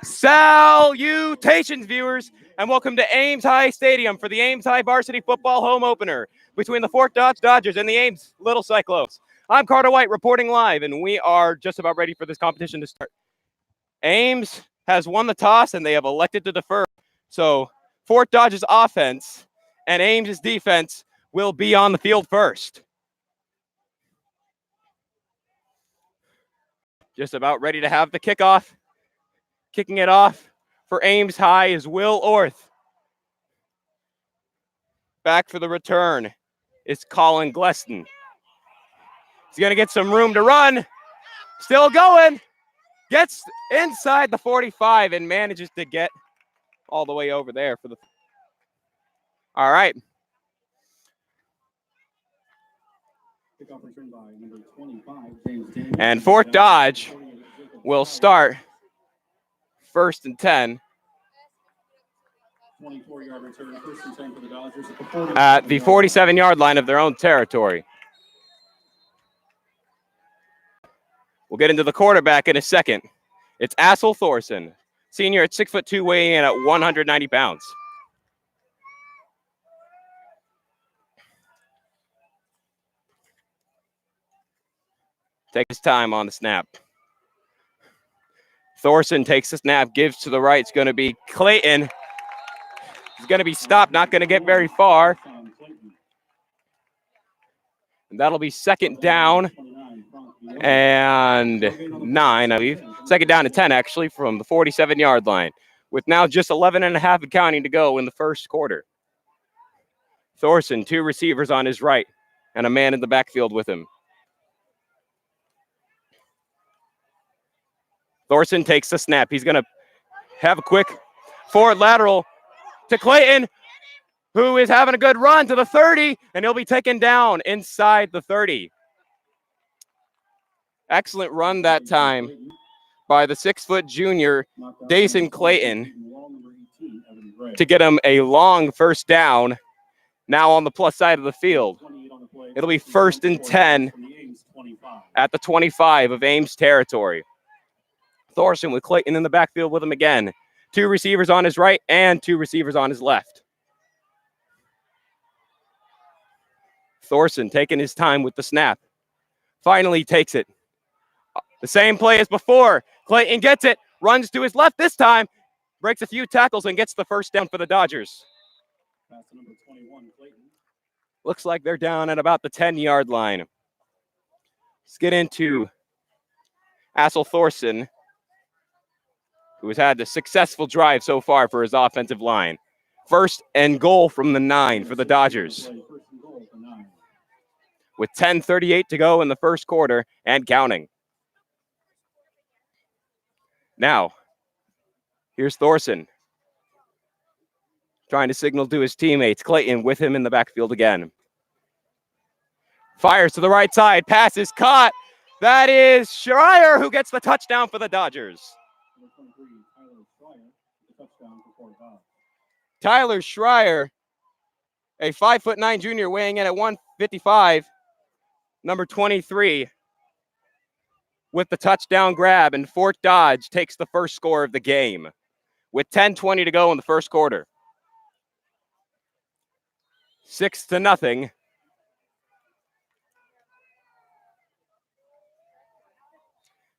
Salutations, viewers, and welcome to Ames High Stadium for the Ames High Varsity football home opener between the Fort Dodge Dodgers and the Ames Little Cyclones. I'm Carter White reporting live, and we are just about ready for this competition to start. Ames has won the toss, and they have elected to defer. So Fort Dodge's offense and Ames' defense will be on the field first. Just about ready to have the kickoff. Kicking it off for Ames High is Will Orth. Back for the return is Colin Gleston. He's going to get some room to run. Still going. Gets inside the 45 and manages to get all the way over there for the... All right. And Fort Dodge will start 1st and 10 at the 47-yard line of their own territory. We'll get into the quarterback in a second. It's Assel Thorson, senior at 6'2", weighing in at 190 pounds. Take his time on the snap. Thorson takes the snap, gives to the right. It's going to be Clayton. He's going to be stopped, not going to get very far. And that'll be 2nd down and 9, I believe. 2nd down and 10, actually, from the 47-yard line, with now just 11 and a half and counting to go in the first quarter. Thorson, 2 receivers on his right, and a man in the backfield with him. Thorson takes the snap. He's going to have a quick forward lateral to Clayton, who is having a good run to the 30, and he'll be taken down inside the 30. Excellent run that time by the 6-foot junior, Dason Clayton, to get him a long 1st down, now on the plus side of the field. It'll be 1st and 10 at the 25 of Ames territory. Thorson with Clayton in the backfield with him again. 2 receivers on his right and 2 receivers on his left. Thorson taking his time with the snap. Finally takes it. The same play as before. Clayton gets it, runs to his left this time, breaks a few tackles and gets the 1st down for the Dodgers. Looks like they're down at about the 10-yard line. Let's get into Assel Thorson, who has had a successful drive so far for his offensive line. 1st and goal from the 9 for the Dodgers, with 10:38 to go in the first quarter and counting. Now, here's Thorson, trying to signal to his teammates. Clayton with him in the backfield again. Fires to the right side. Pass is caught. That is Schreier who gets the touchdown for the Dodgers. Tyler Schreier, a 5'9" junior weighing in at 155, number 23, with the touchdown grab, and Fort Dodge takes the first score of the game with 10:20 to go in the first quarter. 6-0.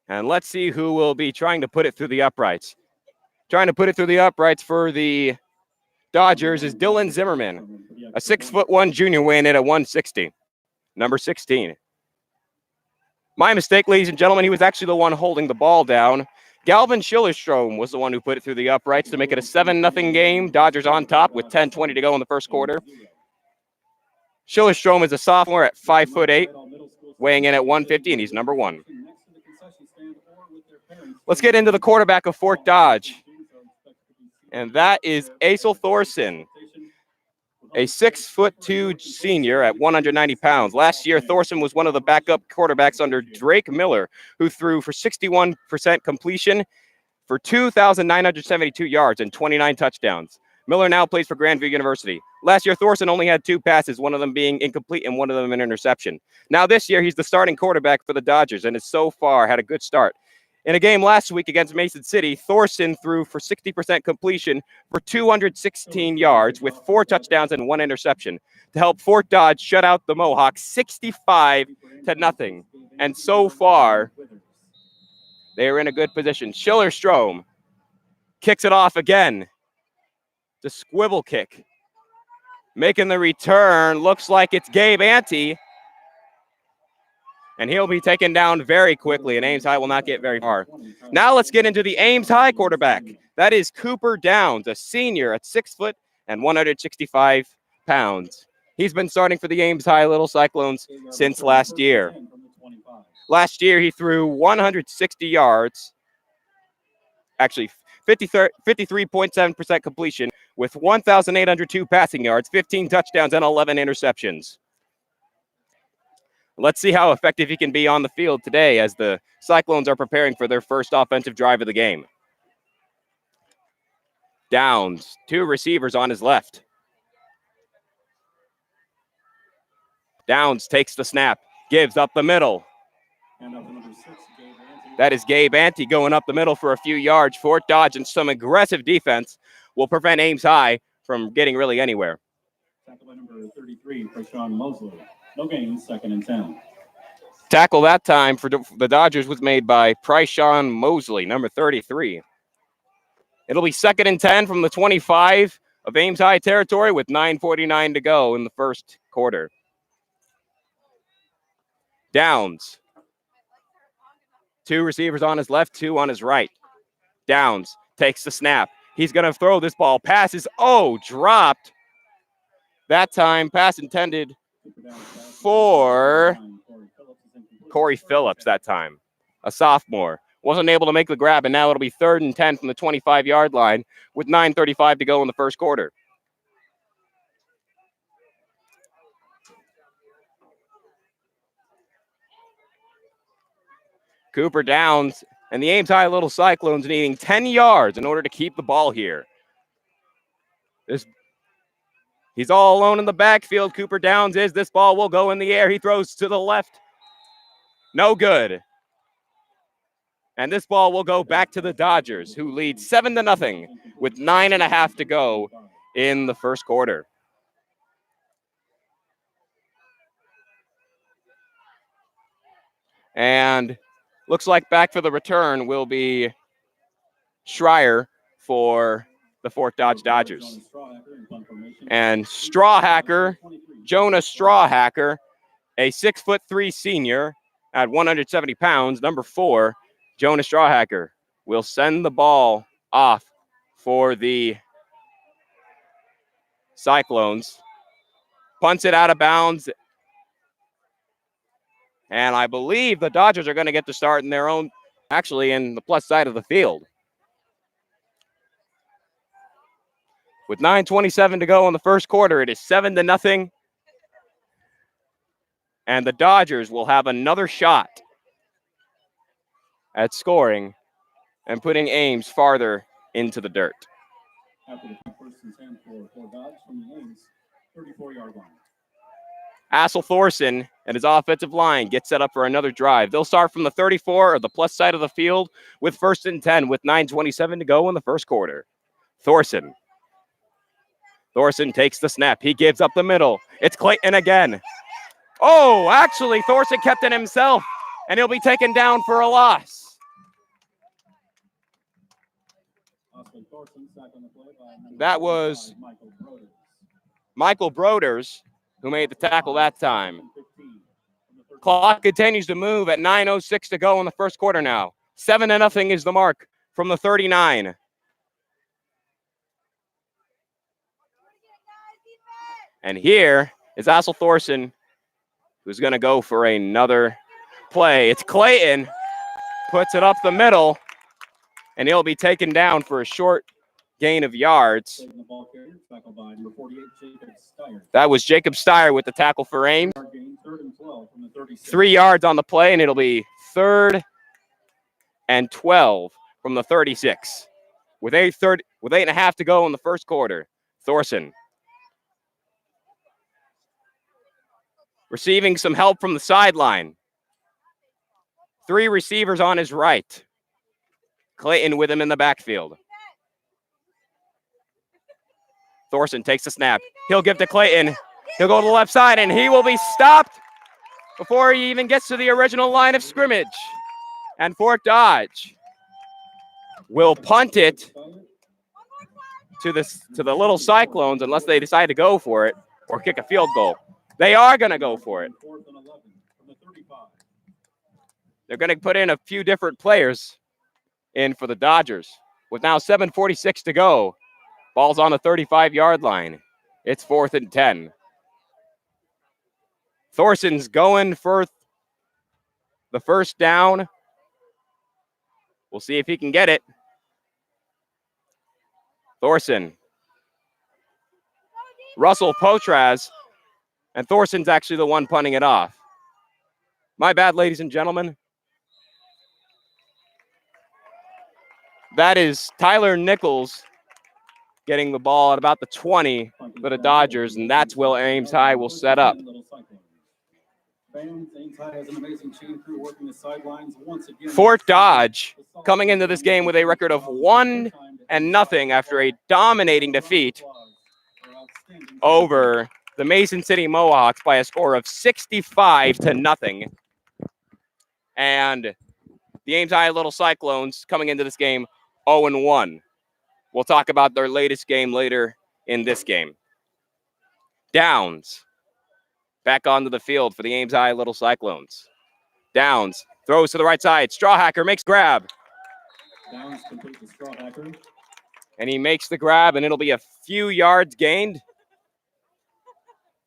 And let's see who will be trying to put it through the uprights. Trying to put it through the uprights for the Dodgers is Dylan Zimmerman, a 6'1" junior weighing in at 160, number 16. My mistake, ladies and gentlemen. He was actually the one holding the ball down. Galvin Schillerstrom was the one who put it through the uprights to make it a 7-0 game. Dodgers on top with 10:20 to go in the first quarter. Schillerstrom is a sophomore at 5'8", weighing in at 150, and he's number 1. Let's get into the quarterback of Fort Dodge, and that is Assel Thorson, a 6'2" senior at 190 pounds. Last year, Thorson was one of the backup quarterbacks under Drake Miller, who threw for 61% completion for 2,972 yards and 29 touchdowns. Miller now plays for Grandview University. Last year, Thorson only had 2 passes, one of them being incomplete and one of them an interception. Now this year, he's the starting quarterback for the Dodgers and has so far had a good start. In a game last week against Mason City, Thorson threw for 60% completion for 216 yards with 4 touchdowns and 1 interception to help Fort Dodge shut out the Mohawks 65-0. And so far, they are in a good position. Schillerstrom kicks it off again. The swivel kick. Making the return. Looks like it's Gabe Ante. And he'll be taken down very quickly, and Ames High will not get very far. Now let's get into the Ames High quarterback. That is Cooper Downs, a senior at 6 foot and 165 pounds. He's been starting for the Ames High Little Cyclones since last year. Last year, he threw 160 yards, actually 53.7% completion with 1,802 passing yards, 15 touchdowns, and 11 interceptions. Let's see how effective he can be on the field today as the Cyclones are preparing for their first offensive drive of the game. Downs, 2 receivers on his left. Downs takes the snap, gives up the middle. That is Gabe Ante going up the middle for a few yards. Fort Dodge and some aggressive defense will prevent Ames High from getting really anywhere. Tackle by number 33, Prashawn Mosley. No gain, 2nd and 10. Tackle that time for the Dodgers was made by Pryshawn Mosley, number 33. It'll be 2nd and 10 from the 25 of Ames High territory with 9:49 to go in the first quarter. Downs. 2 receivers on his left, 2 on his right. Downs takes the snap. He's going to throw this ball. Passes. Oh, dropped. That time, pass intended for Corey Phillips that time, a sophomore. Wasn't able to make the grab, and now it'll be 3rd and 10 from the 25-yard line with 9:35 to go in the first quarter. Cooper Downs and the Ames High Little Cyclones needing 10 yards in order to keep the ball here. He's all alone in the backfield. Cooper Downs is. This ball will go in the air. He throws to the left. No good. And this ball will go back to the Dodgers, who lead 7-0 with 9.5 to go in the first quarter. And looks like back for the return will be Schreier for the Fort Dodge Dodgers. And Jonas Strawhacker, a 6'3" senior at 170 pounds, number 4, Jonas Strawhacker will send the ball off for the Cyclones. Punts it out of bounds. And I believe the Dodgers are going to get to start in their own, actually in the plus side of the field. With 9:27 to go in the first quarter, it is 7-0. And the Dodgers will have another shot at scoring and putting Ames farther into the dirt. After the first and 10 for Dodge from the Ames 34-yard line. Assel Thorson and his offensive line get set up for another drive. They'll start from the 34 or the plus side of the field with 1st and 10 with 9:27 to go in the first quarter. Thorson takes the snap. He gives up the middle. It's Clayton again. Oh, actually, Thorson kept it himself, and he'll be taken down for a loss. That was Michael Broders who made the tackle that time. Clock continues to move at 9:06 to go in the first quarter now. 7-0 is the mark from the 39. And here is Assel Thorson, who's going to go for another play. It's Clayton, puts it up the middle, and he'll be taken down for a short gain of yards. That was Jacob Steyer with the tackle for Ames. 3 yards on the play, and it'll be 3rd and 12 from the 36. With 8.5 to go in the first quarter. Thorson receiving some help from the sideline. 3 receivers on his right. Clayton with him in the backfield. Thorson takes the snap. He'll give to Clayton. He'll go to the left side, and he will be stopped before he even gets to the original line of scrimmage. And Fort Dodge will punt it to the little Cyclones unless they decide to go for it or kick a field goal. They are going to go for it. They're going to put in a few different players in for the Dodgers. With now 7:46 to go, ball's on the 35-yard line. It's 4th and 10. Thorson's going for the first down. We'll see if he can get it. Thorson. Russell Potraz. And Thorson's actually the one punting it off. My bad, ladies and gentlemen. That is Tyler Nichols getting the ball at about the 20 for the Dodgers, and that's where Ames High will set up. Fort Dodge coming into this game with a record of 1-0 after a dominating defeat over the Mason City Mohawks by a score of 65-0. And the Ames High Little Cyclones coming into this game 0-1. We'll talk about their latest game later in this game. Downs back onto the field for the Ames High Little Cyclones. Downs throws to the right side. Strawhacker makes grab. Downs complete the Strawhacker. And he makes the grab, and it'll be a few yards gained.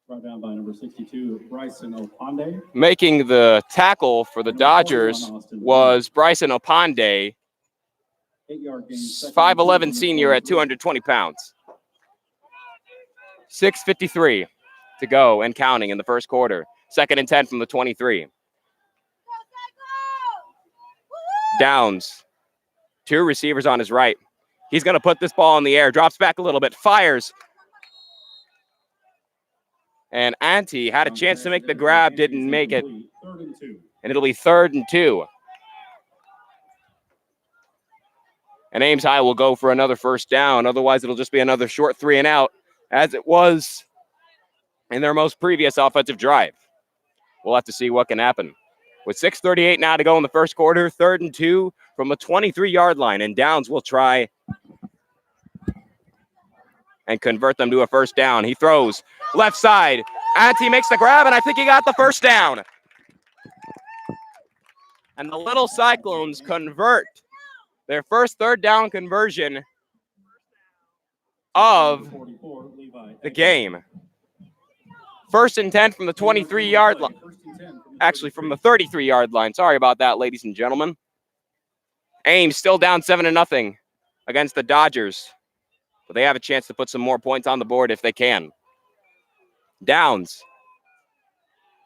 Brought down by number 62, Bryson Opande. Making the tackle for the Dodgers was Bryson Opande, 8-yard gain. 5'11" senior at 220 pounds. 6:53 to go and counting in the first quarter. 2nd and 10 from the 23. Downs. 2 receivers on his right. He's going to put this ball in the air. Drops back a little bit. Fires. And Ante had a chance to make the grab. Didn't make it. And it'll be 3rd and 2. And Ames High will go for another first down. Otherwise, it'll just be another short 3 and out, as it was in their most previous offensive drive. We'll have to see what can happen. With 6:38 now to go in the first quarter, 3rd and 2 from the 23-yard line. And Downs will try and convert them to a first down. He throws left side. Ante makes the grab, and I think he got the first down. And the Little Cyclones convert their first 3rd down conversion of the game. 1st and 10 from the 23-yard line. Actually, from the 33-yard line. Sorry about that, ladies and gentlemen. Ames still down 7-0 against the Dodgers. But they have a chance to put some more points on the board if they can. Downs.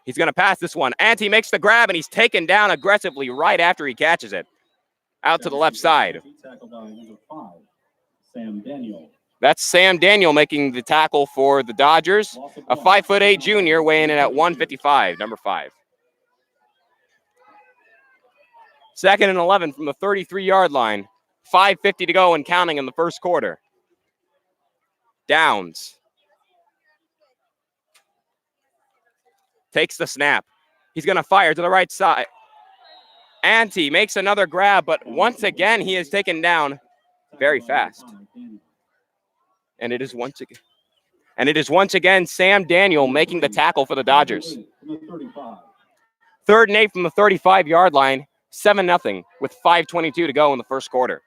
He's going to pass this one. Ante makes the grab, and he's taken down aggressively right after he catches it. Out to the left side. That's Sam Daniel making the tackle for the Dodgers. A 5'8" junior weighing in at 155, number 5. 2nd and 11 from the 33-yard line. 5:50 to go and counting in the first quarter. Downs. Takes the snap. He's going to fire to the right side. Ante makes another grab, but once again, he is taken down very fast. And it is once again Sam Daniel making the tackle for the Dodgers. 3rd and 8 from the 35-yard line, 7-0 with 5:22 to go in the first quarter.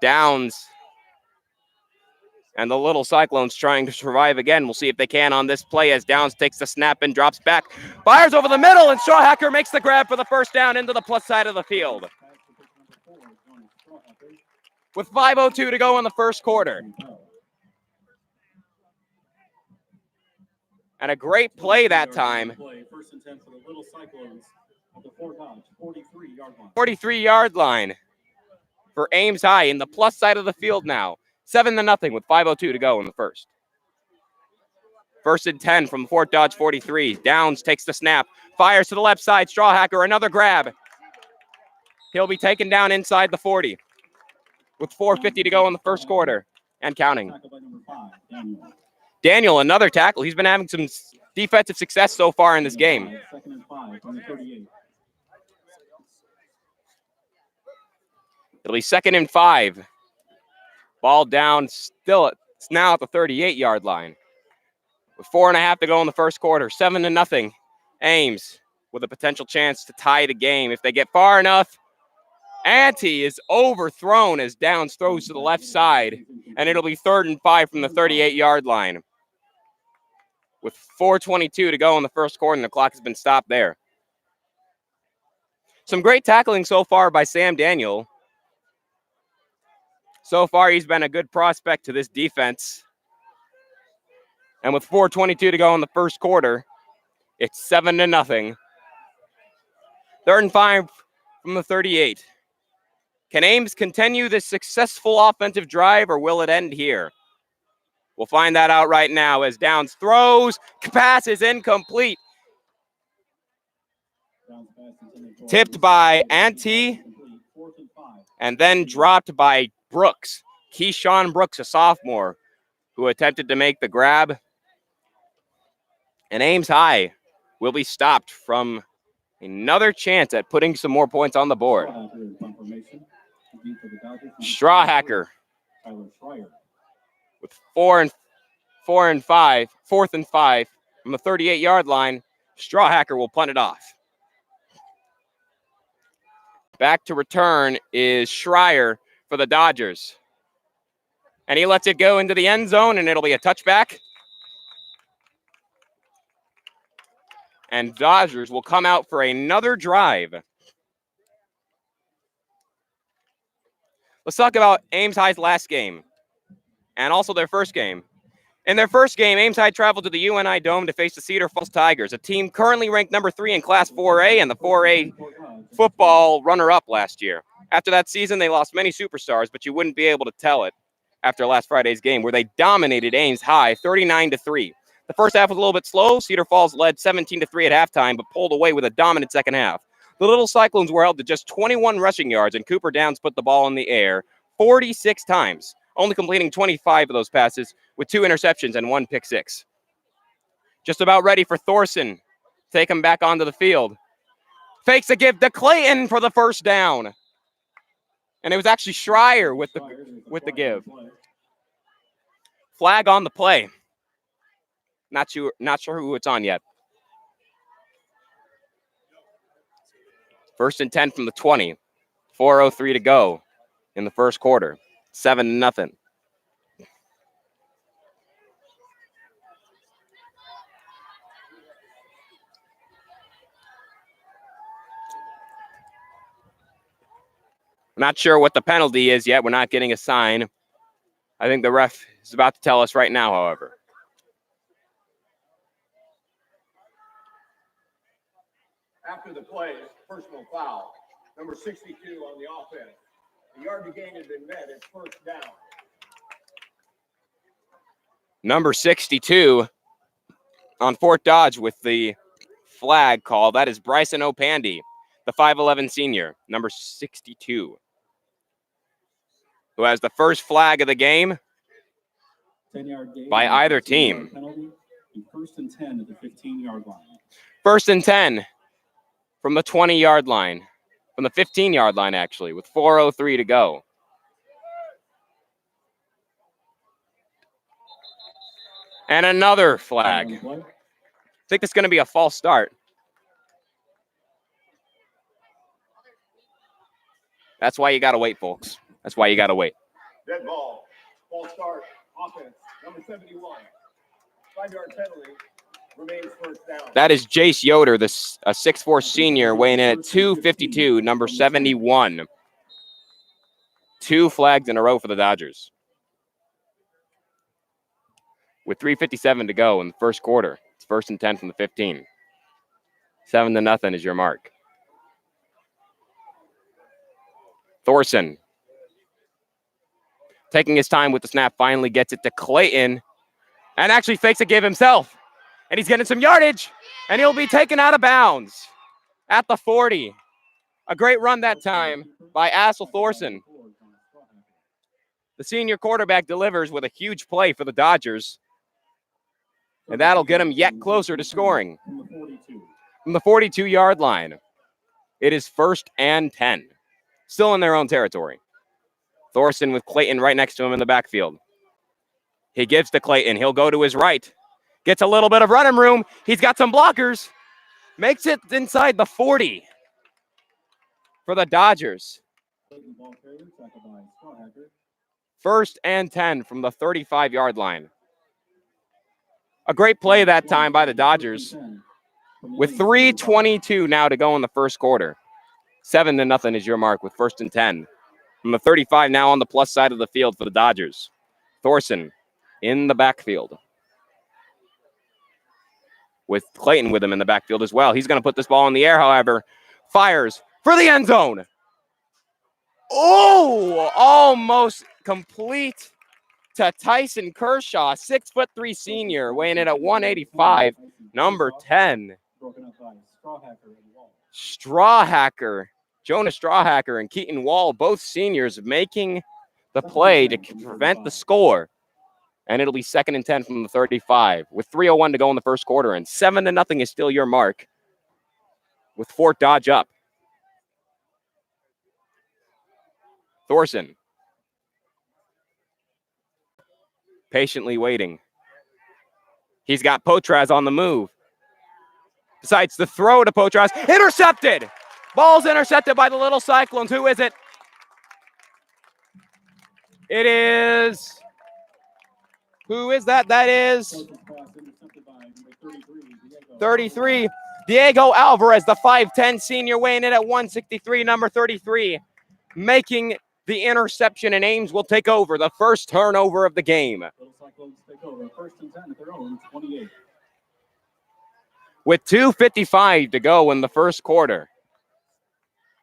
Downs. And the Little Cyclones trying to survive again. We'll see if they can on this play as Downs takes the snap and drops back. Fires over the middle, and Strawhacker makes the grab for the first down into the plus side of the field. With 5:02 to go in the first quarter. And a great play that time. 43-yard line for Ames High in the plus side of the field now. 7-0 with 5:02 to go in the first. First and 10 from Fort Dodge 43. Downs takes the snap, fires to the left side. Strawhacker, another grab. He'll be taken down inside the 40 with 4:50 to go in the first quarter and counting. Daniel, another tackle. He's been having some defensive success so far in this game. Second and 5 from the 38. It'll be 2nd and 5. Ball down still. It's now at the 38-yard line. With 4.5 to go in the first quarter, 7-0. Ames with a potential chance to tie the game if they get far enough. Ante is overthrown as Downs throws to the left side, and it'll be 3rd and 5 from the 38-yard line. With 4:22 to go in the first quarter, and the clock has been stopped there. Some great tackling so far by Sam Daniel. So far, he's been a good prospect to this defense. And with 4:22 to go in the first quarter, it's 7-0. 3rd and 5 from the 38. Can Ames continue this successful offensive drive, or will it end here? We'll find that out right now as Downs throws. Pass is incomplete. Tipped by Ante and then dropped by Brooks. Keyshawn Brooks, a sophomore, who attempted to make the grab. And Ames High will be stopped from another chance at putting some more points on the board. Strawhacker with 4th and 5 from the 38-yard line. Strawhacker will punt it off. Back to return is Schreier for the Dodgers. And he lets it go into the end zone, and it'll be a touchback. And Dodgers will come out for another drive. Let's talk about Ames High's last game and also their first game. In their first game, Ames High traveled to the UNI Dome to face the Cedar Falls Tigers, a team currently ranked number 3 in Class 4A and the 4A football runner-up last year. After that season, they lost many superstars, but you wouldn't be able to tell it after last Friday's game, where they dominated Ames High 39-3. The first half was a little bit slow. Cedar Falls led 17-3 at halftime, but pulled away with a dominant second half. The Little Cyclones were held to just 21 rushing yards, and Cooper Downs put the ball in the air 46 times, only completing 25 of those passes with 2 interceptions and 1 pick six. Just about ready for Thorson. Take him back onto the field. Fakes a give to Clayton for the first down. And it was actually Schreier with the give. Flag on the play. Not sure who it's on yet. 1st and 10 from the 20. 4:03 to go in the first quarter. 7-0. Not sure what the penalty is yet. We're not getting a sign. I think the ref is about to tell us right now, however. After the play, personal foul. Number 62 on the offense. The yard to gain has been met. It's first down. Number 62 on Fort Dodge with the flag call. That is Bryson O'Pandy, the 5'11 senior, number 62, who has the first flag of the game by either team. Penalty, 1st and 10 at the 15-yard line. 1st and 10 from the 20-yard line, from the 15-yard line, actually, with 4:03 to go. And another flag. I think this is going to be a false start. That's why you got to wait, folks. That's why you got to wait. Dead ball. False start. Offense. Number 71. 5-yard penalty. Remains first down. That is Jace Yoder, a 6'4 senior, weighing in at 252, number 71. 2 flags in a row for the Dodgers. With 3:57 to go in the first quarter, it's 1st and 10 from the 15. 7-0 is your mark. Thorson, taking his time with the snap, finally gets it to Clayton. and actually fakes a give himself. And he's getting some yardage, and he'll be taken out of bounds at the 40. A great run that time by Axel Thorson. The senior quarterback delivers with a huge play for the Dodgers, and that'll get him yet closer to scoring. From the 42-yard line, it is 1st and 10. Still in their own territory. Thorson with Clayton right next to him in the backfield. He gives to Clayton. He'll go to his right. Gets a little bit of running room. He's got some blockers. Makes it inside the 40 for the Dodgers. 1st and 10 from the 35-yard line. A great play that time by the Dodgers. With 3:22 now to go in the first quarter. 7-0 is your mark with 1st and 10. From the 35 now on the plus side of the field for the Dodgers. Thorson in the backfield. With Clayton with him in the backfield as well. He's going to put this ball in the air, however. Fires for the end zone. Oh, almost complete to Tyson Kershaw, 6'3" senior, weighing in at 185, number 10. Strawhacker, Jonas Strawhacker and Keaton Wall, both seniors, making the play to prevent the score. And it'll be 2nd and 10 from the 35 with 3:01 to go in the first quarter. And 7-0 is still your mark with Fort Dodge up. Thorson patiently waiting. He's got Potraz on the move. Decides to throw to Potraz. Intercepted! Ball's intercepted by the little Cyclones. Who is it? It is... Who is that? That is 33. Diego Alvarez, the 5'10 senior, weighing in at 163, number 33, making the interception, and Ames will take over the first turnover of the game. With 2:55 to go in the first quarter,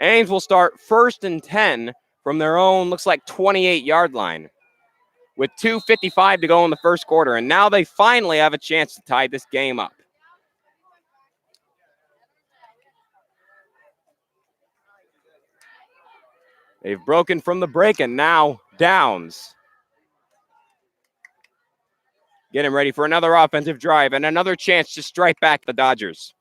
Ames will start 1st and 10 from their own, looks like 28-yard line. With 2:55 to go in the first quarter, and now they finally have a chance to tie this game up. They've broken from the break, and now Downs getting ready for another offensive drive and another chance to strike back the Dodgers.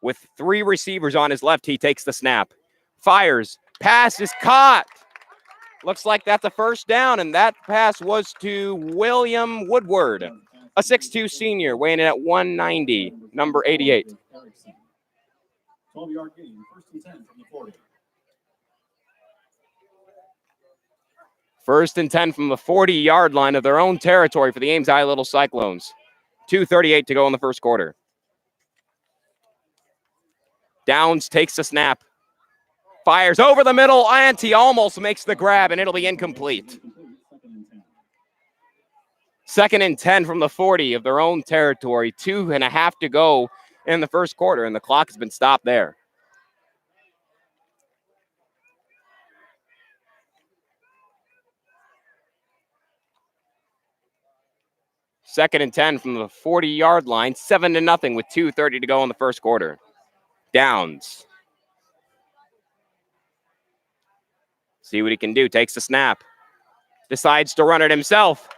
With 3 receivers on his left, he takes the snap. Fires. Pass is caught. Looks like that's a first down, and that pass was to William Woodward, a 6'2 senior, weighing in at 190, number 88. 12-yard gain, 1st and 10 from the 40. 1st and 10 from the 40-yard line of their own territory for the Ames High Little Cyclones. 2:38 to go in the first quarter. Downs takes the snap. Fires over the middle, and he almost makes the grab, and it'll be incomplete. 2nd and 10 from the 40 of their own territory. 2.5 to go in the first quarter, and the clock has been stopped there. Second and 10 from the 40-yard line, 7-0 with 2:30 to go in the first quarter. Downs. See what he can do. Takes the snap. Decides to run it himself.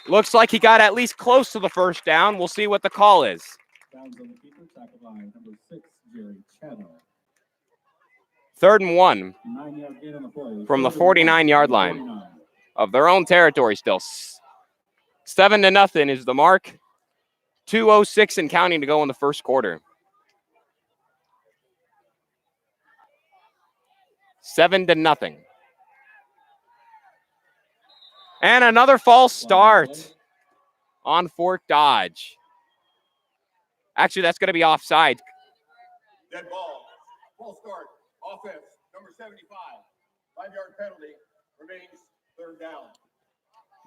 Looks like he got at least close to the first down. We'll see what the call is. Downs on the keeper, tackled by number 6, Jerry Chaddow. 3rd and 1 9-yard gain on the play. from the 49-yard line 49. of their own territory still. 7-0 is the mark. 2:06 and counting to go in the first quarter. 7-0. And another false start on Fort Dodge. Actually, that's going to be offside. Dead ball. False start. Offense. Number 75. 5-yard penalty. Remains 3rd down.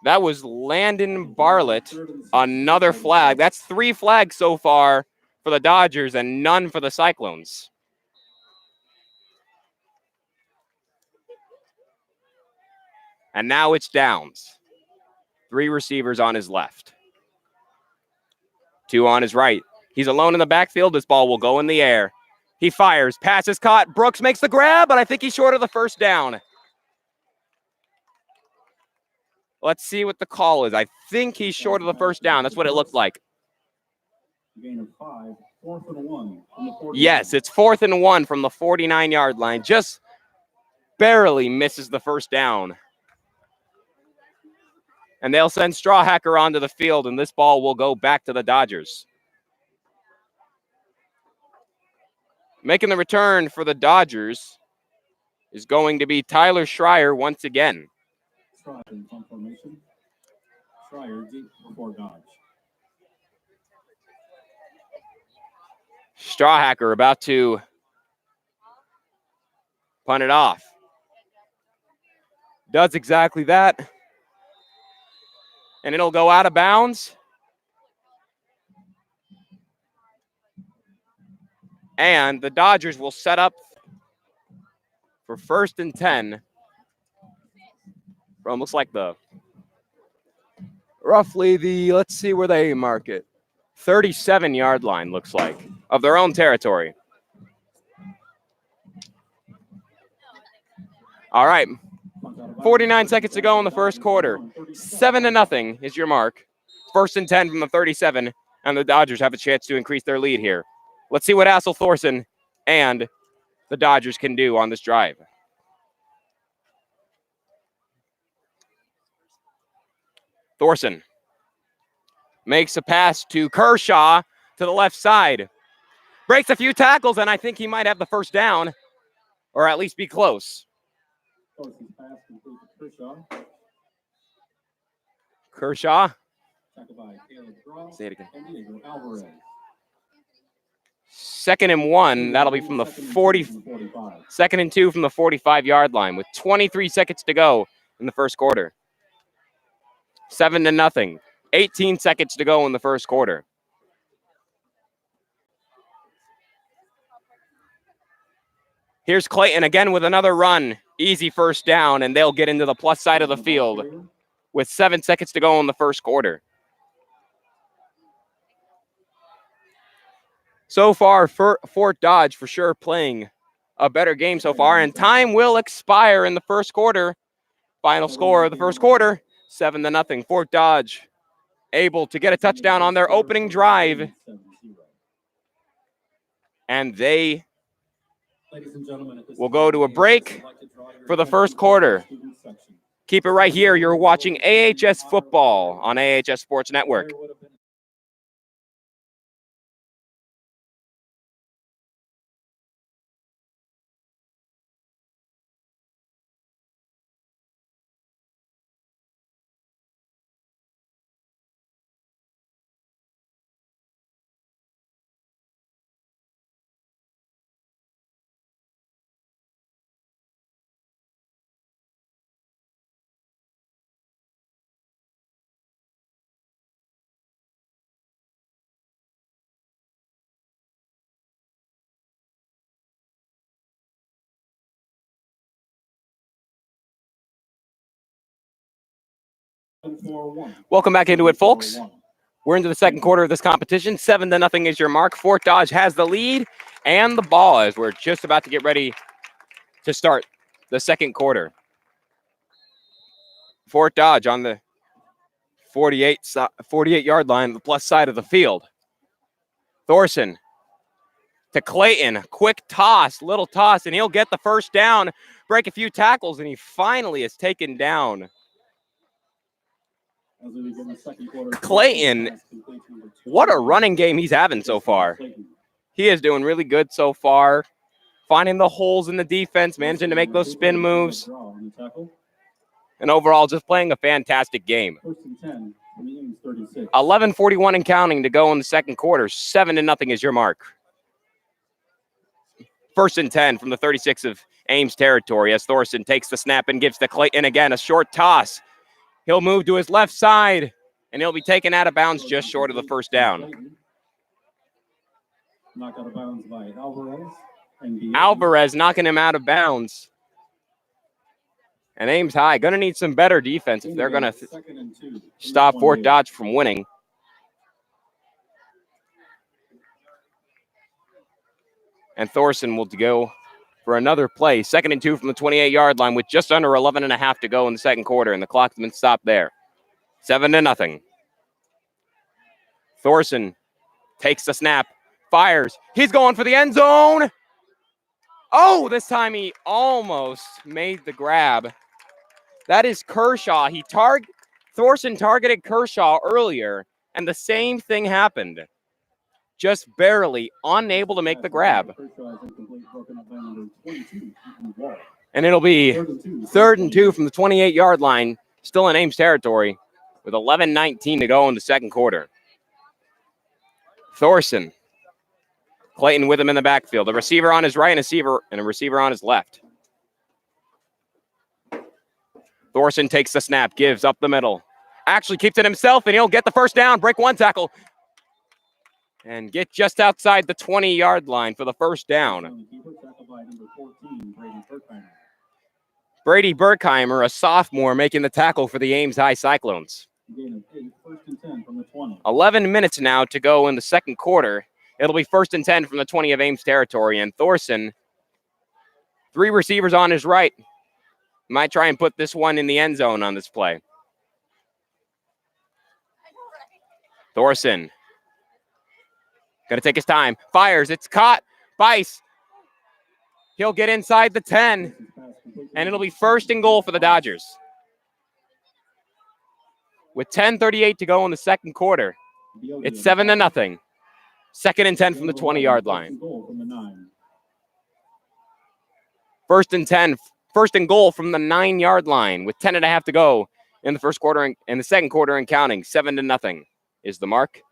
That was Landon Bartlett. Another flag. That's 3 flags so far for the Dodgers and none for the Cyclones. And now it's Downs. 3 receivers on his left. 2 on his right. He's alone in the backfield. This ball will go in the air. He fires. Pass is caught. Brooks makes the grab, but I think he's short of the first down. Let's see what the call is. I think he's short of the first down. That's what it looked like. Gain of 5, 4th and 1 from the 49. Yes, it's 4th and 1 from the 49-yard line. Just barely misses the first down. And they'll send Strawhacker onto the field, and this ball will go back to the Dodgers. Making the return for the Dodgers is going to be Tyler Schreier once again. Schreier in front formation. Schreier deep before Dodge. Strawhacker about to punt it off. Does exactly that. And it'll go out of bounds. And the Dodgers will set up for 1st and 10 from looks like the roughly the, let's see where they mark it, 37-yard line looks like of their own territory. All right, 49 seconds to go in the first quarter. 7-0 is your mark. 1st and 10 from the 37, and the Dodgers have a chance to increase their lead here. Let's see what Assel Thorson and the Dodgers can do on this drive. Thorson makes a pass to Kershaw to the left side. Breaks a few tackles, and I think he might have the first down, or at least be close. Thorson's pass complete to Kershaw. Kershaw. Tackled by Caleb Draw. Say it again. And Diego Alvarez. 2nd and 1. That'll be from the 40. 2nd and 2 from the 45-yard line with 23 seconds to go in the first quarter. 7-0. 18 seconds to go in the first quarter. Here's Clayton again with another run. Easy first down, and they'll get into the plus side of the field with 7 seconds to go in the first quarter. So far, Fort Dodge for sure playing a better game so far, and time will expire in the first quarter. Final score of the first quarter, 7-0. Fort Dodge able to get a touchdown on their opening drive, and they will go to a break for the first quarter. Keep it right here. You're watching AHS football on AHS Sports Network. Welcome back into it, folks. We're into the second quarter of this competition. 7-0 is your mark. Fort Dodge has the lead and the ball as we're just about to get ready to start the second quarter. Fort Dodge on the 48-yard line, the plus side of the field. Thorson to Clayton. Quick toss, little toss, and he'll get the first down, break a few tackles, and he finally is taken down. Clayton, what a running game he's having so far. He is doing really good so far, finding the holes in the defense, managing to make those spin moves, and overall just playing a fantastic game. 11:41 and counting to go in the second quarter. 7-0 is your mark. 1st and 10 from the 36 of Ames territory as Thorson takes the snap and gives to Clayton again a short toss. He'll move to his left side, and he'll be taken out of bounds just short of the first down. Knocked out of bounds by Alvarez. Alvarez knocking him out of bounds. And Ames High going to need some better defense if they're going to Second and 2. stop Fort Dodge from winning. And Thorson will go for another play. 2nd and 2 from the 28-yard line with just under 11 and a half to go in the second quarter, and the clock's been stopped there. 7-0. Thorson takes the snap, fires. He's going for the end zone. Oh, this time he almost made the grab. That is Kershaw. Thorson targeted Kershaw earlier, and the same thing happened. Just barely unable to make the grab. And it'll be 3rd and 2 from the 28-yard line, still in Ames territory, with 11:19 to go in the second quarter. Thorson. Clayton with him in the backfield. A receiver on his right and a receiver on his left. Thorson takes the snap, gives up the middle. Actually keeps it himself, and he'll get the first down, break one tackle, and get just outside the 20-yard line for the first down. Brady Berkheimer, a sophomore, making the tackle for the Ames High Cyclones. 11 minutes now to go in the second quarter. It'll be 1st and 10 from the 20 of Ames territory, and Thorson, 3 receivers on his right, might try and put this one in the end zone on this play. Thorson, gonna take his time, fires, it's caught, Bice. He'll get inside the 10, and it'll be 1st and goal for the Dodgers. With 10:38 to go in the second quarter, it's 7-0. 2nd and 10 from the 20-yard line. 1st and goal from the 9-yard line with 10 and a half to go in the first quarter and in the second quarter and counting. 7-0 is the mark.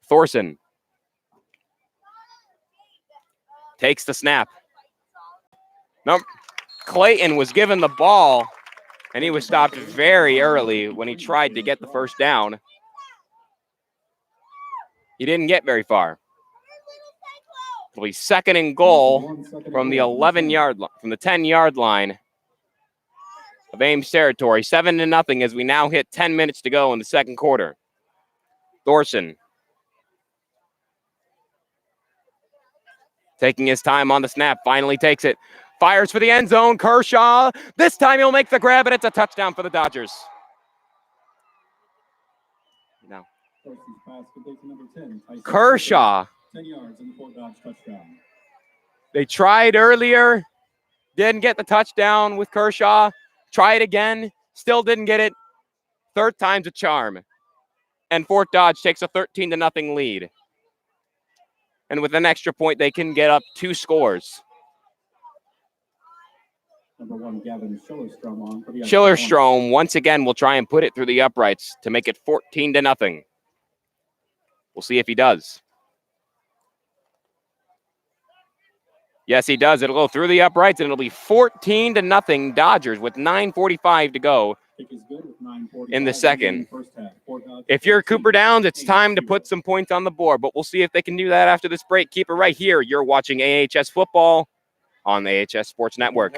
Thorson takes the snap. Clayton was given the ball, and he was stopped very early when he tried to get the first down. He didn't get very far. It'll be 2nd and goal from the 10-yard line of Ames territory. 7-0 as we now hit 10 minutes to go in the second quarter. Thorson taking his time on the snap, finally takes it. Fires for the end zone. Kershaw. This time he'll make the grab, and it's a touchdown for the Dodgers. Now, Kershaw. 10 yards in the Fort Dodge touchdown. They tried earlier, didn't get the touchdown with Kershaw. Try it again, still didn't get it. 3rd time's a charm. And Fort Dodge takes a 13-0 lead. And with an extra point, they can get up 2 scores. Number 1, Gavin Schillerstrom Schillerstrom once again will try and put it through the uprights to make it 14-0. We'll see if he does. Yes, he does. It'll go through the uprights, and it'll be 14-0 Dodgers with 9:45 to go in the second. If you're Cooper Downs, it's time to put some points on the board, but we'll see if they can do that after this break. Keep it right here. You're watching AHS football on the AHS Sports Network.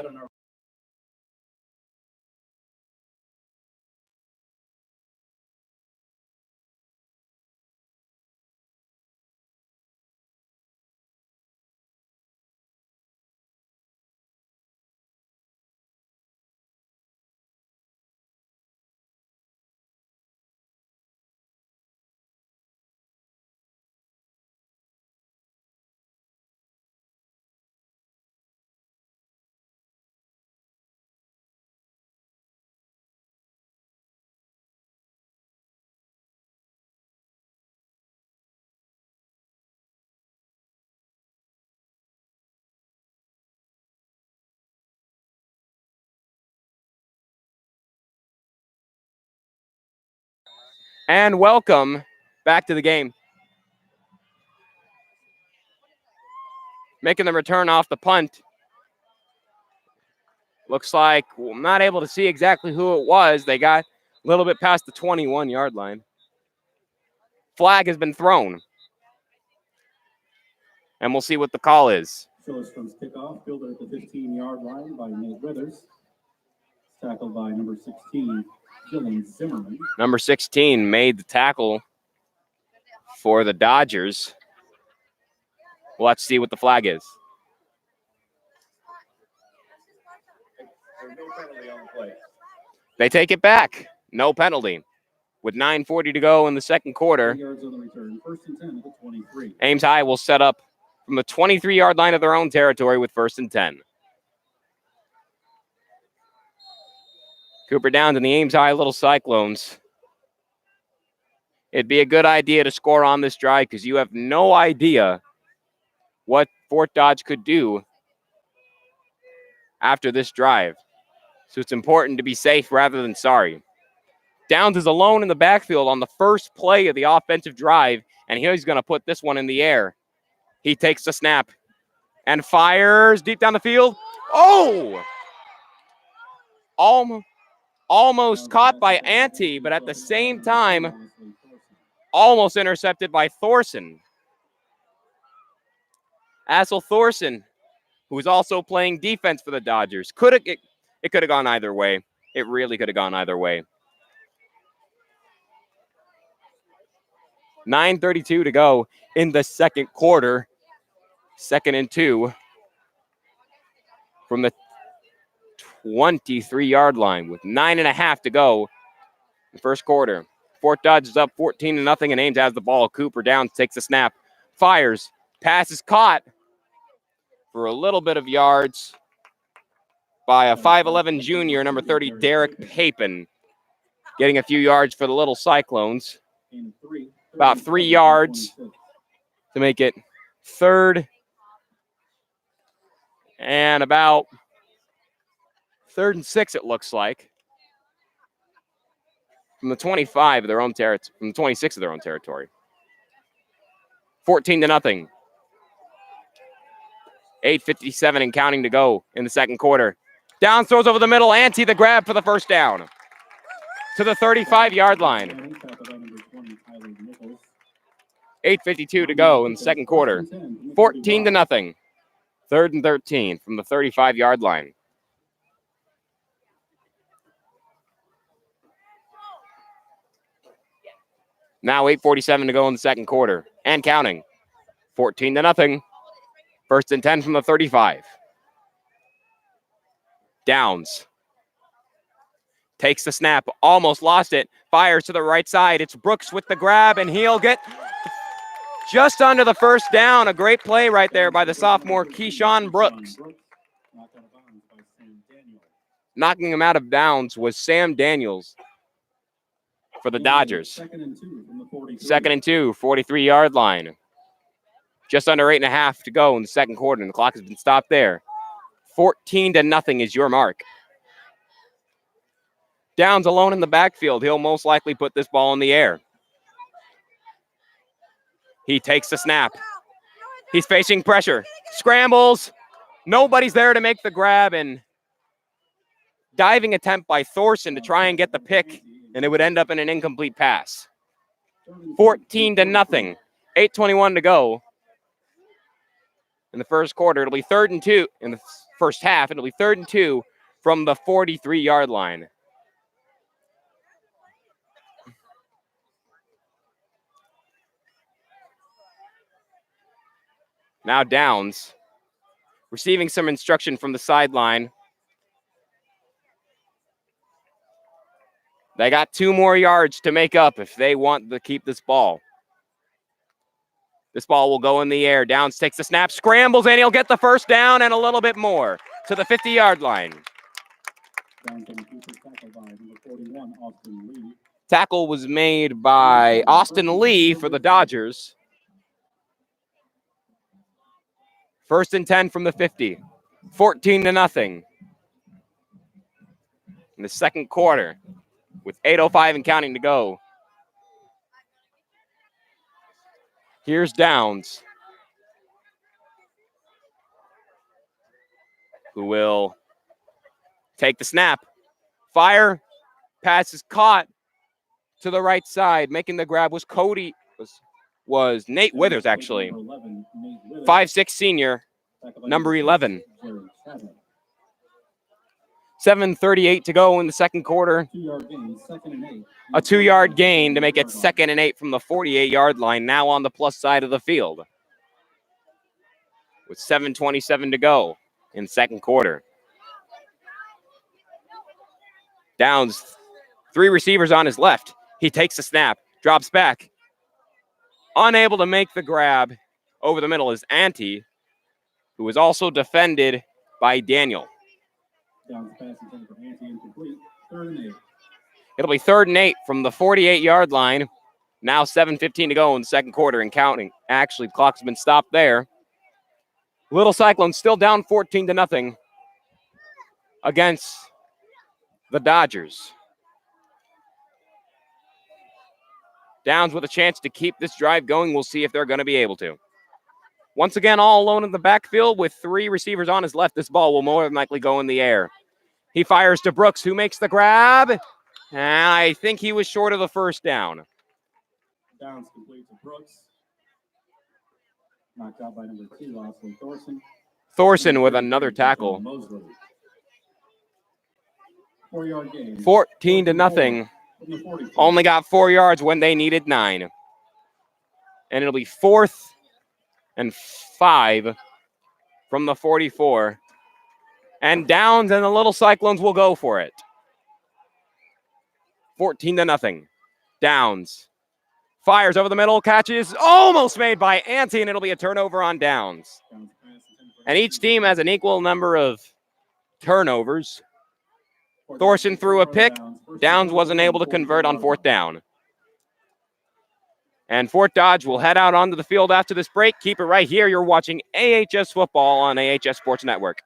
And welcome back to the game. Making the return off the punt. Looks like I'm not able to see exactly who it was. They got a little bit past the 21-yard line. Flag has been thrown. And we'll see what the call is. Schillerstrom's kickoff, fielded at the 15-yard line by Nate Withers. Tackled by number 16, Dylan Zimmerman. Number 16 made the tackle for the Dodgers. We'll have to see what the flag is. There's no penalty on the play. They take it back. No penalty. With 9:40 to go in the second quarter, 3 yards on the return. First and 10 at the 23. Ames High will set up from the 23-yard line of their own territory with first and 10. Cooper Downs and the Ames High Little Cyclones. It'd be a good idea to score on this drive because you have no idea what Fort Dodge could do after this drive. So it's important to be safe rather than sorry. Downs is alone in the backfield on the first play of the offensive drive, and he's going to put this one in the air. He takes the snap and fires deep down the field. Oh! Almost caught by Ante, but at the same time, almost intercepted by Thorson. Assel Thorson, who's also playing defense for the Dodgers. It could have gone either way. It really could have gone either way. 9:32 to go in the second quarter. 2nd and 2 from the 23-yard line with 9.5 to go in the first quarter. Fort Dodge is up 14-0, and Ames has the ball. Cooper Downs takes the snap, fires, pass is caught for a little bit of yards by a 5'11 junior, number 30, Derek Papin, getting a few yards for the Little Cyclones. About 3 yards to make it 3rd and about 3rd and 6, it looks like. From the 25 of their own territory, from the 26 of their own territory. 14-0. 8:57 and counting to go in the second quarter. Downs throws over the middle. Ante the grab for the first down to the 35-yard line. 8:52 to go in the second quarter. 14-0. 3rd and 13 from the 35-yard line. Now 8:47 to go in the second quarter and counting. 14-0. 1st and 10 from the 35. Downs takes the snap, almost lost it, fires to the right side. It's Brooks with the grab, and he'll get just under the first down. A great play right there by the sophomore Keyshawn Brooks. Knocking him out of bounds was Sam Daniels for the Dodgers. 2nd and 2, 43-yard line. Just under 8.5 to go in the second quarter, and the clock has been stopped there. 14-0 is your mark. Downs alone in the backfield. He'll most likely put this ball in the air. He takes the snap. He's facing pressure. Scrambles. Nobody's there to make the grab, and diving attempt by Thorson to try and get the pick, and it would end up in an incomplete pass. 14-0. 8:21 to go. In the first quarter, it'll be 3rd and 2. In the first half, it'll be 3rd and 2 from the 43-yard line. Now Downs, receiving some instruction from the sideline. They got 2 more yards to make up if they want to keep this ball. This ball will go in the air. Downs takes the snap, scrambles, and he'll get the first down and a little bit more to the 50-yard line. Tackle was made by Austin Lee for the Dodgers. 1st and 10 from the 50. 14-0. In the second quarter, with 8:05 and counting to go. Here's Downs, who will take the snap, fire, pass is caught to the right side. Making the grab was was Nate Withers, actually. 5'6" senior, number 11. 7:38 to go in the second quarter. 2-yard gain, 2nd and 8. A 2-yard gain to make it 2nd and 8 from the 48-yard line, now on the plus side of the field. With 7:27 to go in second quarter. Downs, 3 receivers on his left. He takes the snap, drops back. Unable to make the grab over the middle is Ante, who was also defended by Daniel. Downs pass intended for Ante, incomplete. 3rd and 8. It'll be 3rd and 8 from the 48-yard line. Now 7:15 to go in the second quarter and counting. Actually, the clock's been stopped there. Little Cyclones still down 14-0 against the Dodgers. Downs with a chance to keep this drive going. We'll see if they're going to be able to. Once again, all alone in the backfield with 3 receivers on his left. This ball will more than likely go in the air. He fires to Brooks, who makes the grab. And I think he was short of the first down. Downs complete to Brooks. Knocked out by number 2, Austin Thorson. Thorson with another tackle. 4-yard gain. 14-0. Only got 4 yards when they needed 9. And it'll be 4th and 5 from the 44. And Downs and the Little Cyclones will go for it. 14-0. Downs fires over the middle, catches almost made by Ante, and it'll be a turnover on Downs. And each team has an equal number of turnovers. Thorson threw a pick. Downs wasn't able to convert on 4th down. And Fort Dodge will head out onto the field after this break. Keep it right here. You're watching AHS football on AHS Sports Network.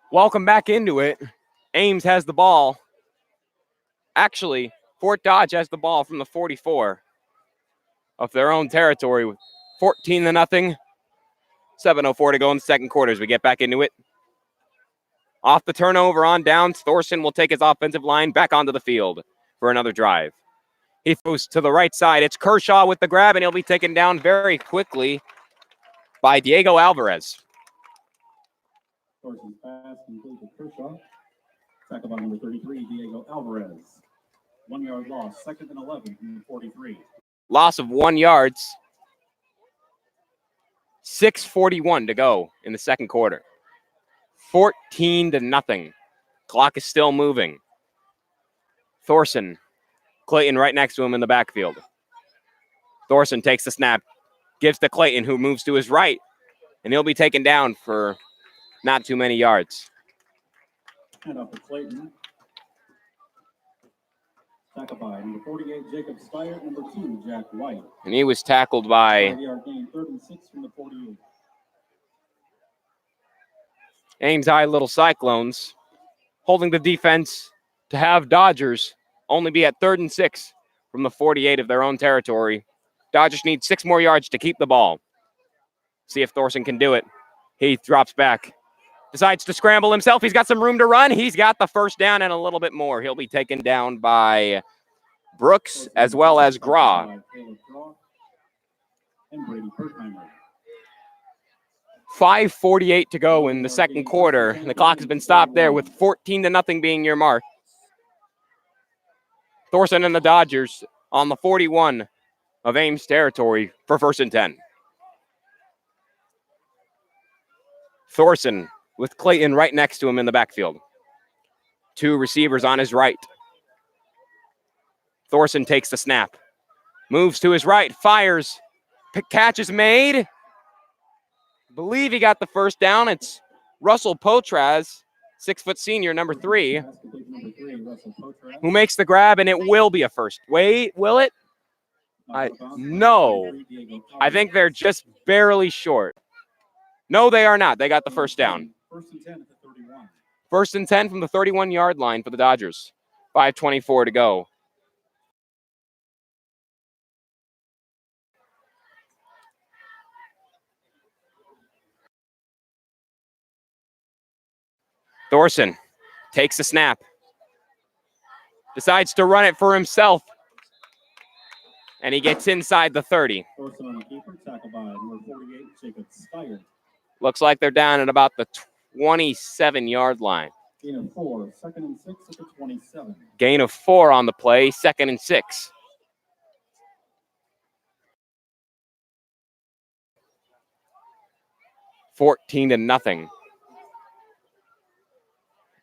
Welcome back into it. Ames has the ball. Actually, Fort Dodge has the ball from the 44 of their own territory with 14-0. 7:04 to go in the second quarter as we get back into it. Off the turnover on Downs, Thorson will take his offensive line back onto the field for another drive. He throws to the right side. It's Kershaw with the grab, and he'll be taken down very quickly by Diego Alvarez. Thorson's pass complete to Kershaw. Tackle by number 33, Diego Alvarez. 1-yard loss, 2nd and 11 from the 43. Loss of 1 yard. 6:41 to go in the second quarter. 14-0. Clock is still moving. Thorson, Clayton right next to him in the backfield. Thorson takes the snap, gives to Clayton, who moves to his right, and he'll be taken down for not too many yards. And off to Clayton. Tackle by number 48, Jacob Steyer. Number 2, Jack White. And he was tackled by 5-yard gain, 3rd and 6 from the 48. Ames High Little Cyclones holding the defense to have Dodgers only be at 3rd and 6 from the 48 of their own territory. Dodgers need 6 more yards to keep the ball. See if Thorson can do it. He drops back. Decides to scramble himself. He's got some room to run. He's got the first down and a little bit more. He'll be taken down by Brooks as well as Graw. And Brady Perkheimer. 5:48 to go in the second quarter. The clock has been stopped there with 14-0 being your mark. Thorson and the Dodgers on the 41 of Ames territory for 1st and 10. Thorson with Clayton right next to him in the backfield. 2 receivers on his right. Thorson takes the snap. Moves to his right, fires. Catch is made. Believe he got the first down. It's Russell Potraz, 6-foot senior, number 3, who makes the grab, and it will be a first. Wait, will it? No. I think they're just barely short. No, they are not. They got the first down. 1st and 10 at the 31. 1st and 10 from the 31-yard line for the Dodgers. 5:24 to go. Thorson takes the snap. Decides to run it for himself. And he gets inside the 30. Thorson on the keeper, tackled by number 48, Jacob Steyer. Looks like they're down at about the 27-yard line. Gain of 4, 2nd and 6 at the 27. Gain of 4 on the play, 2nd and 6. $14-0.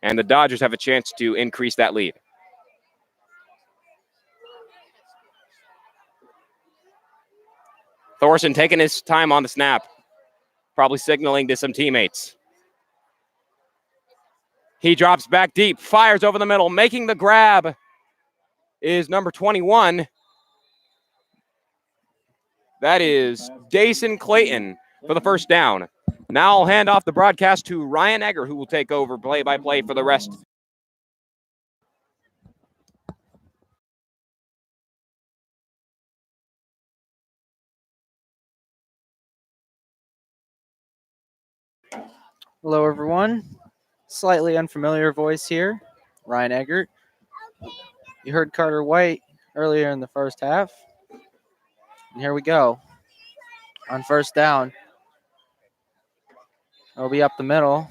And the Dodgers have a chance to increase that lead. Thorson taking his time on the snap, probably signaling to some teammates. He drops back deep, fires over the middle, making the grab is number 21. That is Dason Clayton for the first down. Now I'll hand off the broadcast to Ryan Egger, who will take over play-by-play for the rest. Hello, everyone. Slightly unfamiliar voice here, Ryan Eggert. You heard Carter White earlier in the first half. And here we go. On first down, it'll be up the middle.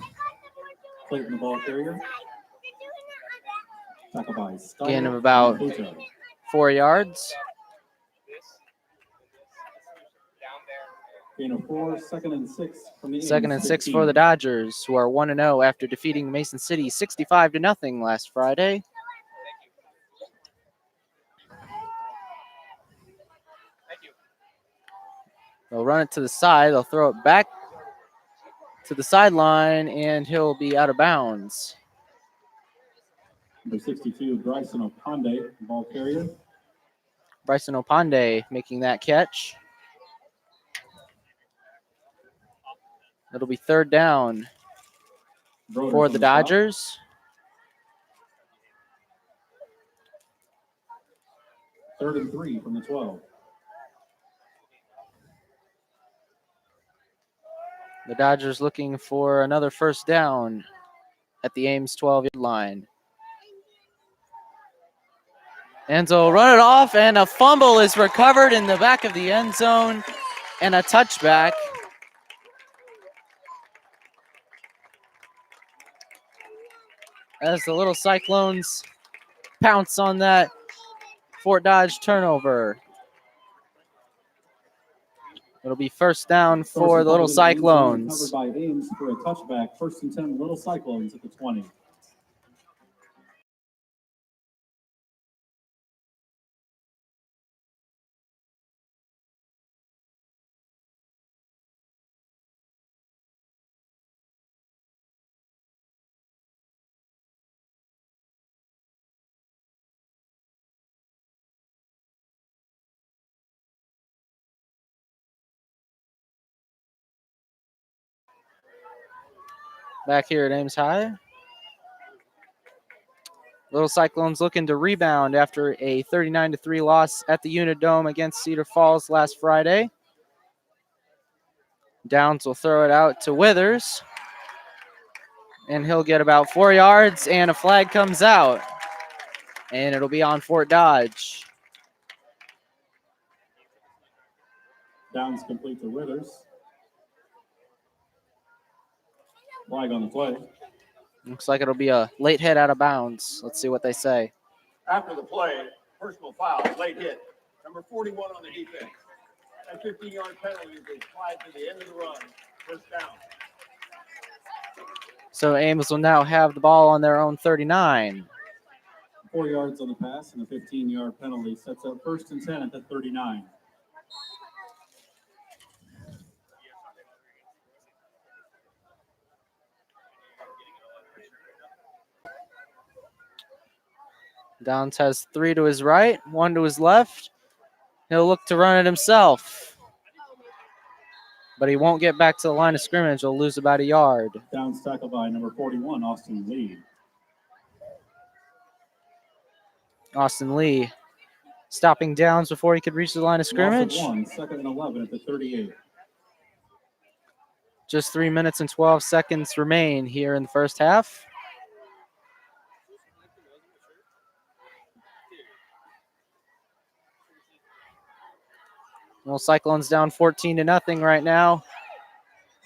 Clayton, the ball carrier. Tackled by Steyer. Gain of about 4 yards. Gain of 4, 2nd and 6 from the 2nd and 6 for the Dodgers, who are 1-0 after defeating Mason City 65-0 last Friday. They'll run it to the side. They'll throw it back to the sideline, and he'll be out of bounds. Number 62, Bryson Oponde, ball carrier. Bryson Oponde making that catch. It'll be 3rd down for the Dodgers. 3rd and 3 from the 12. The Dodgers looking for another first down at the Ames 12-yard line. Enzo will run it off, and a fumble is recovered in the back of the end zone, and a touchback. As the little Cyclones pounce on that Fort Dodge turnover. It'll be first down for the Little Cyclones. Covered by Ames for a touchback. 1st and 10, Little Cyclones at the 20. Back here at Ames High. Little Cyclones looking to rebound after a 39-3 loss at the Unidome against Cedar Falls last Friday. Downs will throw it out to Withers. And he'll get about 4 yards, and a flag comes out. And it'll be on Fort Dodge. Downs complete to Withers. Flag on the play. Looks like it'll be a late hit out of bounds. Let's see what they say. After the play, personal foul, late hit. Number 41 on the defense. That 15-yard penalty is applied to the end of the run. First down. So Ames will now have the ball on their own 39. 4 yards on the pass and a 15-yard penalty sets up 1st and 10 at the 39. Downs has 3 to his right, 1 to his left. He'll look to run it himself. But he won't get back to the line of scrimmage. He'll lose about a yard. Downs tackled by number 41, Austin Lee. Austin Lee stopping Downs before he could reach the line of scrimmage. Loss of 1, 2nd and 11 at the 38. Just 3 minutes and 12 seconds remain here in the first half. Well, Cyclones down 14-0 right now.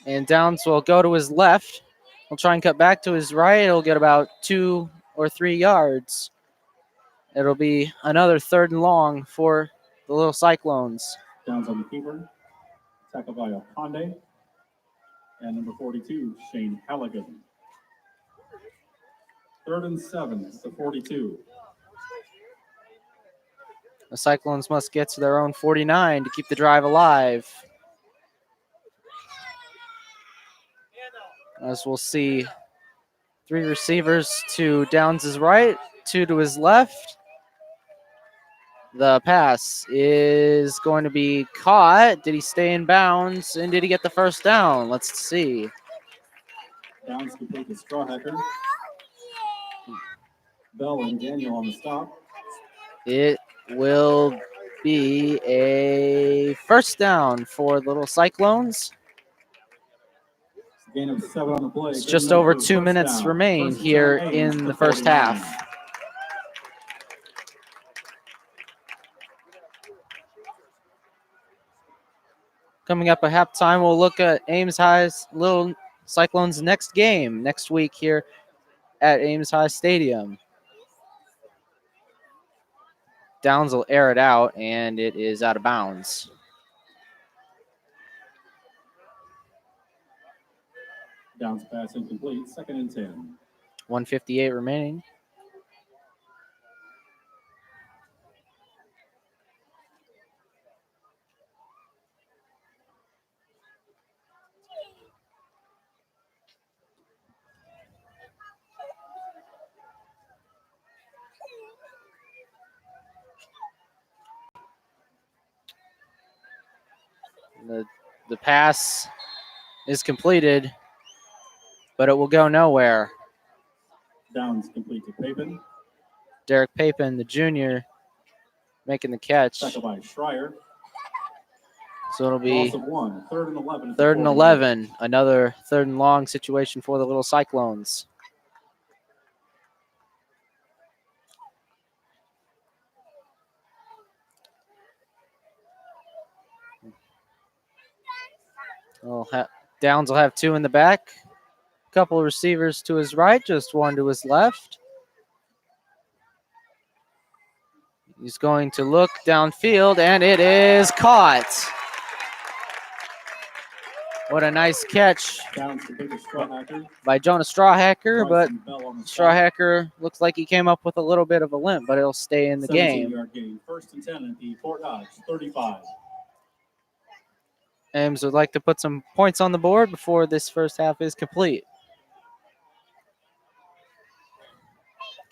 And Downs will go to his left. He'll try and cut back to his right. He'll get about 2 or 3 yards. It'll be another 3rd and long for the little Cyclones. Downs on the keeper. Tackled by Aponde. And number 42, Shane Halligan. 3rd and 7 at the 42. The Cyclones must get to their own 49 to keep the drive alive. As we'll see, 3 receivers to Downs' right, 2 to his left. The pass is going to be caught. Did he stay in bounds? And did he get the first down? Let's see. Downs complete the straw hacker. Bell and Daniel on the stop. It will be a first down for the little Cyclones. Gain of 7 on the play. It's Good just enough over for 2 first minutes down. remain First and here 10 Ames in to the first 49. half. Coming up at halftime, we'll look at Ames High's little Cyclones' next game next week here at Ames High Stadium. Downs will air it out, and it is out of bounds. Downs pass incomplete. 2nd and 10. 1:58 remaining. The pass is completed, but it will go nowhere. Downs complete to Papen. Derek Papin, the junior, making the catch. Tackled by Schreier. So it'll be Loss of 1. 3rd and 11. at the 3rd and 48. 11. Another 3rd and long situation for the little Cyclones. Downs will have 2 in the back. Couple of receivers to his right, just 1 to his left. He's going to look downfield, and it is caught. What a nice catch Downs complete the straw hacker. by Jonah Strawhacker, but Bryson Bell on the stop. Strawhacker looks like he came up with a little bit of a limp, but he'll stay in the game. 17-yard gain. 1st and 10 at the Fort Dodge 35. Ames would like to put some points on the board before this first half is complete.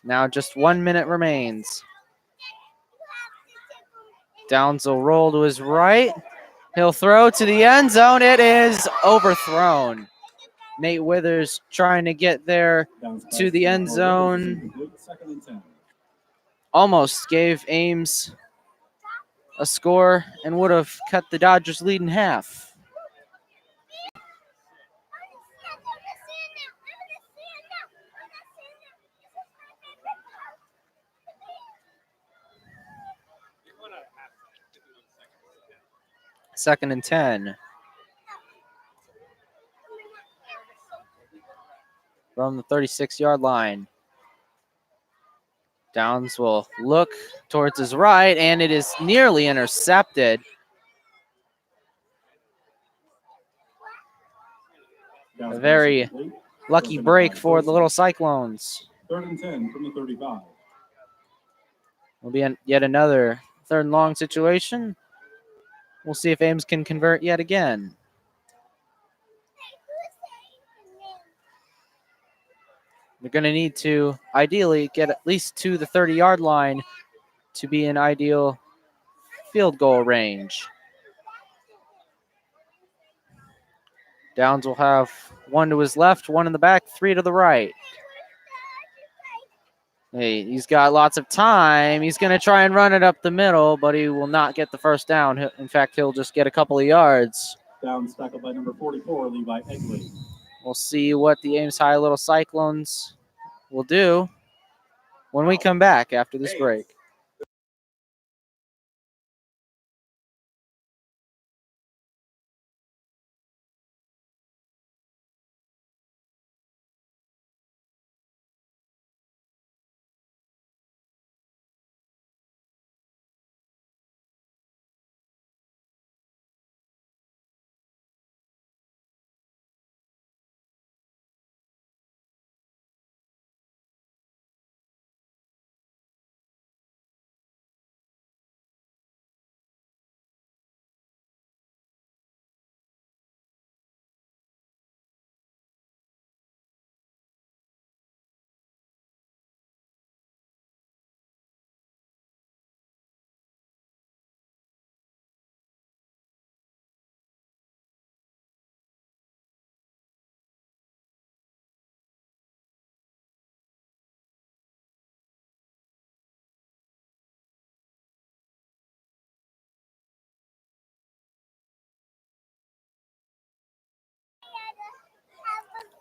Now just 1 minute remains. Downs will roll to his right. He'll throw to the end zone. It is overthrown. Nate Withers trying to get there Downs to pass the end Withers is zone. incomplete. 2nd and 10. Almost gave Ames a score and would have cut the Dodgers lead in half. Second and 10. From the 36-yard line. Downs will look towards his right, and it is nearly intercepted. Downs A very pass incomplete. lucky Broken up break by for the Thorson. little Cyclones. 3rd and 10 from the 35. Will be yet another 3rd and long situation. We'll see if Ames can convert yet again. They're going to need to ideally get at least to the 30-yard line to be in ideal field goal range. Downs will have one to his left, one in the back, 3 to the right. Hey, he's got lots of time. He's going to try and run it up the middle, but he will not get the first down. In fact, he'll just get a couple of yards. Downs tackled by number 44, Levi Egley. We'll see what the Ames High Little Cyclones will do when we come back after this break.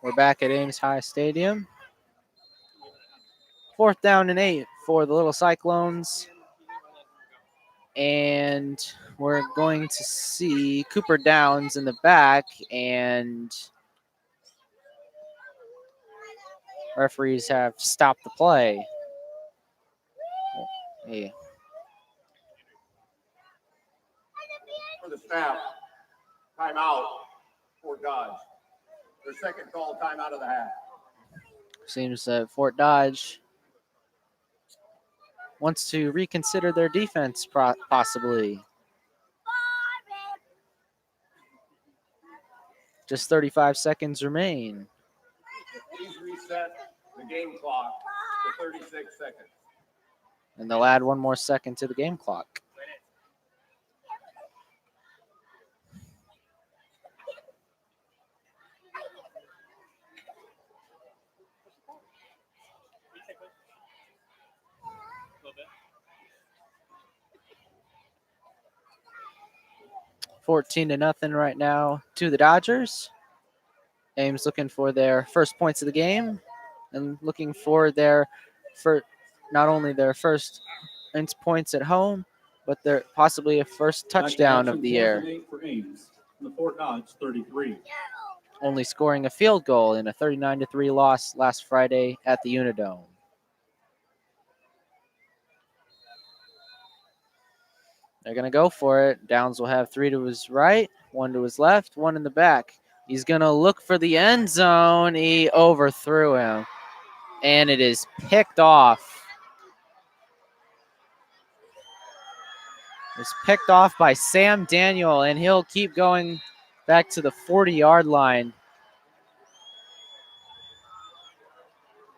We're back at Ames High Stadium. 4th down and 8 for the Little Cyclones. And we're going to see Cooper Downs in the back, and referees have stopped the play. Hey. For the snap, timeout, Fort Dodge. Their second call timeout of the half. Seems that Fort Dodge wants to reconsider their defense, possibly. Just 35 seconds remain. Please reset the game clock to 36 seconds. And they'll add 1 more second to the game clock. $14-0 right now to the Dodgers. Ames looking for their first points of the game and looking for their not only their first points at home, but their possibly a first touchdown of the year. For Ames, the Fort Dodge 33. Only scoring a field goal in a 39-3 loss last Friday at the Unidome. They're going to go for it. Downs will have 3 to his right, 1 to his left, 1 in the back. He's going to look for the end zone. He overthrew him, and it is picked off. It's picked off by Sam Daniel, and he'll keep going back to the 40-yard line.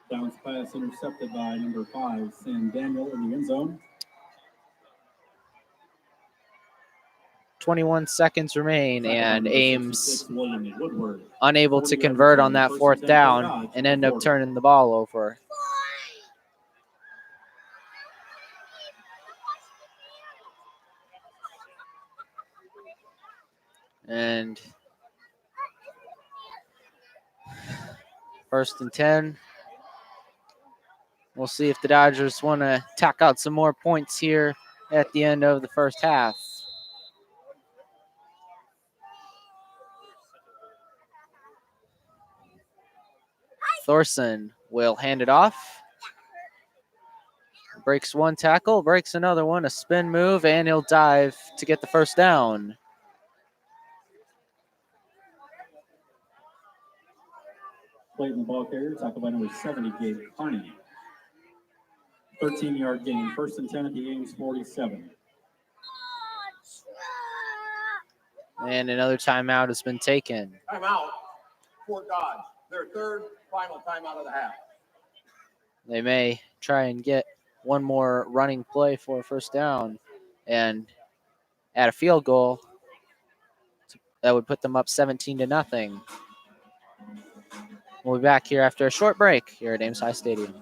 Downs pass intercepted by number 5, Sam Daniel, in the end zone. 21 seconds remain, and Ames Woodward. unable to convert on that 4th down and end up turning the ball over. And 1st and 10. We'll see if the Dodgers want to tack out some more points here at the end of the first half. Thorson will hand it off. breaks one tackle, breaks another one, a spin move, and he'll dive to get the first down. Played in the ball carrier, tackled by number 70, Gabe Carney. 13-yard gain, 1st and 10 at the Ames 47. And another timeout has been taken. Timeout, Fort Dodge. Their third final timeout of the half. They may try and get one more running play for a first down and add a field goal. That would put them up 17-0. We'll be back here after a short break here at Ames High Stadium.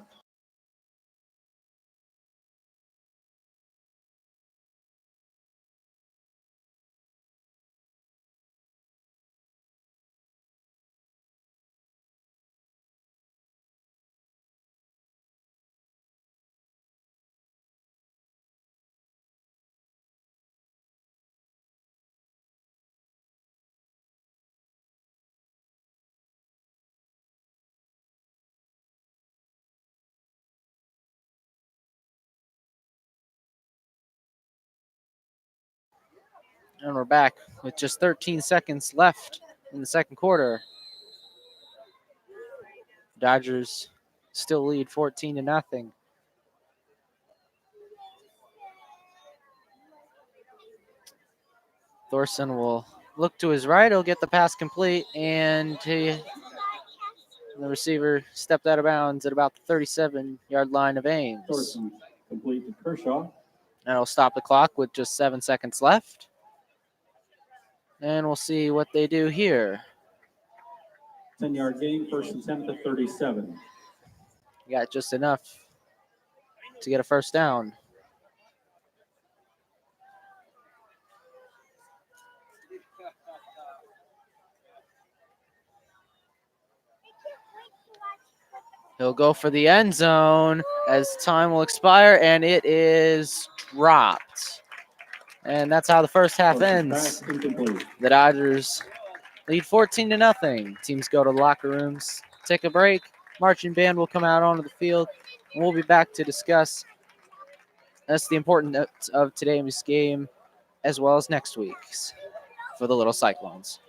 And we're back with just 13 seconds left in the second quarter. Dodgers still lead 14-0. Thorson will look to his right. He'll get the pass complete, and the receiver stepped out of bounds at about the 37-yard line of Ames. Thorson complete to Kershaw. That'll stop the clock with just 7 seconds left. And we'll see what they do here. 10-yard gain, 1st and 10 at the 37. Got just enough to get a first down. He'll go for the end zone as time will expire, and it is dropped. And that's how the first half ends. The Dodgers lead 14-0. Teams go to the locker rooms, take a break. Marching band will come out onto the field, and we'll be back to discuss that's the importance of today's game as well as next week's for the Little Cyclones.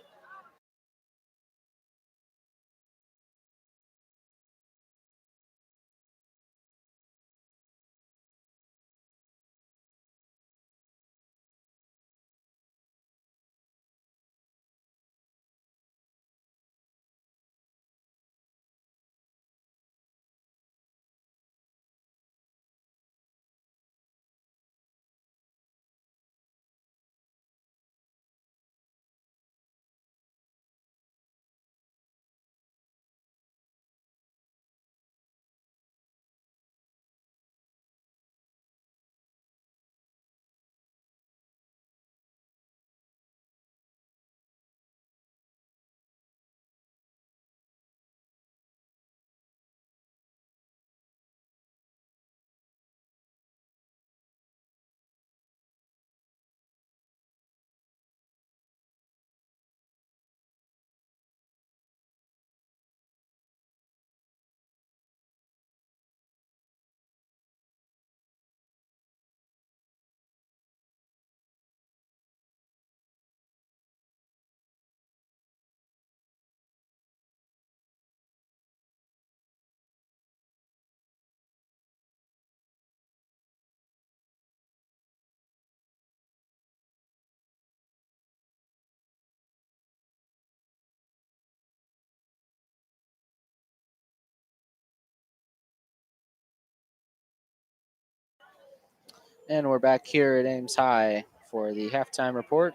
And we're back here at Ames High for the halftime report.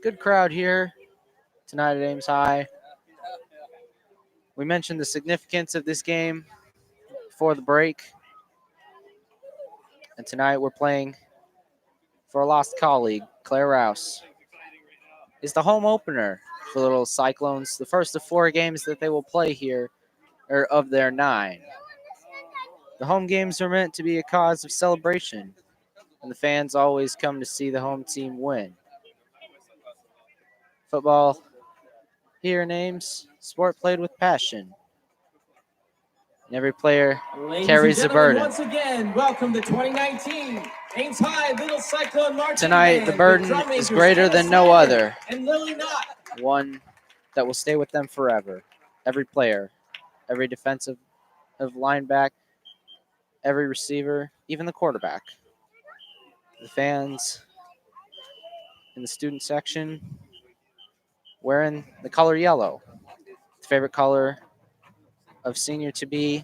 Good crowd here tonight at Ames High. We mentioned the significance of this game before the break. And tonight we're playing for a lost colleague, Claire Rouse. It's the home opener for the Little Cyclones, the first of 4 games that they will play here, or of their 9. The home games are meant to be a cause of celebration, and the fans always come to see the home team win. Football here in Ames, sport played with passion. And every player Ladies carries and the gentlemen, burden. once again, welcome to 2019 Ames High Little Cyclone Marching Tonight, Band the with burden drum is makers greater Anna than no Snyder other. And Lily Knott. One that will stay with them forever. Every player, every defensive linebacker, every receiver, even the quarterback. The fans in the student section wearing the color yellow. The favorite color of senior to be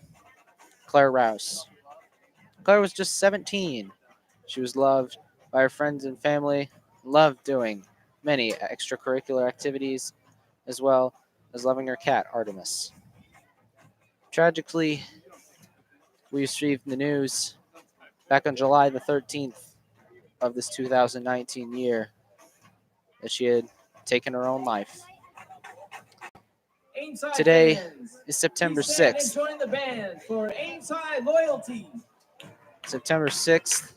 Claire Rouse. Claire was just 17. She was loved by her friends and family, loved doing many extracurricular activities, as well as loving her cat, Artemis. Tragically, we received the news back on July the 13th of this 2019 year that she had taken her own life. Ames High Today fans, is September please stand and 6th. join the band for Ames High Loyalty. September 6th,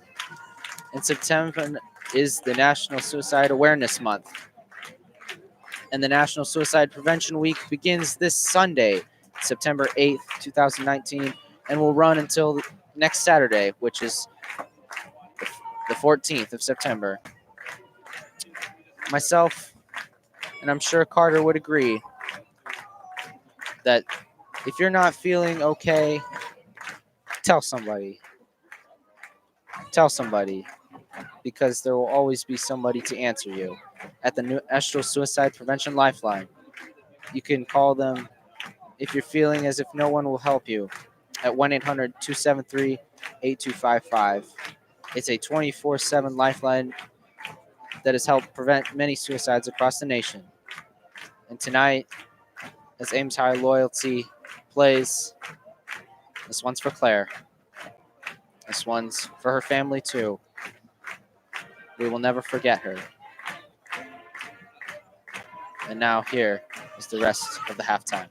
and September is the National Suicide Awareness Month. And the National Suicide Prevention Week begins this Sunday, September 8th, 2019, and will run until next Saturday, which is the 14th of September. Myself, and I'm sure Carter would agree, that if you're not feeling okay, tell somebody. Tell somebody, because there will always be somebody to answer you. At the National Suicide Prevention Lifeline, you can call them if you're feeling as if no one will help you at 1-800-273-8255. It's a 24/7 lifeline that has helped prevent many suicides across the nation. And tonight, as Ames High Loyalty plays, this one's for Claire. This one's for her family too. We will never forget her. And now here is the rest of the halftime.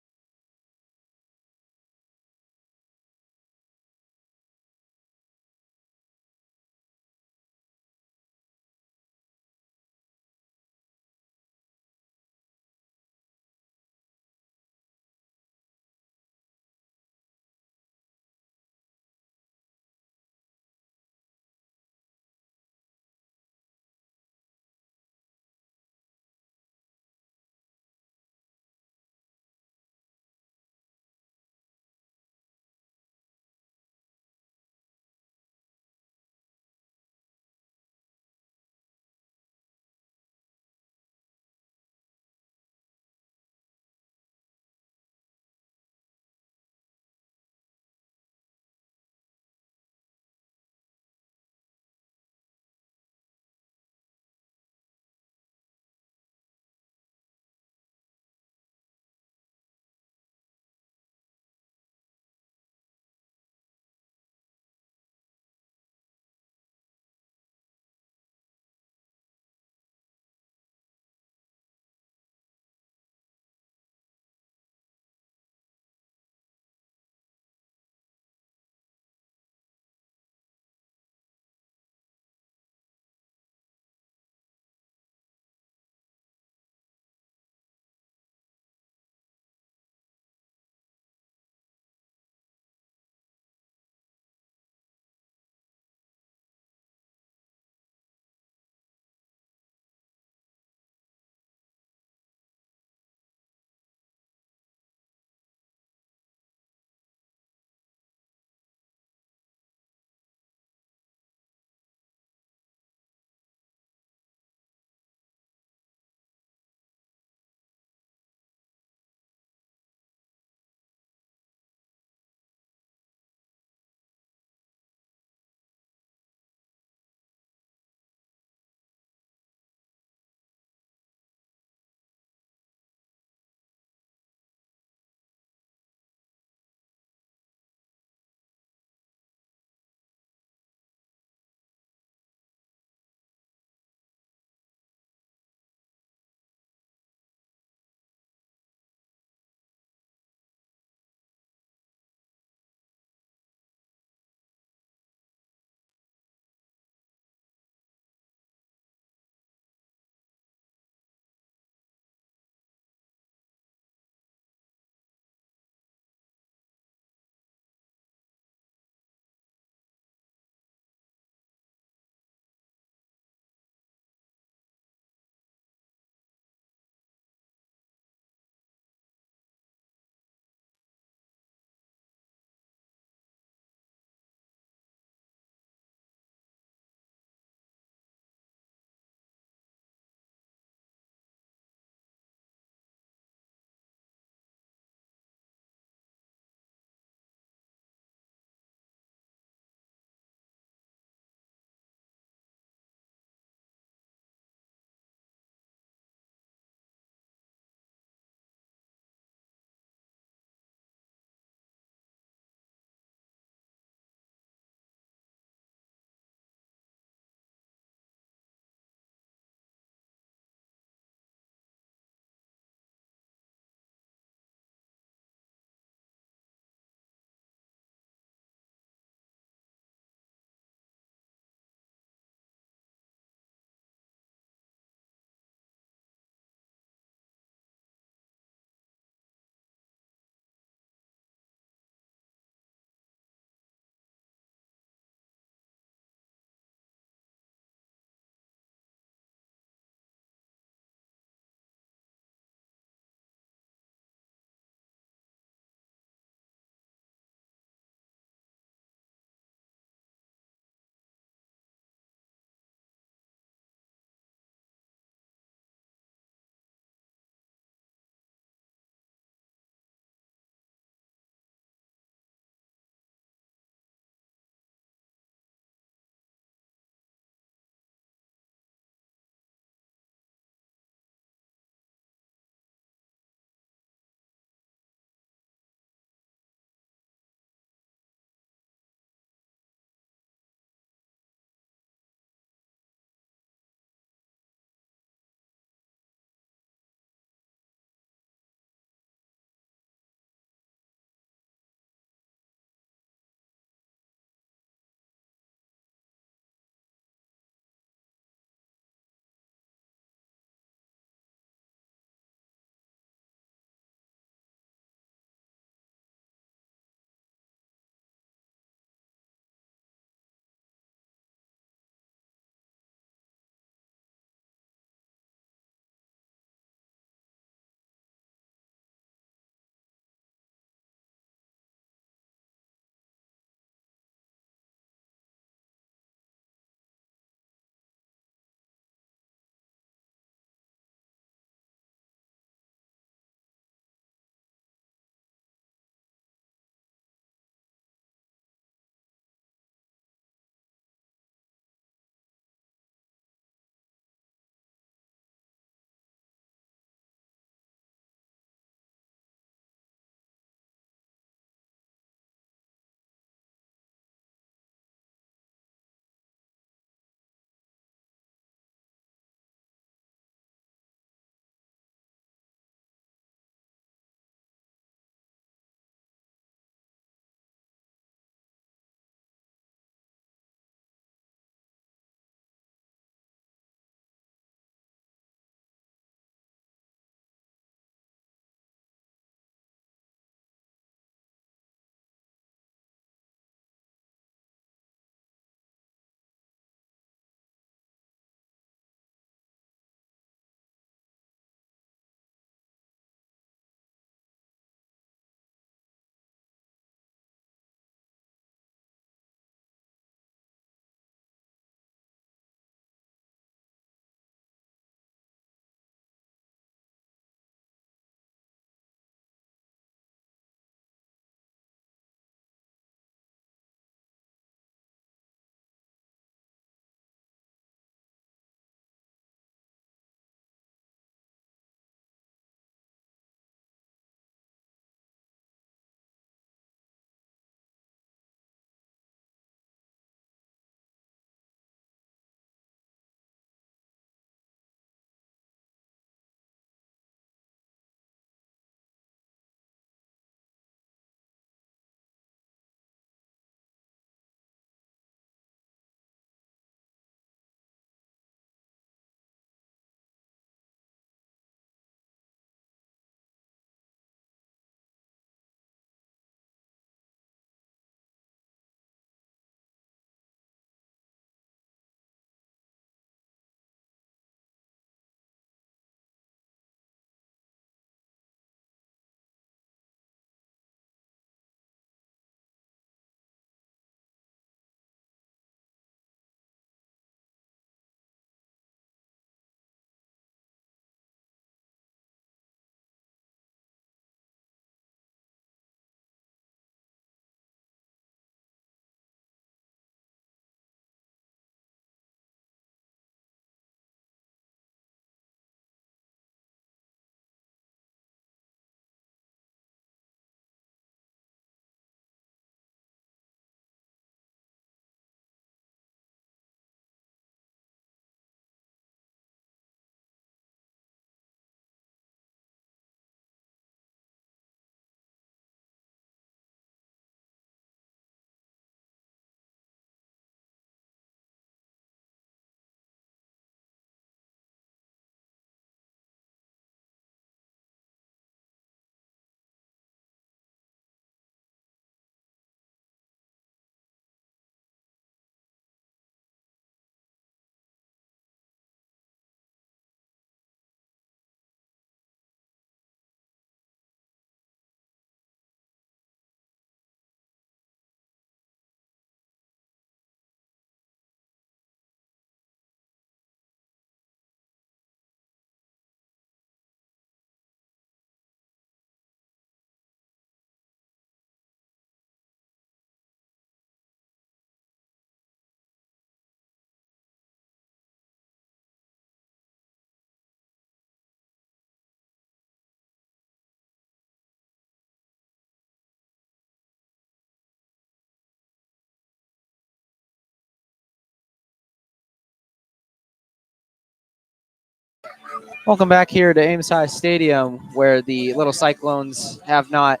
Welcome back here to Ames High Stadium, where the Little Cyclones have not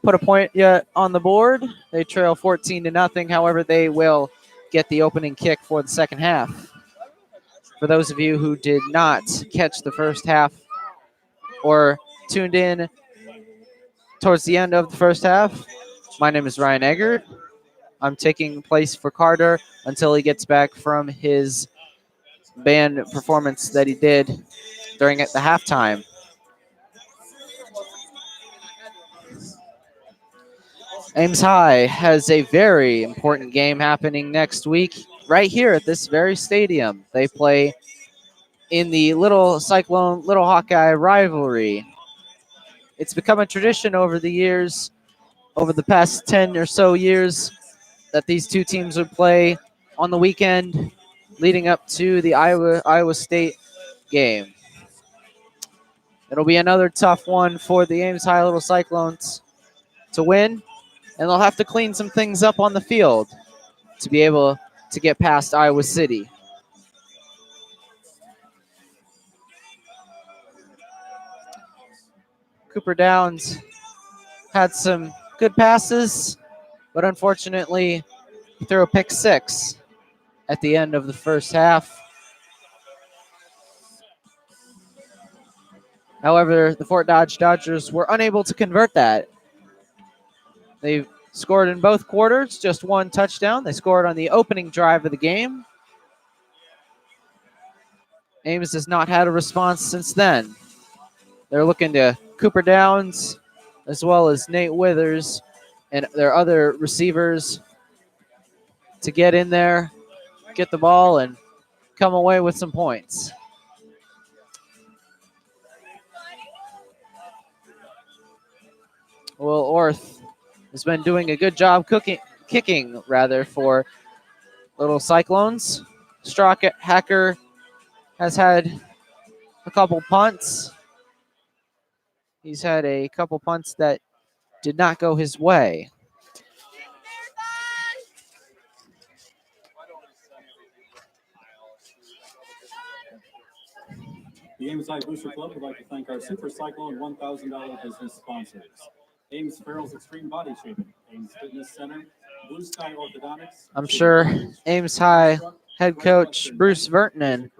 put a point yet on the board. They trail 14-0. However, they will get the opening kick for the second half. For those of you who did not catch the first half or tuned in towards the end of the first half, my name is Ryan Eggert. I'm taking place for Carter until he gets back from his band performance that he did during the halftime. Ames High has a very important game happening next week right here at this very stadium. They play in the Little Cyclone, Little Hawkeye rivalry. It's become a tradition over the years, over the past 10 or so years, that these two teams would play on the weekend leading up to the Iowa State game. It'll be another tough one for the Ames High Little Cyclones to win, and they'll have to clean some things up on the field to be able to get past Iowa City. Cooper Downs had some good passes, but unfortunately he threw a pick six at the end of the first half. However, the Fort Dodge Dodgers were unable to convert that. They scored in both quarters, just one touchdown. They scored on the opening drive of the game. Ames has not had a response since then. They're looking to Cooper Downs as well as Nate Withers and their other receivers to get in there, get the ball, and come away with some points. Will Orth has been doing a good job kicking for Little Cyclones. Strock Hacker has had a couple punts. He's had a couple punts that did not go his way. The Ames High Booster Club would like to thank our Super Cyclone $1,000 business sponsors. Ames Farrell's Extreme Body Shaping, Ames Fitness Center, Blue Sky Orthodontics. I'm sure Ames High head coach Bruce Vertinen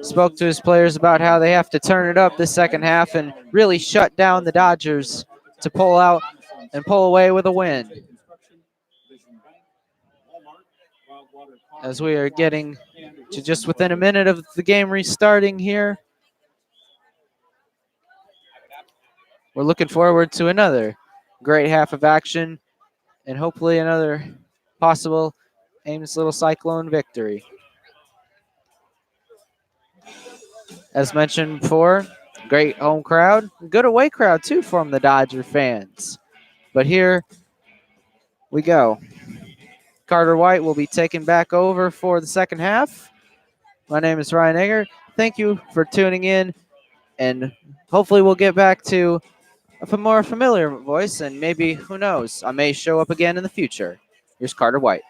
spoke to his players about how they have to turn it up this second half and really shut down the Dodgers to pull out and pull away with a win. As we are getting to just within a minute of the game restarting here, we're looking forward to another great half of action and hopefully another possible Ames Little Cyclone victory. As mentioned before, great home crowd, good away crowd too from the Dodger fans. But here we go. Carter White will be taken back over for the second half. My name is Ryan Egger. Thank you for tuning in, and hopefully we'll get back to a more familiar voice, and maybe, who knows, I may show up again in the future. Here's Carter White.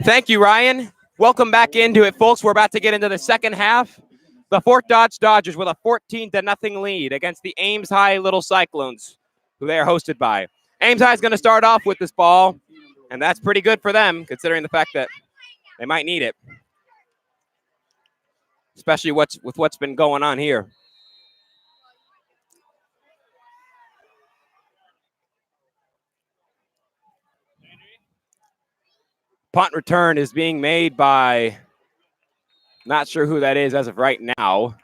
Thank you, Ryan. Welcome back into it, folks. We're about to get into the second half. The Fort Dodge Dodgers with a 14-0 lead against the Ames High Little Cyclones, who they are hosted by. Ames High is going to start off with this ball, and that's pretty good for them, considering the fact that they might need it, especially with what's been going on here. Punt return is being made by, not sure who that is as of right now.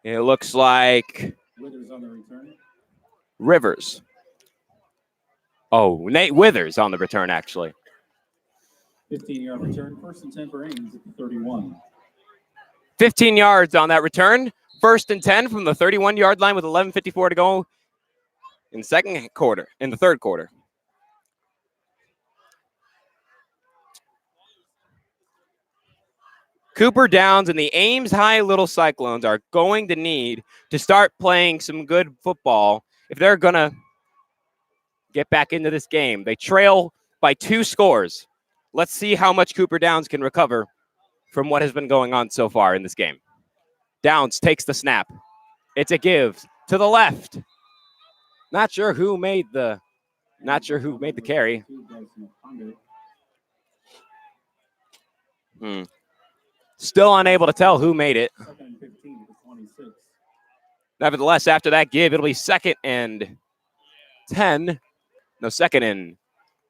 It looks like Withers on the return. Rivers. Oh, Nate Withers on the return, actually. 15-yard return, 1st and 10 for Ames at the 31. 15 yards on that return. 1st and 10 from the 31-yard line with 11:54 to go in the third quarter. Cooper Downs and the Ames High Little Cyclones are going to need to start playing some good football if they're going to get back into this game. They trail by 2 scores. Let's see how much Cooper Downs can recover from what has been going on so far in this game. Downs takes the snap. It's a give to the left. Not sure who made the carry. Still unable to tell who made it. Nevertheless, after that give, it'll be 2nd and 10. No, 2nd and,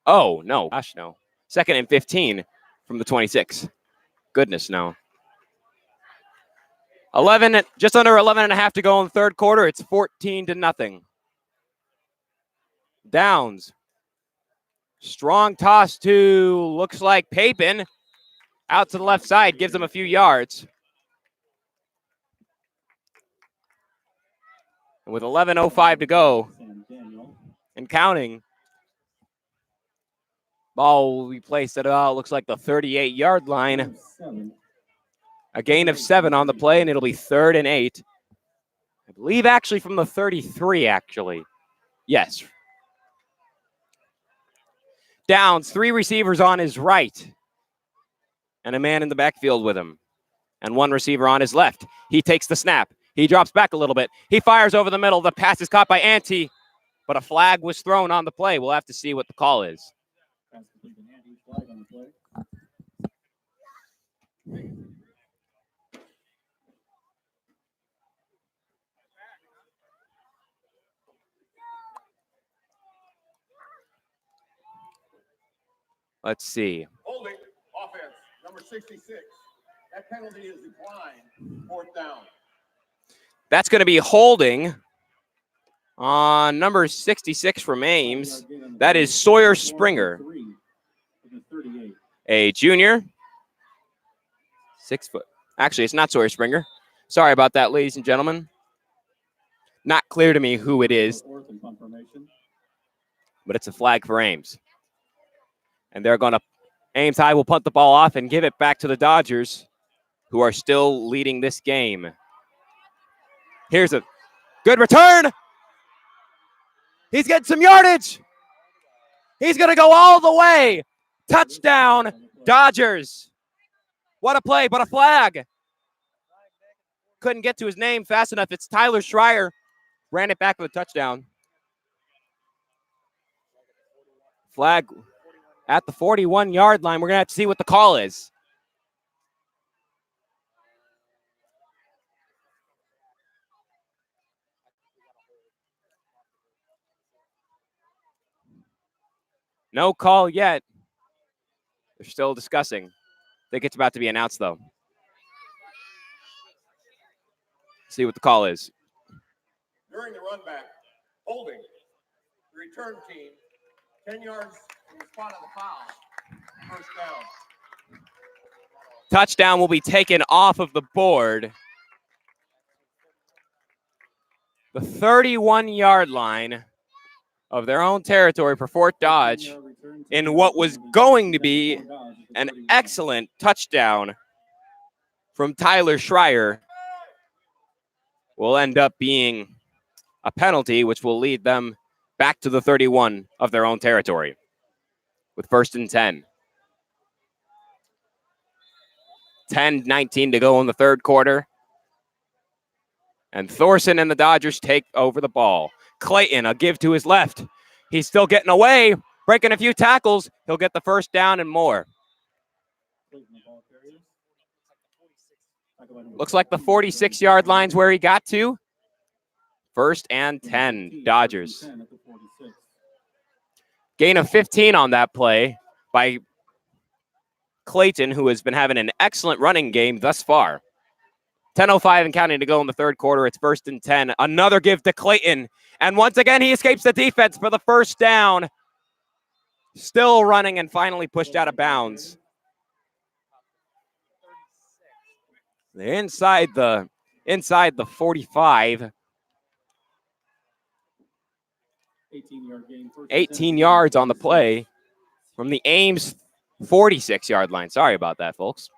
oh, no. Gosh, no. 2nd and 15 from the 26. Goodness, no. 11, just under 11 and a half to go in the third quarter. It's 14-0. Downs. Strong toss to, looks like Papin. Out to the left side, gives him a few yards. And with 11:05 to go and counting, ball will be placed at, looks like the 38-yard line. A gain of 7 on the play, and it'll be 3rd and 8. I believe actually from the 33, actually. Yes. Downs, 3 receivers on his right. And a man in the backfield with him. And 1 receiver on his left. He takes the snap. He drops back a little bit. He fires over the middle. The pass is caught by Ante, but a flag was thrown on the play. We'll have to see what the call is. Let's see. Holding, offense, number 66. That penalty is declined. 4th down. That's going to be holding on number 66 from Ames. That is Sawyer Springer, a junior. 6 foot. Actually, it's not Sawyer Springer. Sorry about that, ladies and gentlemen. Not clear to me who it is, but it's a flag for Ames. And they're going to, Ames High will punt the ball off and give it back to the Dodgers, who are still leading this game. Here's a good return. He's getting some yardage. He's going to go all the way. Touchdown, Dodgers. What a play, but a flag. Couldn't get to his name fast enough. It's Tyler Schreier. Ran it back for the touchdown. Flag at the 41-yard line. We're going to have to see what the call is. No call yet. They're still discussing. I think it's about to be announced, though. See what the call is. During the run back, holding. The return team, 10 yards from the spot of the foul. 1st down. Touchdown will be taken off of the board. The 31-yard line of their own territory for Fort Dodge in what was going to be an excellent touchdown from Tyler Schreier will end up being a penalty, which will lead them back to the 31 of their own territory with 1st and 10. 10-19 to go in the third quarter. And Thorson and the Dodgers take over the ball. Clayton, a give to his left. He's still getting away, breaking a few tackles. He'll get the 1st down and more. Looks like the 46-yard line's where he got to. 1st and 10, Dodgers. Gain of 15 on that play. by Clayton, who has been having an excellent running game thus far. 10:05 and counting to go in the third quarter. It's 1st and 10. Another give to Clayton. And once again, he escapes the defense for the first down. Still running and finally pushed out of bounds. Inside the 45. 18-yard gain. 18 yards on the play from the Ames 46-yard line. Sorry about that, folks.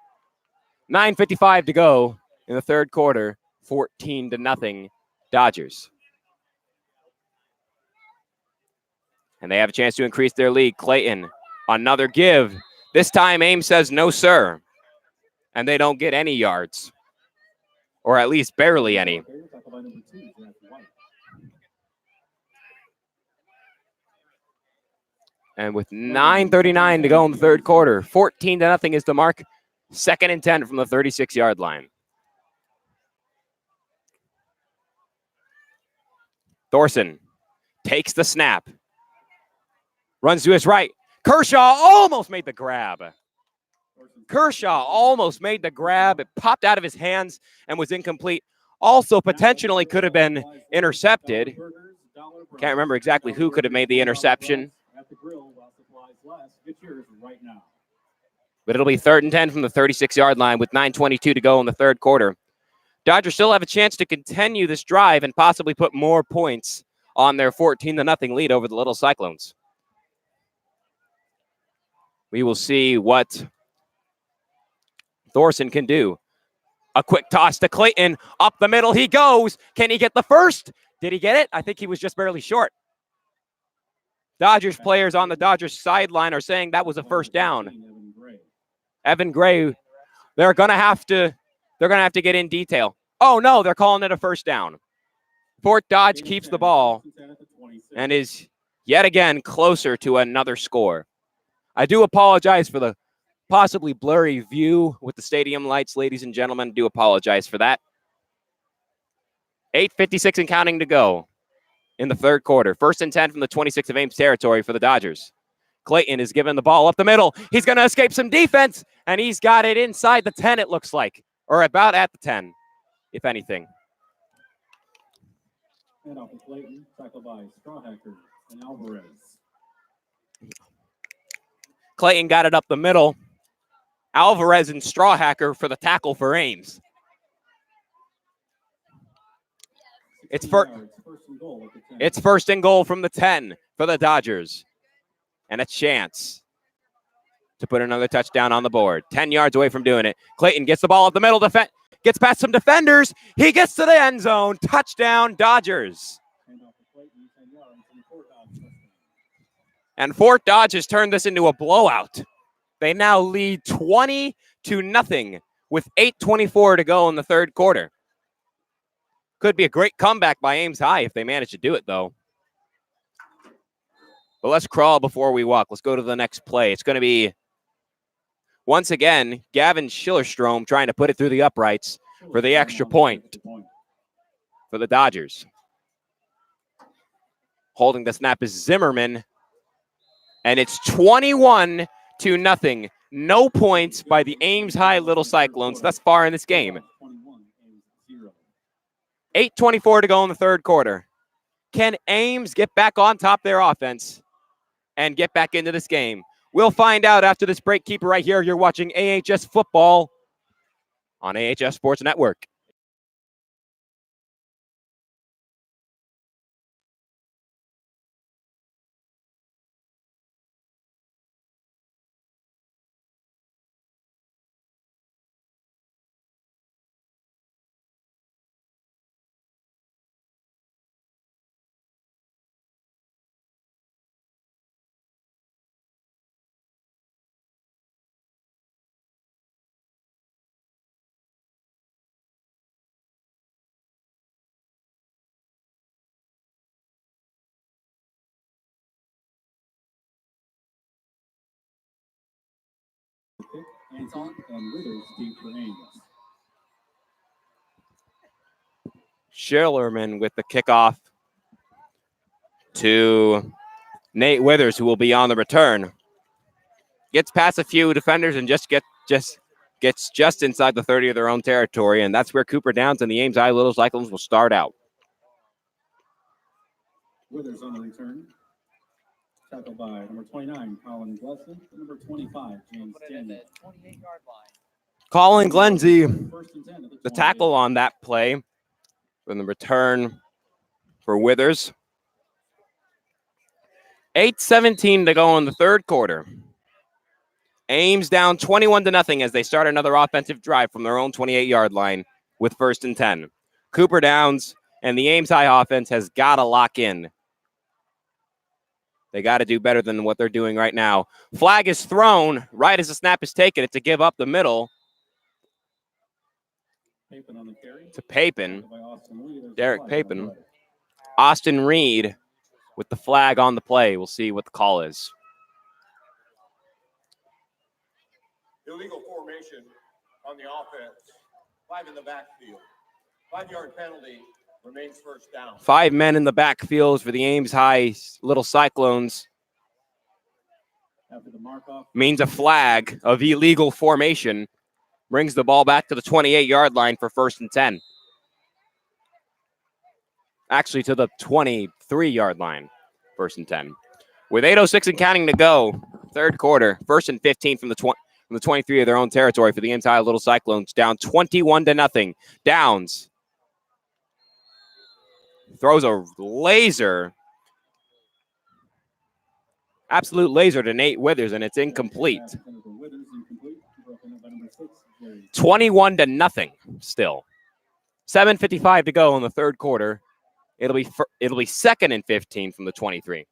9:55 to go in the third quarter. 14-0 Dodgers. And they have a chance to increase their lead. Clayton, another give. This time Ames says no, sir. And they don't get any yards. Or at least barely any. And with 9:39 to go in the third quarter, 14-0 is the mark. 2nd and 10 from the 36-yard line. Thorson takes the snap. Runs to his right. Kershaw almost made the grab. It popped out of his hands and was incomplete. Also, potentially could have been intercepted. Can't remember exactly who could have made the interception. But it'll be 3rd and 10 from the 36-yard line with 9:22 to go in the third quarter. Dodgers still have a chance to continue this drive and possibly put more points on their 14-0 lead over the Little Cyclones. We will see what Thorson can do. A quick toss to Clayton. Up the middle he goes. Can he get the first? Did he get it? I think he was just barely short. Dodgers players on the Dodgers sideline are saying that was a first down. Evan Gray, they're gonna have to get in detail. Oh no, they're calling it a first down. Fort Dodge keeps the ball and is yet again closer to another score. I do apologize for the possibly blurry view with the stadium lights, ladies and gentlemen. I do apologize for that. 8:56 and counting to go in the third quarter. 1st and 10 from the 26 of Ames territory for the Dodgers. Clayton is given the ball up the middle. He's going to escape some defense, and he's got it inside the 10, it looks like, or about at the 10, if anything. And off of Clayton, tackled by Strawhacker and Alvarez. Clayton got it up the middle. Alvarez and Strawhacker for the tackle for Ames. It's 1st and goal from the 10 for the Dodgers. And a chance to put another touchdown on the board. 10 yards away from doing it. Clayton gets the ball up the middle, gets past some defenders. He gets to the end zone. Touchdown, Dodgers. And Fort Dodge has turned this into a blowout. They now lead 20-0 with 8:24 to go in the third quarter. Could be a great comeback by Ames High if they manage to do it, though. But let's crawl before we walk. Let's go to the next play. It's going to be, once again, Gavin Schillerstrom trying to put it through the uprights for the extra point for the Dodgers. Holding the snap is Zimmerman. And it's 21-0. No points by the Ames High Little Cyclones thus far in this game. 8:24 to go in the third quarter. Can Ames get back on top of their offense and get back into this game? We'll find out after this break. Keep it right here. You're watching AHS Football on AHS Sports Network. Schillerman with the kickoff to Nate Withers, who will be on the return. gets past a few defenders and gets just inside the 30 of their own territory, and that's where Cooper Downs and the Ames High Little Cyclones will start out. Withers on the return. Tackled by number 29, Colin Glesson, and number 25, James Daniel. Colin Glenzie, First and 10 at the 28. tackle on that play from the return for Withers. 8:17 to go in the third quarter. Ames down 21-0 as they start another offensive drive from their own 28-yard line with first and 10. Cooper Downs and the Ames High offense has got to lock in. They got to do better than what they're doing right now. Flag is thrown right as the snap is taken. It's to give up the middle Papin on the carry. to Papin. By Austin Reed. There's a Derek flag on the Papin. play. Austin Reed with the flag on the play. We'll see what the call is. Illegal formation on the offense. 5 in the backfield. 5-yard penalty, remains first down. 5 men in the backfield for the Ames High Little Cyclones. After the mark-off. Means a flag of illegal formation. Brings the ball back to the 28-yard line for first and 10. Actually, to the 23-yard line, first and 10. With 8:06 and counting to go, third quarter, first and 15 from the 23 of their own territory for the Ames High Little Cyclones, down 21-0. Downs throws a laser, absolute laser to Nate Withers, and it's incomplete. 21-0 still. 7:55 to go in the third quarter. It'll be second and 15 from the 23.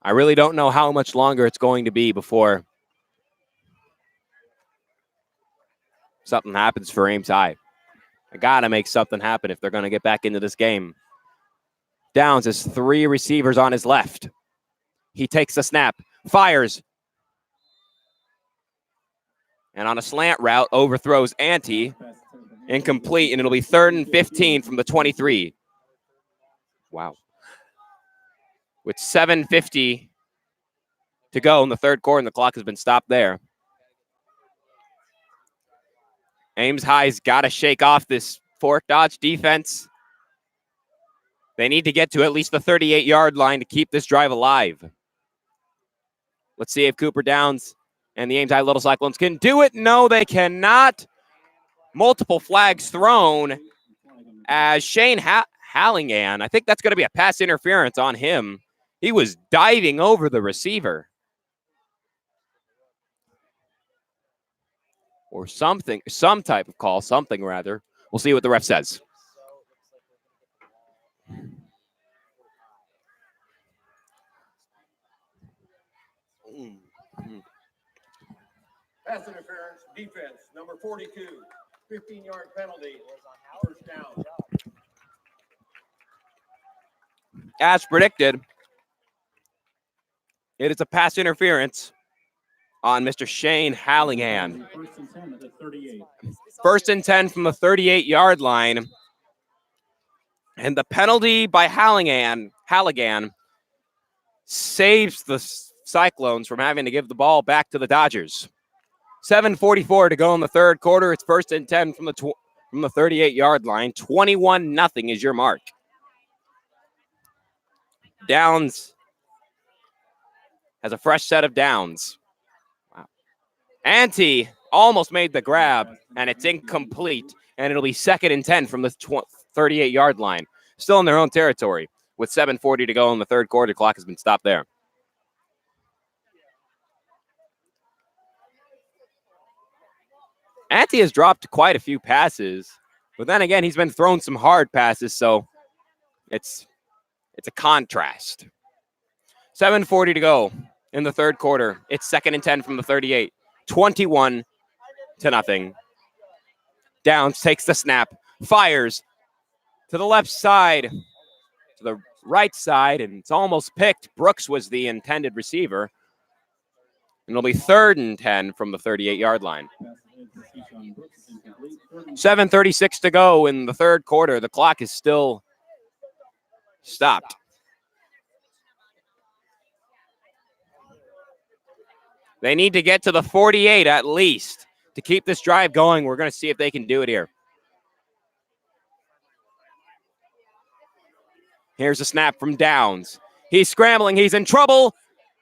I really don't know how much longer it's going to be before something happens for Ames High. I got to make something happen if they're going to get back into this game. Downs has 3 receivers on his left. He takes the snap, fires, and on a slant route, overthrows Ante. Incomplete, and it'll be third and 15 from the 23. Wow. With 7:50 to go in the third quarter, and the clock has been stopped there. Ames High's got to shake off this Fort Dodge defense. They need to get to at least the 38-yard line to keep this drive alive. Let's see if Cooper Downs and the Ames High Little Cyclones can do it. No, they cannot. Multiple flags thrown as Shane Hallingan, I think that's going to be a pass interference on him. He was diving over the receiver. Or something, some type of call, something rather. We'll see what the ref says. Pass interference, defense, number 42, 15-yard penalty, first down. As predicted, it is a pass interference on Mr. Shane Hallingan. First and 10 at the 38. First and 10 from the 38-yard line. And the penalty by Halligan saves the Cyclones from having to give the ball back to the Dodgers. 7:44 to go in the third quarter. It's first and 10 from the 38-yard line. 21-0 is your mark. Downs has a fresh set of downs. Wow. Ante almost made the grab, and it's incomplete. And it'll be second and 10 from the 38-yard line. Still in their own territory. With 7:40 to go in the third quarter, clock has been stopped there. Ante has dropped quite a few passes, but then again, he's been thrown some hard passes, so it's a contrast. 7:40 to go in the third quarter. It's second and 10 from the 38. 21-0. Downs takes the snap, fires to the left side, to the right side, and it's almost picked. Brooks was the intended receiver. And it'll be third and 10 from the 38-yard line. 7:36 to go in the third quarter. The clock is still stopped. They need to get to the 48 at least to keep this drive going. We're going to see if they can do it here. Here's a snap from Downs. He's scrambling. He's in trouble.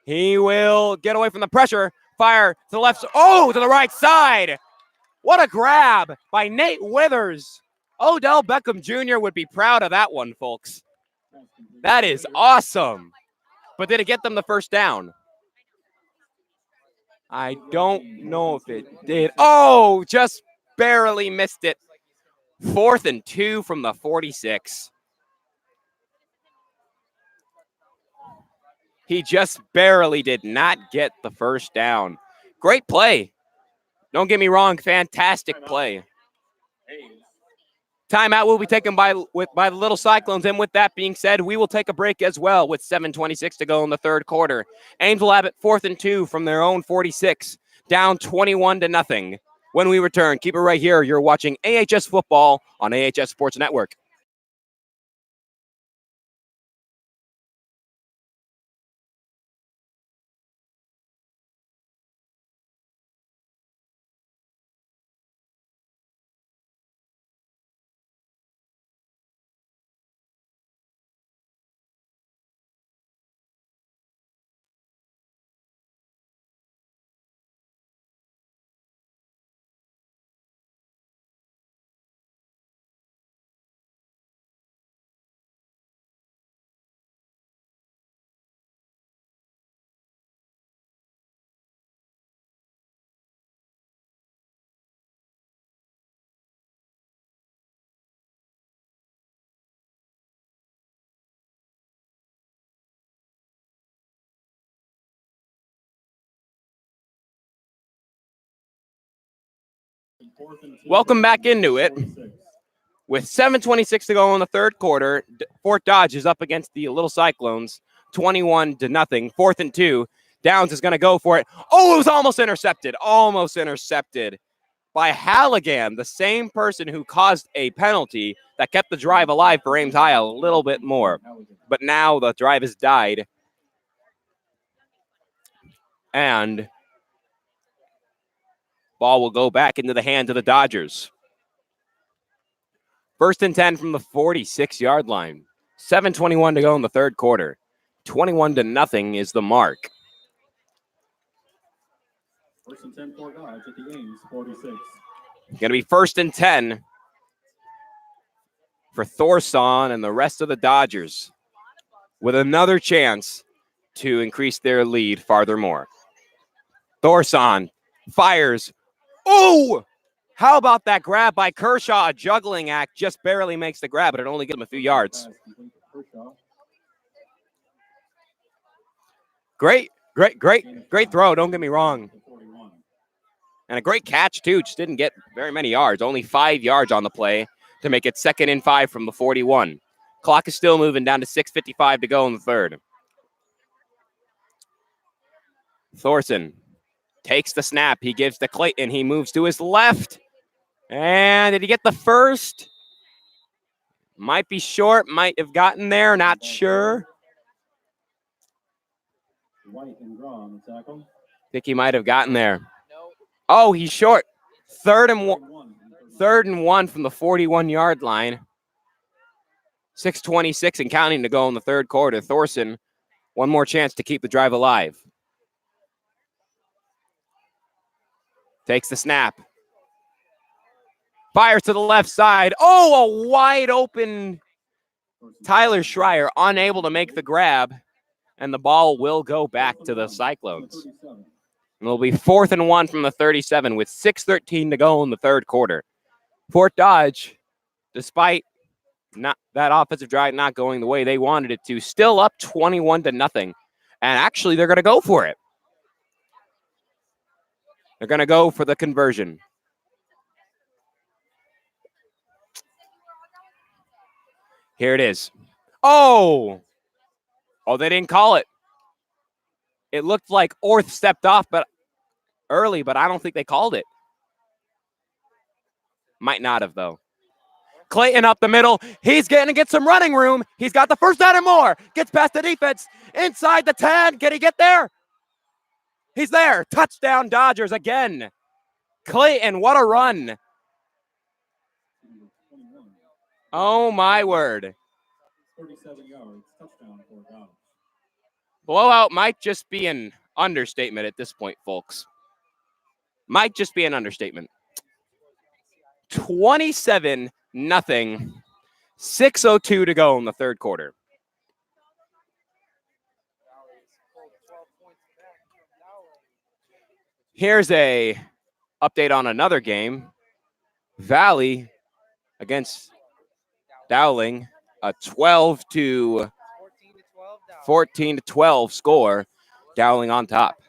He will get away from the pressure. Fire to the left. Oh, to the right side. What a grab by Nate Withers. Odell Beckham Jr. would be proud of that one, folks. That is awesome. But did it get them the first down? I don't know if it did. Oh, just barely missed it. 4th and 2 from the 46. He just barely did not get the first down. Great play. Don't get me wrong, fantastic play. Timeout will be taken by the Little Cyclones, and with that being said, we will take a break as well with 7:26 to go in the third quarter. Ames will have it 4th and 2 from their own 46, down 21-0. When we return, keep it right here. You're watching AHS football on AHS Sports Network. Welcome back into it. With 7:26 to go in the third quarter, Fort Dodge is up against the Little Cyclones, 21-0. 4th and 2. Downs is going to go for it. Oh, it was almost intercepted. Almost intercepted by Halligan, the same person who caused a penalty that kept the drive alive for Ames High a little bit more. But now the drive has died. And ball will go back into the hands of the Dodgers. 1st and 10 from the 46-yard line. 7:21 to go in the third quarter. 21-0 is the mark. 1st and 10 for Dodge at the Ames 46. Going to be 1st and 10 for Thorson and the rest of the Dodgers, with another chance to increase their lead farthermore. Thorson fires. Oh! How about that grab by Kershaw? A juggling act, just barely makes the grab, but it only gives him a few yards. Great throw, don't get me wrong. And a great catch, too. Just didn't get very many yards. Only 5 yards on the play to make it 2nd and 5 from the 41. Clock is still moving down to 6:55 to go in the third. Thorson takes the snap. He gives to Clayton. He moves to his left. And did he get the first? Might be short. Might have gotten there. Not sure. Think he might have gotten there. Oh, he's short. 3rd and 1 from the 41-yard line. 6:26 and counting to go in the third quarter. Thorson, one more chance to keep the drive alive. Takes the snap. Fires to the left side. Oh, a wide open Tyler Schreier, unable to make the grab. And the ball will go back to the Cyclones. It'll be 4th and 1 from the 37 with 6:13 to go in the third quarter. Fort Dodge, despite not that offensive drive not going the way they wanted it to, still up 21-0. And actually, they're going to go for it. They're going to go for the conversion. Here it is. Oh, they didn't call it. It looked like Orth stepped off early, but I don't think they called it. Might not have, though. Clayton up the middle. He's going to get some running room. He's got the first down and more. Gets past the defense. Inside the 10. Can he get there? He's there. Touchdown Dodgers again. Clayton, what a run. Oh, my word. 37 yards, touchdown for Dodge. Blowout might just be an understatement at this point, folks. Might just be an understatement. 27-0. 6:02 to go in the third quarter. Here's a update on another game. Valley against Dowling, a 14 to 12 score. Dowling on top.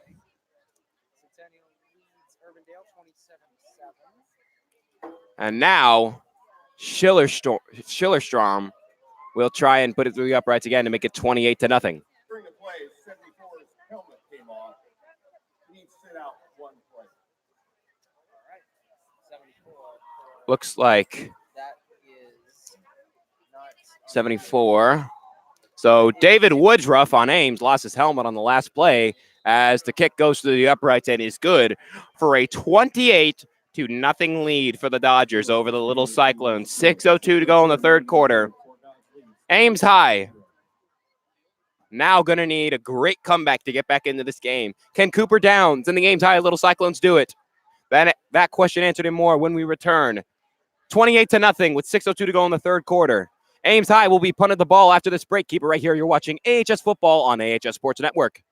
And now Schillerstrom will try and put it through the uprights again to make it 28-0. During the play, 74's helmet came off. He needs to sit out one play. Looks like 74. So David Woodruff on Ames lost his helmet on the last play as the kick goes to the uprights and is good for a 28-0 lead for the Dodgers over the Little Cyclones. 6:02 to go in the third quarter. Ames High now going to need a great comeback to get back into this game. Can Cooper Downs and the Ames High Little Cyclones do it? That question answered and more when we return. 28-0 with 6:02 to go in the third quarter. Ames High will be punted the ball after this break. Keep it right here. You're watching AHS Football on AHS Sports Network.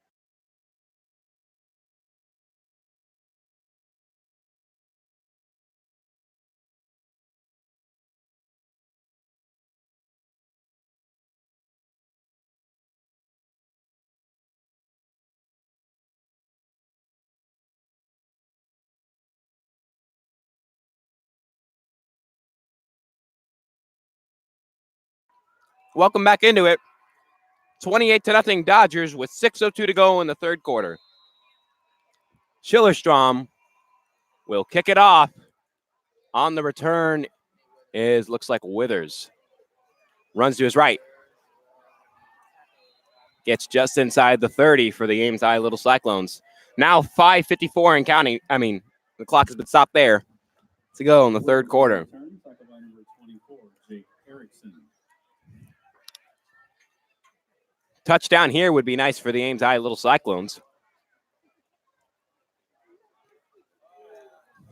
Welcome back into it. 28-0 Dodgers with 6:02 to go in the third quarter. Schillerstrom will kick it off. On the return looks like Withers. Runs to his right. Gets just inside the 30 for the Ames High Little Cyclones. Now 5:54 and counting. I mean, the clock has been stopped there to go in the third quarter. Touchdown here would be nice for the Ames High Little Cyclones.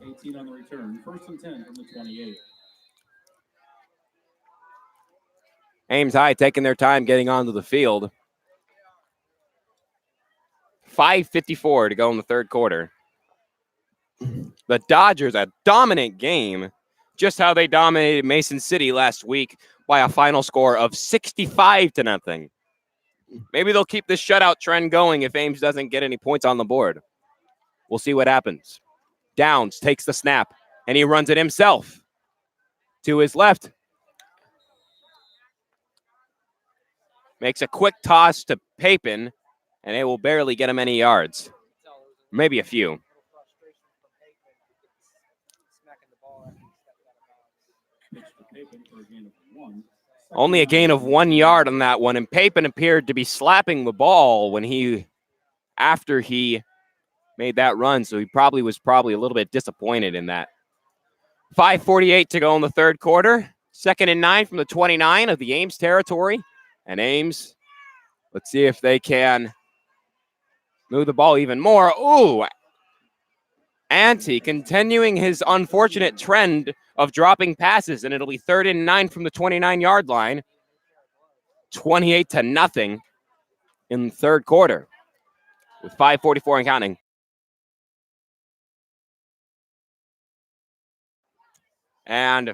18 on the return. 1st and 10 from the 28. Ames High taking their time getting onto the field. 5:54 to go in the third quarter. The Dodgers, a dominant game, just how they dominated Mason City last week by a final score of 65-0. Maybe they'll keep this shutout trend going if Ames doesn't get any points on the board. We'll see what happens. Downs takes the snap, and he runs it himself to his left. Makes a quick toss to Papin, and it will barely get him any yards. Maybe a few. Only a gain of 1 yard on that one, and Papin appeared to be slapping the ball after he made that run, so he was probably a little bit disappointed in that. 5:48 to go in the third quarter. 2nd and 9 from the 29 of the Ames territory. And Ames, let's see if they can move the ball even more. Ooh, Ante continuing his unfortunate trend of dropping passes, and it'll be 3rd and 9 from the 29-yard line. 28-0 in the third quarter with 5:44 and counting. And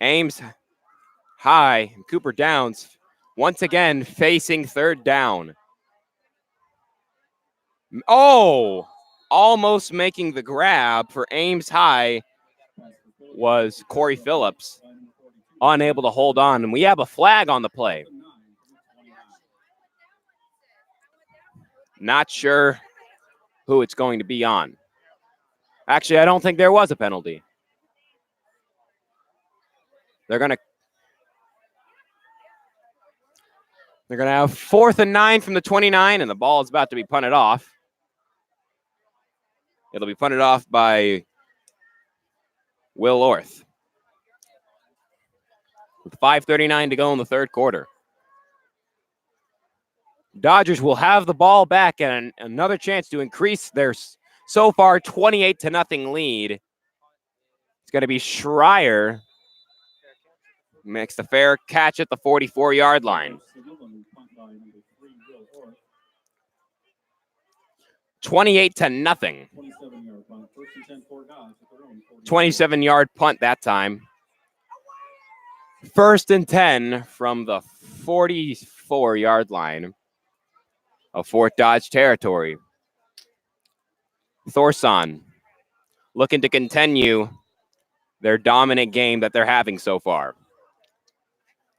Ames High, Cooper Downs, once again facing third down. Oh, almost making the grab for Ames High was Corey Phillips, unable to hold on. And we have a flag on the play. Not sure who it's going to be on. Actually, I don't think there was a penalty. They're going to They're going to have 4th and 9 from the 29, and the ball is about to be punted off. It'll be punted off by Will Orth. With 5:39 to go in the third quarter. Dodgers will have the ball back and another chance to increase their so far 28-0 lead. It's going to be Schreier. Makes the fair catch at the 44-yard line. 28-0. 27-yard punt that time. 1st and 10 from the 44-yard line of Fort Dodge territory. Thorson looking to continue their dominant game that they're having so far.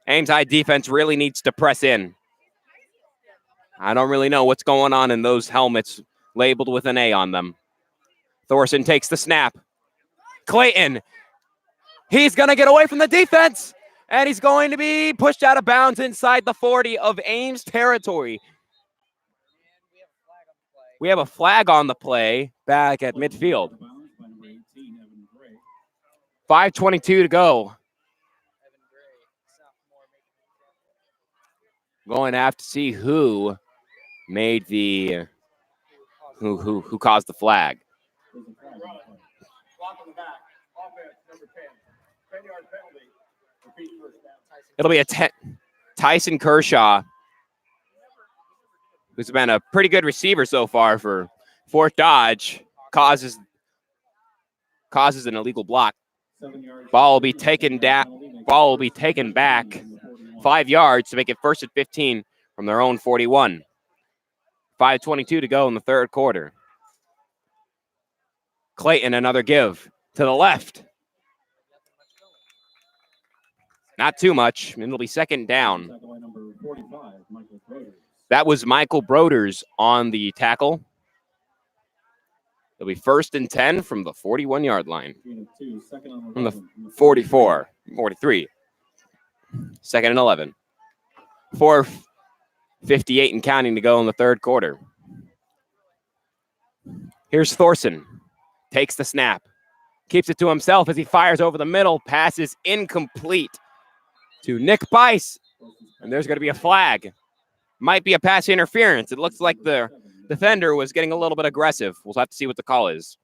Ames High defense really needs to press in. I don't really know what's going on in those helmets labeled with an A on them. Thorson takes the snap. Clayton, he's going to get away from the defense, and he's going to be pushed out of bounds inside the 40 of Ames territory. We have a flag on the play back at midfield. 5:22 to go. Going to have to see who made the who caused the flag. It'll be a Tyson Kershaw, who's been a pretty good receiver so far for Fort Dodge, causes an illegal block. Ball will be taken down. Ball will be taken back 5 yards to make it 1st and 15 from their own 41. 5:22 to go in the third quarter. Clayton, another give to the left. Not too much, and it'll be 2nd down. That was Michael Broders on the tackle. It'll be 1st and 10 from the 41-yard line. From the 44, 43. 2nd and 11. 4:58 and counting to go in the third quarter. Here's Thorson. Takes the snap. Keeps it to himself as he fires over the middle. Pass is incomplete to Nick Bice. And there's going to be a flag. Might be a pass interference. It looks like the defender was getting a little bit aggressive. We'll have to see what the call is.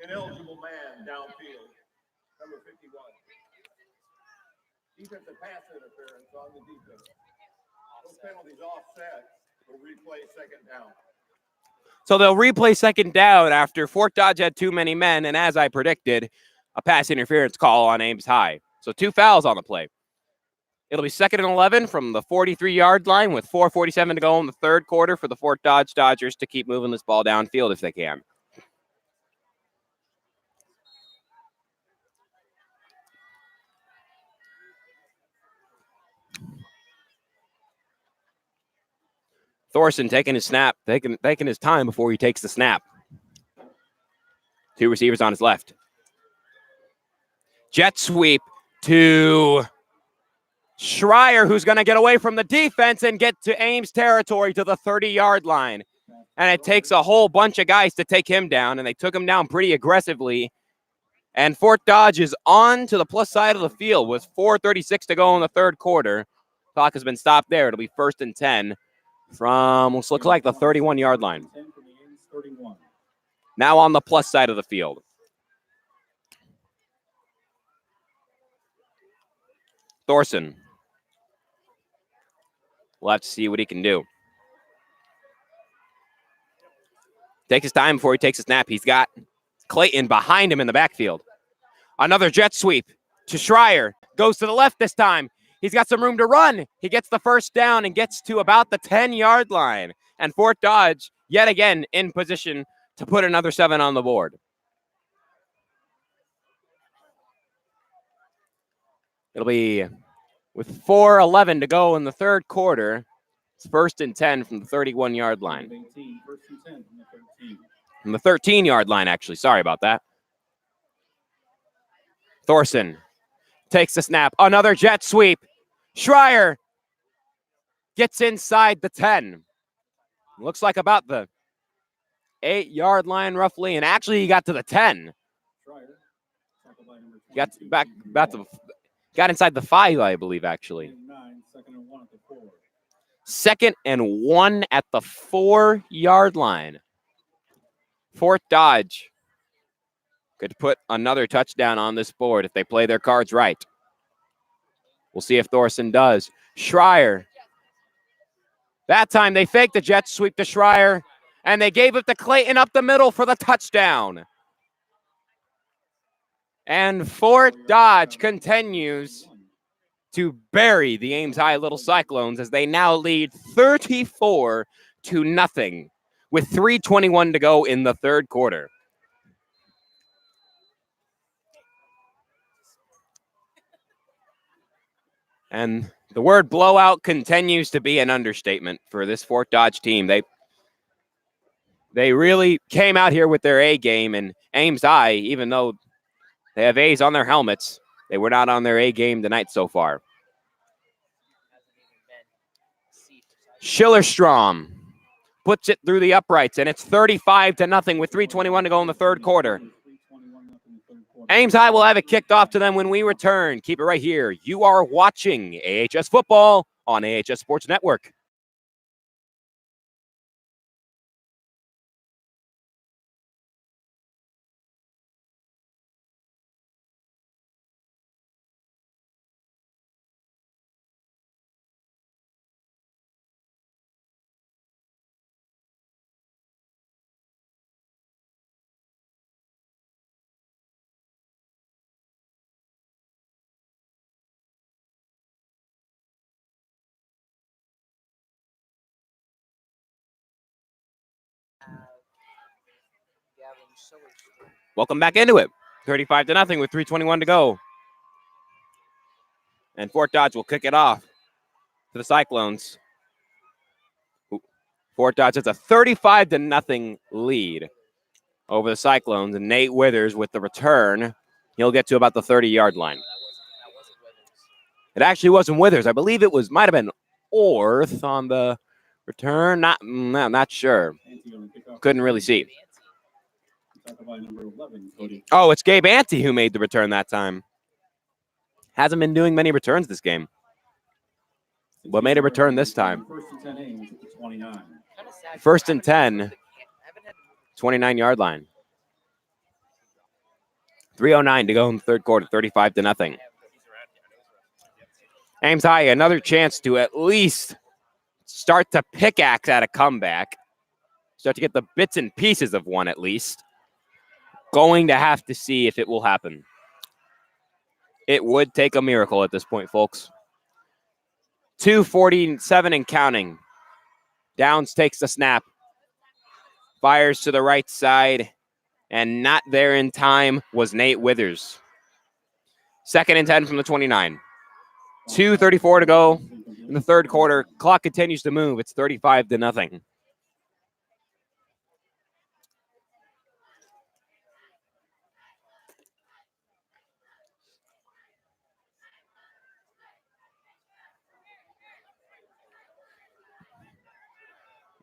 Ineligible man downfield, number 51. Defensive pass interference on the defense. Those penalties offset. Will replay 2nd down. So they'll replay 2nd down after Fort Dodge had too many men, and as I predicted, a pass interference call on Ames High. So 2 fouls on the play. It'll be 2nd and 11 from the 43-yard line with 4:47 to go in the third quarter for the Fort Dodge Dodgers to keep moving this ball downfield if they can. Thorson taking his snap, taking his time before he takes the snap. 2 receivers on his left. Jet sweep to Schreier, who's going to get away from the defense and get to Ames territory to the 30-yard line. And it takes a whole bunch of guys to take him down, and they took him down pretty aggressively. And Fort Dodge is on to the plus side of the field with 4:36 to go in the third quarter. Clock has been stopped there. It'll be 1st and 10 from what looks like the 31-yard line. Now on the plus side of the field. Thorson. We'll have to see what he can do. Takes his time before he takes a snap. He's got Clayton behind him in the backfield. Another jet sweep to Schreier. Goes to the left this time. He's got some room to run. He gets the 1st down and gets to about the 10-yard line. And Fort Dodge yet again in position to put another 7 on the board. It'll be with 4:11 to go in the third quarter. It's 1st and 10 from the 31-yard line. 18, 1st and 10 from the 13. From the 13-yard line, actually. Sorry about that. Thorson takes the snap. Another jet sweep. Schreier gets inside the 10. Looks like about the 8-yard line roughly, and actually he got to the 10. Schreier, tackled by number Got 22, back about the got inside the 5, I believe, actually. 9, 2nd and 1 at the 4. 2nd and 1 at the 4-yard line. Fort Dodge could put another touchdown on this board if they play their cards right. We'll see if Thorson does. Schreier. That time they faked the jet sweep to Schreier, and they gave it to Clayton up the middle for the touchdown. And Fort Dodge continues to bury the Ames High Little Cyclones as they now lead 34-0 with 3:21 to go in the third quarter. And the word blowout continues to be an understatement for this Fort Dodge team. They really came out here with their A game, and Ames High, even though they have A's on their helmets, they were not on their A game tonight so far. Schillerstrom puts it through the uprights, and it's 35-0 with 3:21 to go in the third quarter. Ames High will have it kicked off to them when we return. Keep it right here. You are watching AHS Football on AHS Sports Network. Welcome back into it. 35-0 with 3:21 to go. And Fort Dodge will kick it off to the Cyclones. Fort Dodge has a 35-0 lead over the Cyclones, and Nate Withers with the return. He'll get to about the 30-yard line. It actually wasn't Withers. I believe it might have been Orth on the return. Not sure. Couldn't really see. Oh, it's Gabe Ante who made the return that time. Hasn't been doing many returns this game, but made a return this time. 1st and 10, 29-yard line. 3:09 to go in the third quarter, 35-0. Ames High, another chance to at least start to pickaxe at a comeback. Start to get the bits and pieces of one at least. Going to have to see if it will happen. It would take a miracle at this point, folks. 2:47 and counting. Downs takes the snap. Fires to the right side. And not there in time was Nate Withers. 2nd and 10 from the 29. 2:34 to go in the third quarter. Clock continues to move. It's 35-0.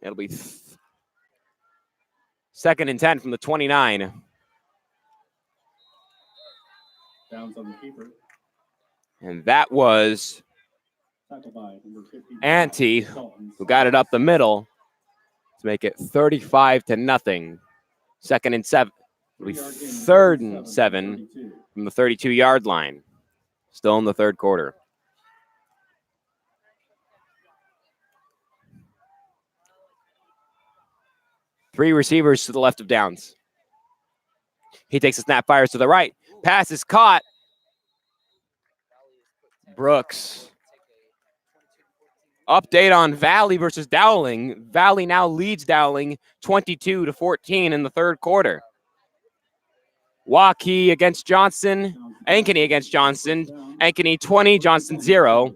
It'll be 2nd and 10 from the 29. Downs on the keeper. And that was Ante who got it up the middle to make it 35-0. 2nd and 7. It'll be 3rd and 7 from the 32-yard line. Still in the third quarter. Three receivers to the left of Downs. He takes a snap, fires to the right. Pass is caught. Brooks Update on Valley versus Dowling. Valley now leads Dowling 22-14 in the third quarter. Waukee against Johnson. Ankeny against Johnson. Ankeny 20, Johnson 0.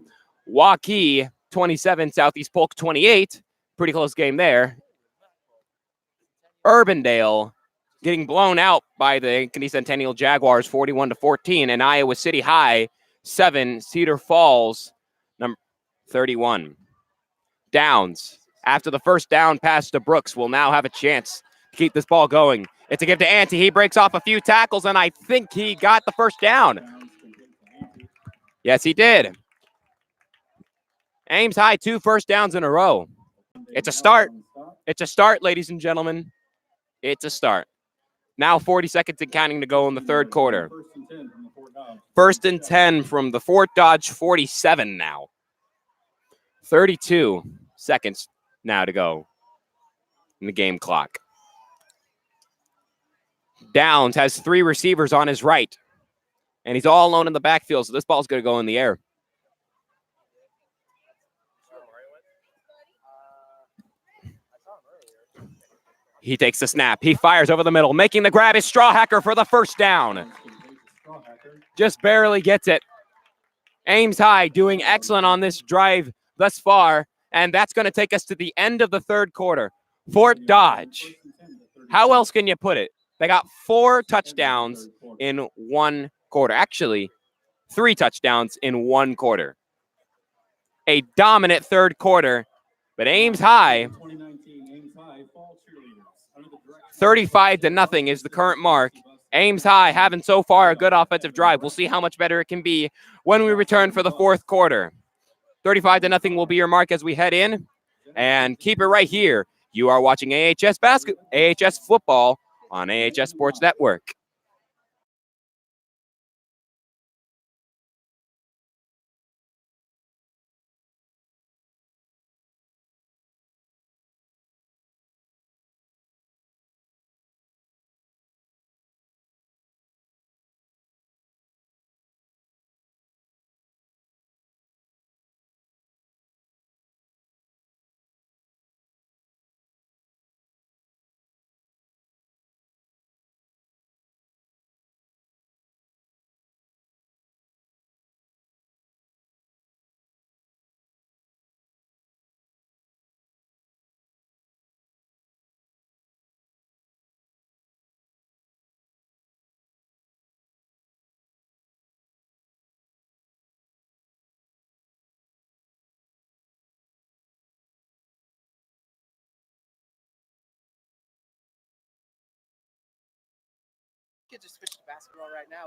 Waukee 27, Southeast Polk 28. Pretty close game there. Urbandale getting blown out by the Ankeny Centennial Jaguars 41-14. And Iowa City High 7, Cedar Falls number 31. Downs, after the first down pass to Brooks, will now have a chance to keep this ball going. It's a give to Ante. He breaks off a few tackles, and I think he got the first down. Yes, he did. Ames High, 2 first downs in a row. It's a start. It's a start, ladies and gentlemen. It's a start. Now 40 seconds and counting to go in the third quarter. First and 10 from the Fort Dodge 47 now. 32 seconds now to go in the game clock. Downs has 3 receivers on his right, and he's all alone in the backfield, so this ball's going to go in the air. He takes the snap. He fires over the middle. Making the grab is Strawhacker for the first down. Just barely gets it. Ames High doing excellent on this drive thus far, and that's going to take us to the end of the third quarter. Fort Dodge. How else can you put it? They got 4 touchdowns in 1 quarter. Actually, 3 touchdowns in 1 quarter. A dominant third quarter, but Ames High, 35-0 is the current mark. Ames High having so far a good offensive drive. We'll see how much better it can be when we return for the fourth quarter. 35-0 will be your mark as we head in. And keep it right here. You are watching AHS football on AHS Sports Network.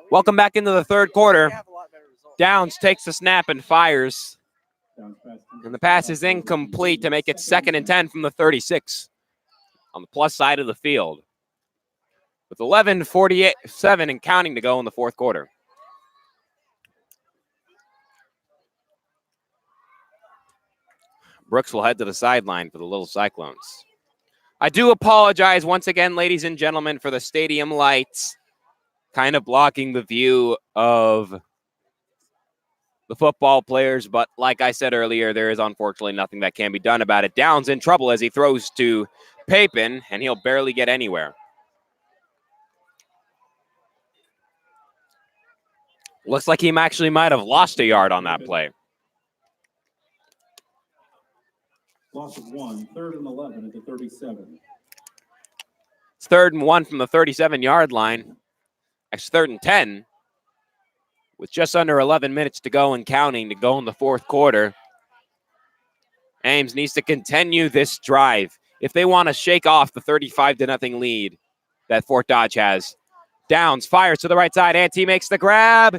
Welcome back into the third quarter. Downs takes the snap and fires. And the pass is incomplete to make it 2nd and 10 from the 36 on the plus side of the field. With 11:47 and counting to go in the fourth quarter. Brooks will head to the sideline for the Little Cyclones. I do apologize once again, ladies and gentlemen, for the stadium lights kind of blocking the view of the football players. But like I said earlier, there is unfortunately nothing that can be done about it. Downs in trouble as he throws to Papin, and he'll barely get anywhere. Looks like he actually might have lost a yard on that play. Loss of 1, 3rd and 11 at the 37. It's 3rd and 1 from the 37-yard line. It's 3rd and 10 with just under 11 minutes to go and counting to go in the fourth quarter. Ames needs to continue this drive if they want to shake off the 35-0 lead that Fort Dodge has. Downs fires to the right side. Ante makes the grab.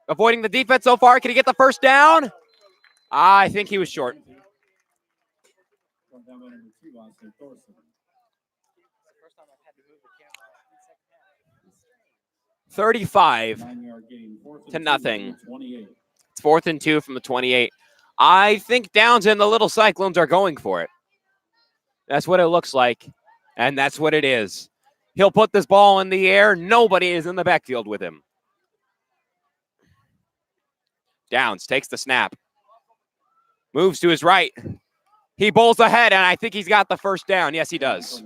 Avoiding the defense so far. Can he get the first down? I think he was short. 35-0. It's 4th and 2 from the 28. I think Downs and the Little Cyclones are going for it. That's what it looks like, and that's what it is. He'll put this ball in the air. Nobody is in the backfield with him. Downs takes the snap. Moves to his right. He bowls ahead, and I think he's got the first down. Yes, he does.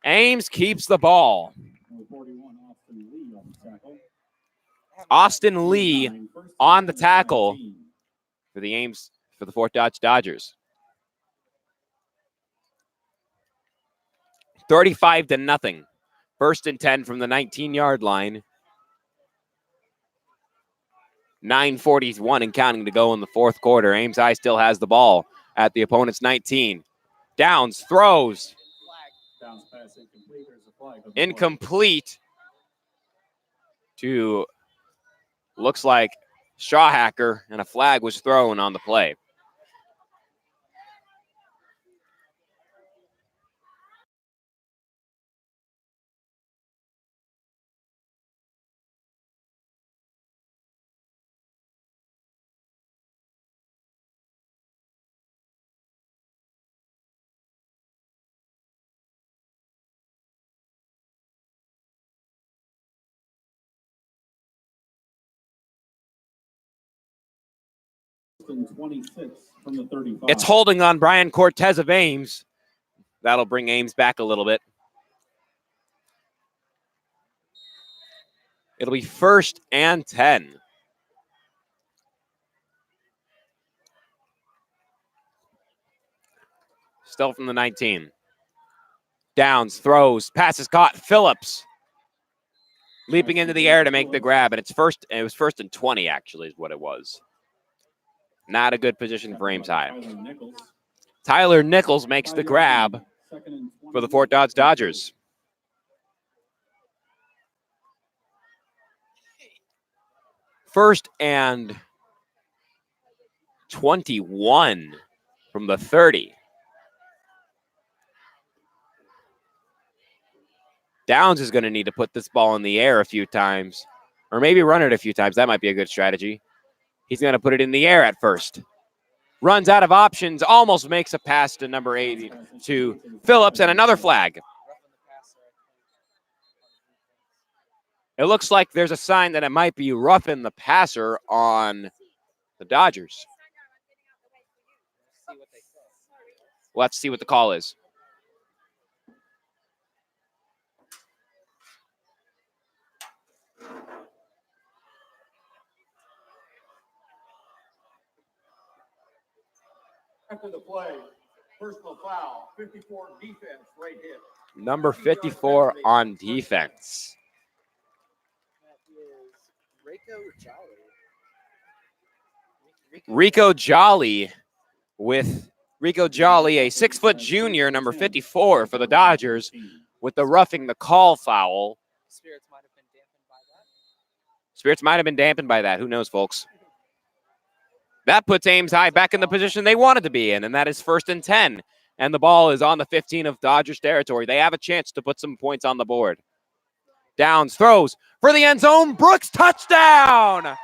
Ames keeps the ball. Austin Lee on the tackle for the Ames, for the Fort Dodge Dodgers. 35-0. 1st and 10 from the 19-yard line. 9:41 and counting to go in the fourth quarter. Ames High still has the ball at the opponent's 19. Downs, throws. Incomplete to, looks like, Shawhacker, and a flag was thrown on the play. And 26 from the 35. It's holding on Brian Cortez of Ames. That'll bring Ames back a little bit. It'll be 1st and 10. Still from the 19. Downs, throws, passes caught. Phillips leaping into the air to make the grab, and it was 1st and 20, actually, is what it was. Not a good position for Ames High. Tyler Nichols makes the grab for the Fort Dodge Dodgers. First and 21 from the 30. Downs is going to need to put this ball in the air a few times, or maybe run it a few times. That might be a good strategy. He's going to put it in the air at first. Runs out of options, almost makes a pass to number 80 to Phillips, and another flag. It looks like there's a sign that it might be roughing the passer on the Dodgers. We'll have to see what the call is. After the play, personal foul, 54 defense, right hit. Number 54 on defense. Rico Jolly, a 6-foot junior, number 54 for the Dodgers, with the roughing the call foul. Spirits might have been dampened by that. Who knows, folks? That puts Ames High back in the position they wanted to be in, and that is 1st and 10. And the ball is on the 15 of Dodgers territory. They have a chance to put some points on the board. Downs, throws for the end zone. Brooks, touchdown!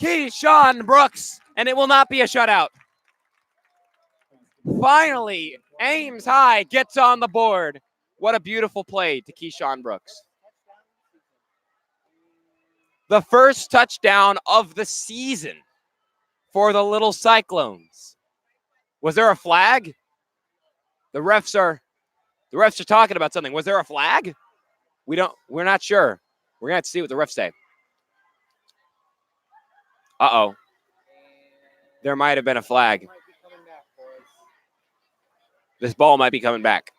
Keyshawn Brooks, and it will not be a shutout. Finally, Ames High gets on the board. What a beautiful play to Keyshawn Brooks. The first touchdown of the season for the Little Cyclones. Was there a flag? The refs are talking about something. Was there a flag? We're not sure. We're gonna have to see what the refs say. Uh-oh. There might have been a flag. This ball might be coming back.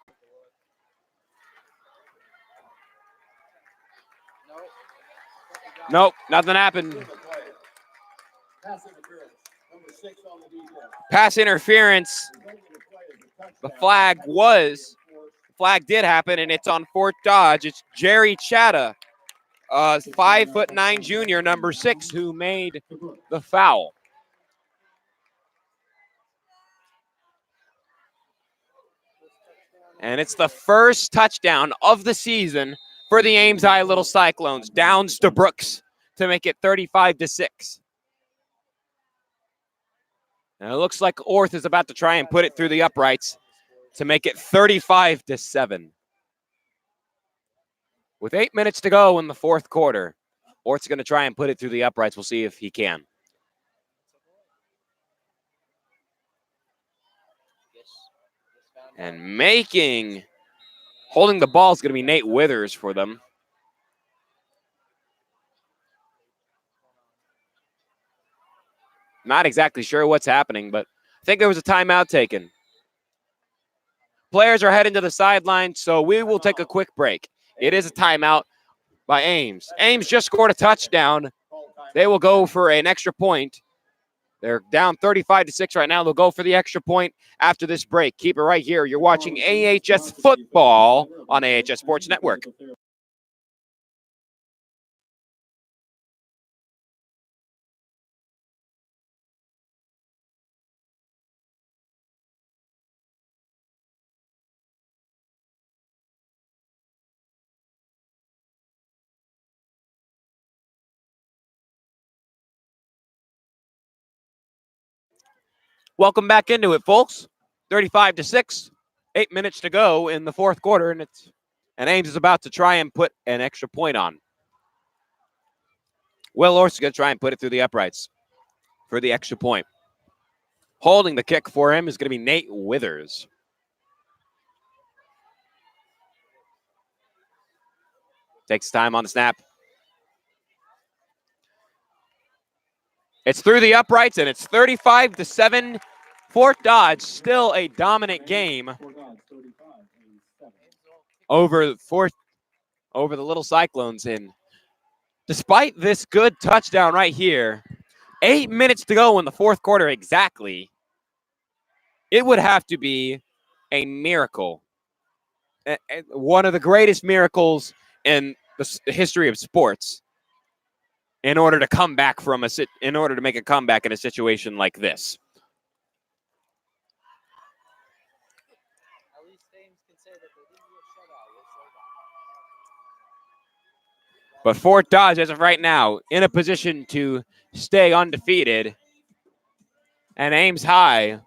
Nope, nothing happened. Pass interference. The flag did happen, and it's on Fort Dodge. It's Jerry Chatta, 5'9" junior, number 6, who made the foul. And it's the first touchdown of the season for the Ames High Little Cyclones. Downs to Brooks to make it 35-6. And it looks like Orth is about to try and put it through the uprights to make it 35-7. With 8 minutes to go in the fourth quarter, Orth's going to try and put it through the uprights. We'll see if he can. And holding the ball is going to be Nate Withers for them. Not exactly sure what's happening, but I think there was a timeout taken. Players are heading to the sideline, so we will take a quick break. It is a timeout by Ames. Ames just scored a touchdown. They will go for an extra point. They're down 35-6 right now. They'll go for the extra point after this break. Keep it right here. You're watching AHS football on AHS Sports Network. Welcome back into it, folks. 35-6, 8 minutes to go in the fourth quarter, and Ames is about to try and put an extra point on. Will Orse is going to try and put it through the uprights for the extra point. Holding the kick for him is going to be Nate Withers. Takes time on the snap. It's through the uprights, and it's 35-7. Fort Dodge still a dominant game over the Little Cyclones. And despite this good touchdown right here, 8 minutes to go in the fourth quarter exactly, it would have to be a miracle. One of the greatest miracles in the history of sports in order to make a comeback in a situation like this. But Fort Dodge, as of right now, in a position to stay undefeated. And Ames High,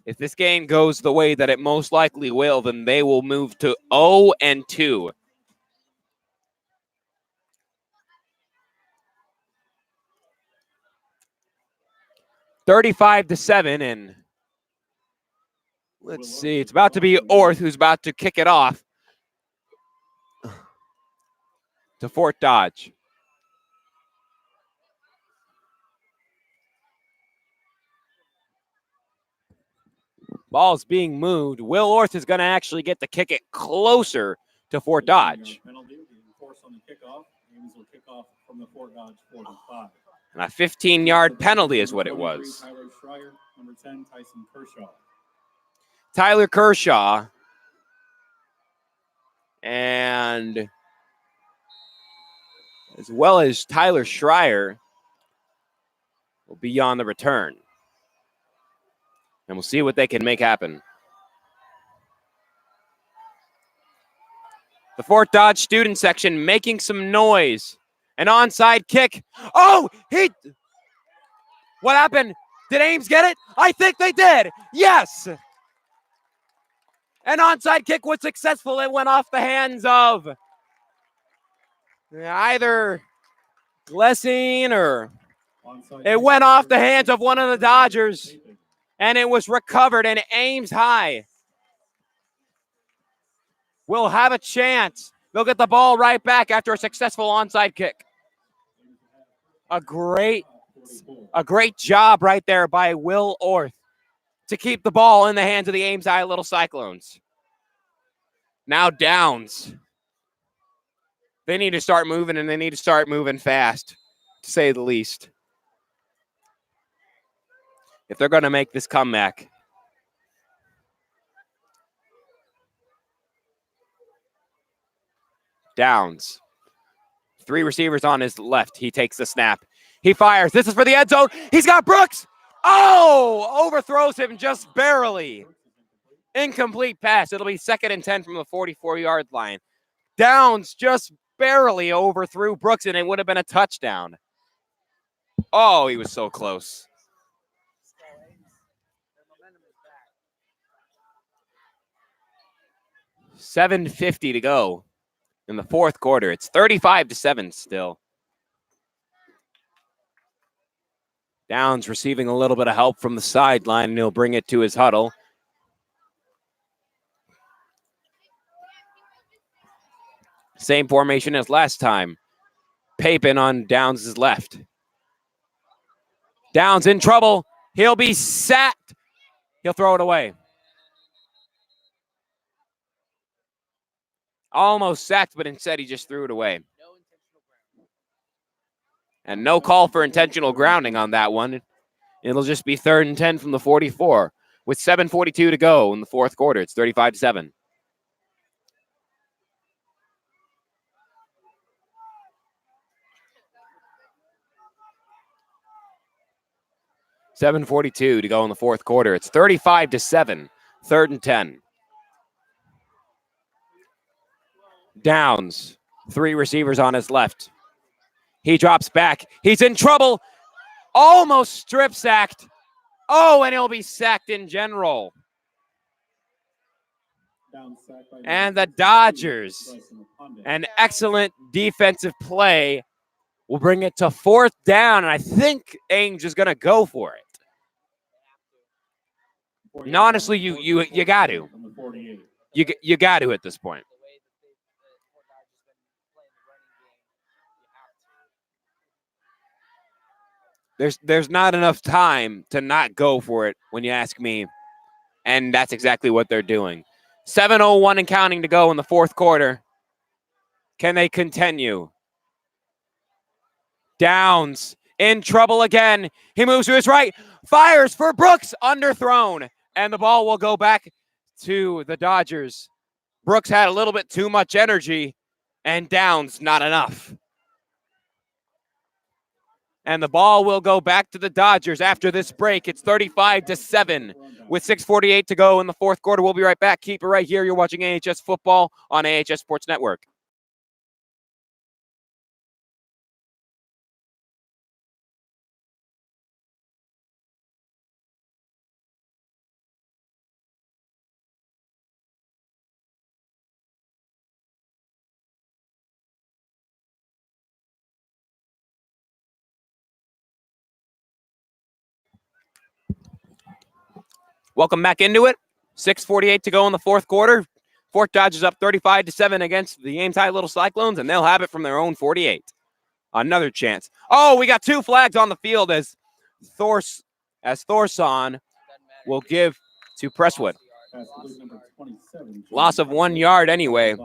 if this game goes the way that it most likely will, then they will move to 0-2. $35-7, and let's see, it's about to be Orth who's about to kick it off to Fort Dodge. Ball's being moved. Will Orth is going to actually get to kick it closer to Fort Dodge. Penalty will be enforced on the kickoff. Ames will kick off from the Fort Dodge 45. And a 15-yard penalty is what it was. Tyler Schreier, number 10, Tyson Kershaw. Tyler Kershaw and as well as Tyler Schreier will be on the return. And we'll see what they can make happen. The Fort Dodge student section making some noise. An onside kick. Oh, what happened? Did Ames get it? I think they did. Yes. An onside kick was successful. It went off the hands of either Glessing or it went off the hands of one of the Dodgers, and it was recovered, and Ames High will have a chance. They'll get the ball right back after a successful onside kick. A great job right there by Will Orth to keep the ball in the hands of the Ames High Little Cyclones. Now Downs. They need to start moving, and they need to start moving fast, to say the least, if they're going to make this comeback. Downs. 3 receivers on his left. He takes the snap. He fires. This is for the end zone. He's got Brooks. Oh, overthrows him just barely. Incomplete pass. It'll be 2nd and 10 from the 44-yard line. Downs just barely overthrew Brooks, and it would have been a touchdown. Oh, he was so close. $7:50 to go in the fourth quarter. It's 35-7 still. Downs receiving a little bit of help from the sideline, and he'll bring it to his huddle. Same formation as last time. Papin on Downs' left. Downs in trouble. He'll be sacked. He'll throw it away. Almost sacked, but instead he just threw it away. And no call for intentional grounding on that one. It'll just be 3rd and 10 from the 44 with 7:42 to go in the fourth quarter. It's 35-7. $7:42 to go in the fourth quarter. It's 35-7. 3rd and 10. Downs. 3 receivers on his left. He drops back. He's in trouble. Almost strip sacked. Oh, and he'll be sacked in general. And the Dodgers, an excellent defensive play, will bring it to 4th down, and I think Ames is going to go for it. And honestly, you got to. You got to at this point. There's not enough time to not go for it when you ask me, and that's exactly what they're doing. 7:01 and counting to go in the fourth quarter. Can they continue? Downs in trouble again. He moves to his right, fires for Brooks, underthrown, and the ball will go back to the Dodgers. Brooks had a little bit too much energy, and Downs not enough. And the ball will go back to the Dodgers after this break. It's 35-7 with 6:48 to go in the fourth quarter. We'll be right back. Keep it right here. You're watching AHS football on AHS Sports Network. Welcome back into it. 6:48 to go in the fourth quarter. Fort Dodgers up 35-7 against the Ames High Little Cyclones, and they'll have it from their own 48. Another chance. Oh, we got 2 flags on the field as Thorson will give to Presswood. Loss of 1 yard anyway.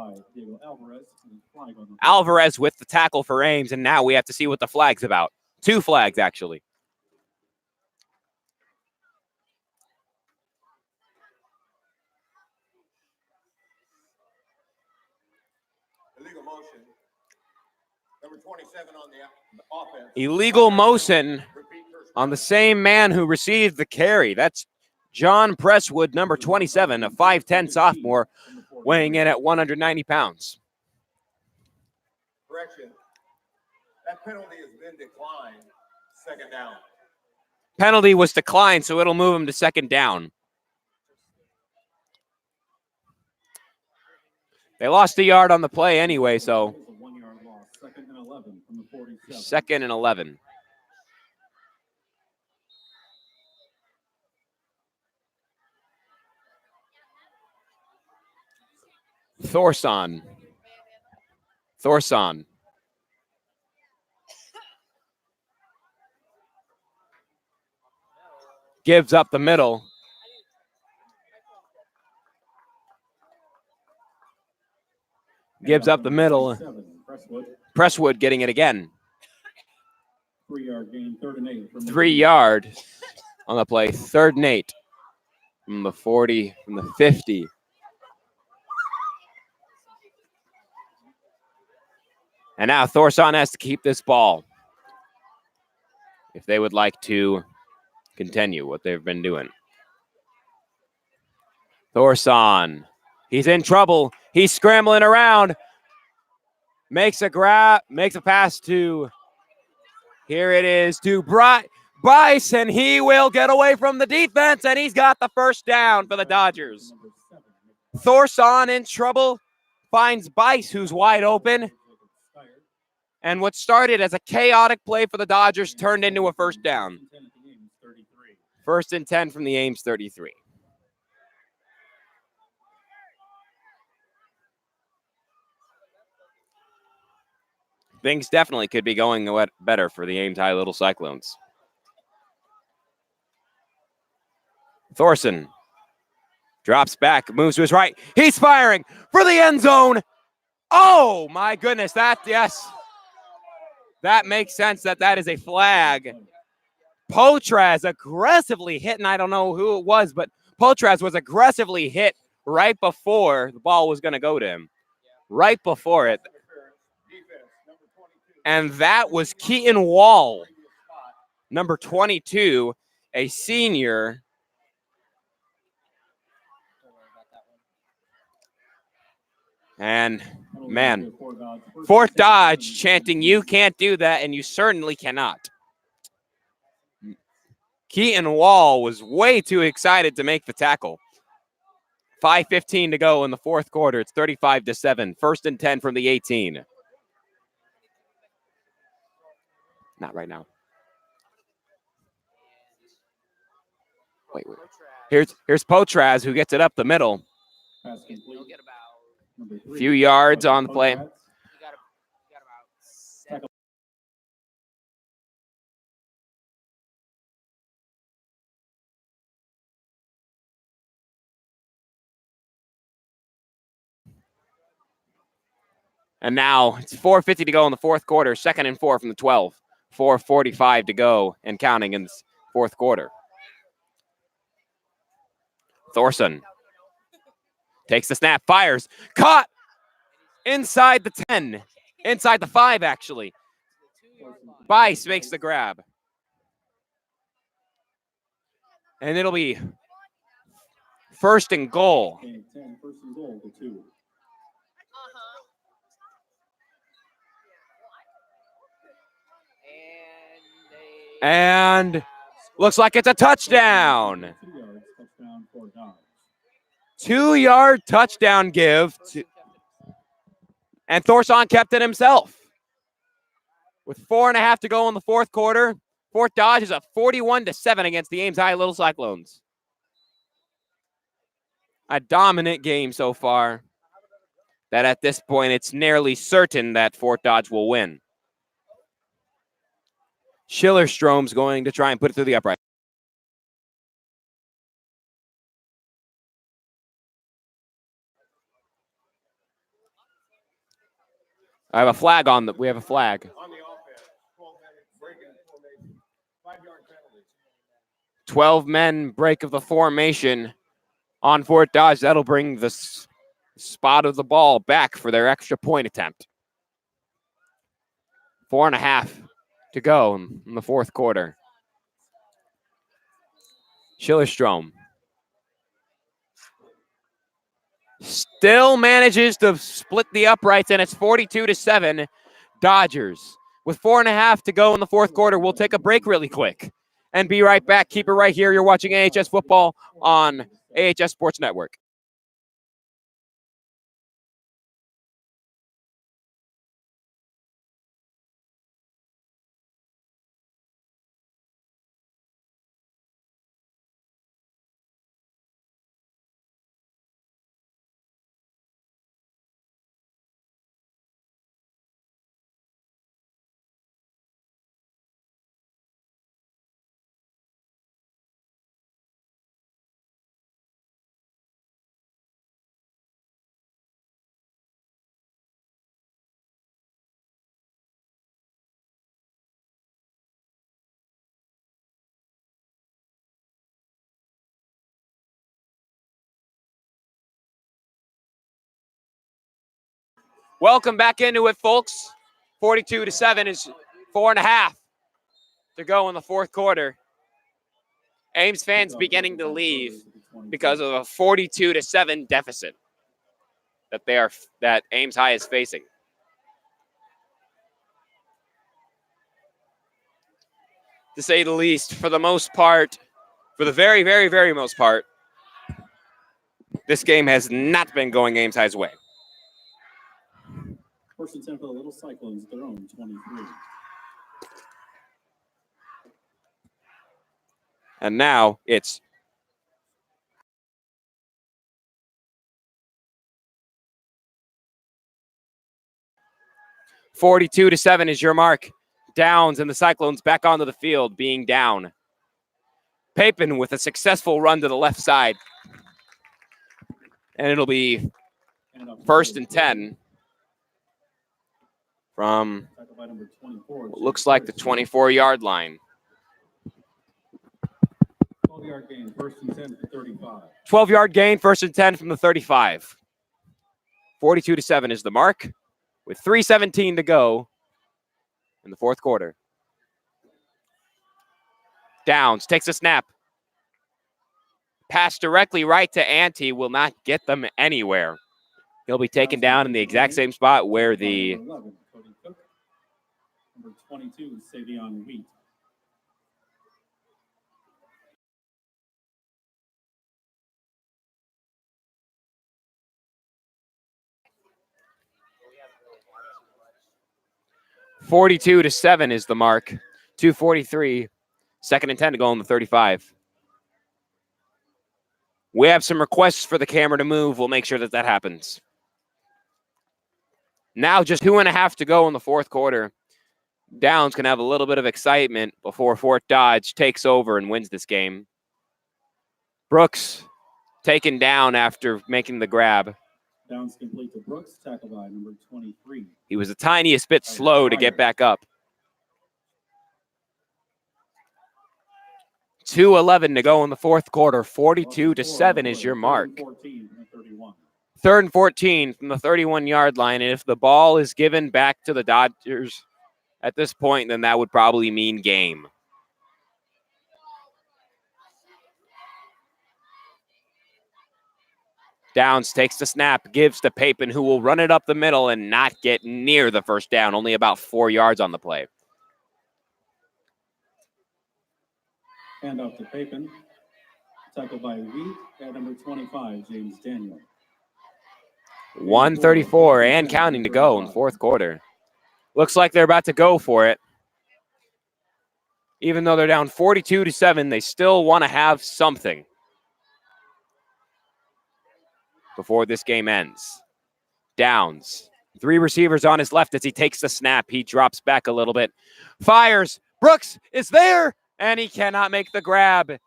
Alvarez with the tackle for Ames, and now we have to see what the flag's about. 2 flags, actually. Illegal motion. Number 27 on the offense. Illegal motion on the same man who received the carry. That's John Presswood, number 27, a 5'10 sophomore, weighing in at 190 pounds. Correction. That penalty has been declined. 2nd down. Penalty was declined, so it'll move him to 2nd down. They lost a yard on the play anyway, so 2nd and 11. Thorson. Gives up the middle. Presswood getting it again. 3-yard gain, 3rd and 8. 3 yard on the play. 3rd and 8 from the 40, from the 50. And now Thorson has to keep this ball if they would like to continue what they've been doing. Thorson, he's in trouble. He's scrambling around. Makes a pass to, here it is, to Bryce, and he will get away from the defense, and he's got the 1st down for the Dodgers. Thorson in trouble, finds Bryce, who's wide open. And what started as a chaotic play for the Dodgers turned into a 1st down. First and 10 from the Ames 33. Things definitely could be going better for the Ames High Little Cyclones. Thorson drops back, moves to his right. He's firing for the end zone. Oh, my goodness. Yes. That makes sense that is a flag. Potraz aggressively hit, and I don't know who it was, but Potraz was aggressively hit right before the ball was going to go to him. Right before it. And that was Keaton Wall, number 22, a senior. And, man, Fort Dodge chanting, "You can't do that," and you certainly cannot. Keaton Wall was way too excited to make the tackle. 5:15 to go in the fourth quarter. It's 35-7. First and 10 from the 18. Not right now. Wait. Here's Potraz, who gets it up the middle. A few yards on the play. And now it's 4:50 to go in the fourth quarter. 2nd and 4 from the 12. 4:45 to go and counting in the fourth quarter. Thorson takes the snap, fires, caught inside the 10, inside the 5 actually. Bice makes the grab. And it'll be first and goal. And looks like it's a touchdown. 2-yard touchdown give. And Thorson kept it himself. With 4.5 to go in the fourth quarter, Fort Dodge is up 41-7 against the Ames High Little Cyclones. A dominant game so far. That at this point, it's nearly certain that Fort Dodge will win. Schillerstrom's going to try and put it through the upright. I have a flag on the. We have a flag. 12 men break of the formation on Fort Dodge. That'll bring the spot of the ball back for their extra point attempt. 4.5 to go in the fourth quarter. Schillerstrom still manages to split the uprights, and it's 42-7 Dodgers. With 4.5 to go in the fourth quarter, we'll take a break really quick and be right back. Keep it right here. You're watching AHS football on AHS Sports Network. Welcome back into it, folks. 42-7 is 4.5 to go in the fourth quarter. Ames fans beginning to leave because of a 42-7 deficit that Ames High is facing. To say the least, for the most part, for the very, very, very most part, this game has not been going Ames High's way. First and 10 for the Little Cyclones, their own 23. And now it's 42-7 is your mark. Downs and the Cyclones back onto the field, being down. Papin with a successful run to the left side. And it'll be 1st and 10 from what looks like the 24-yard line. 12-yard gain, 1st and 10 for 35. 12-yard gain, 1st and 10 from the 35. 42-7 is the mark, with 3:17 to go in the fourth quarter. Downs takes a snap. Pass directly right to Ante will not get them anywhere. He'll be taken down in the exact same spot where the Number 22, Savion Wheat. $42-7 is the mark. 2:43, 2nd and 10 to go on the 35. We have some requests for the camera to move. We'll make sure that that happens. Now just 2.5 to go in the fourth quarter. Downs can have a little bit of excitement before Fort Dodge takes over and wins this game. Brooks taken down after making the grab. Downs complete to Brooks, tackle by number 23. He was the tiniest bit slow to get back up. 2:11 to go in the fourth quarter. 42-7 is your mark. 3rd and 14 from the 31-yard line. And if the ball is given back to the Dodgers at this point, then that would probably mean game. Downs takes the snap, gives to Papin, who will run it up the middle and not get near the first down, only about 4 yards on the play. Hand off to Papin. Tackle by Wheat at number 25, James Daniel. 1:34 and counting to go in the fourth quarter. Looks like they're about to go for it. Even though they're down 42-7, they still want to have something before this game ends. Downs. 3 receivers on his left as he takes the snap. He drops back a little bit. Fires. Brooks is there, and he cannot make the grab.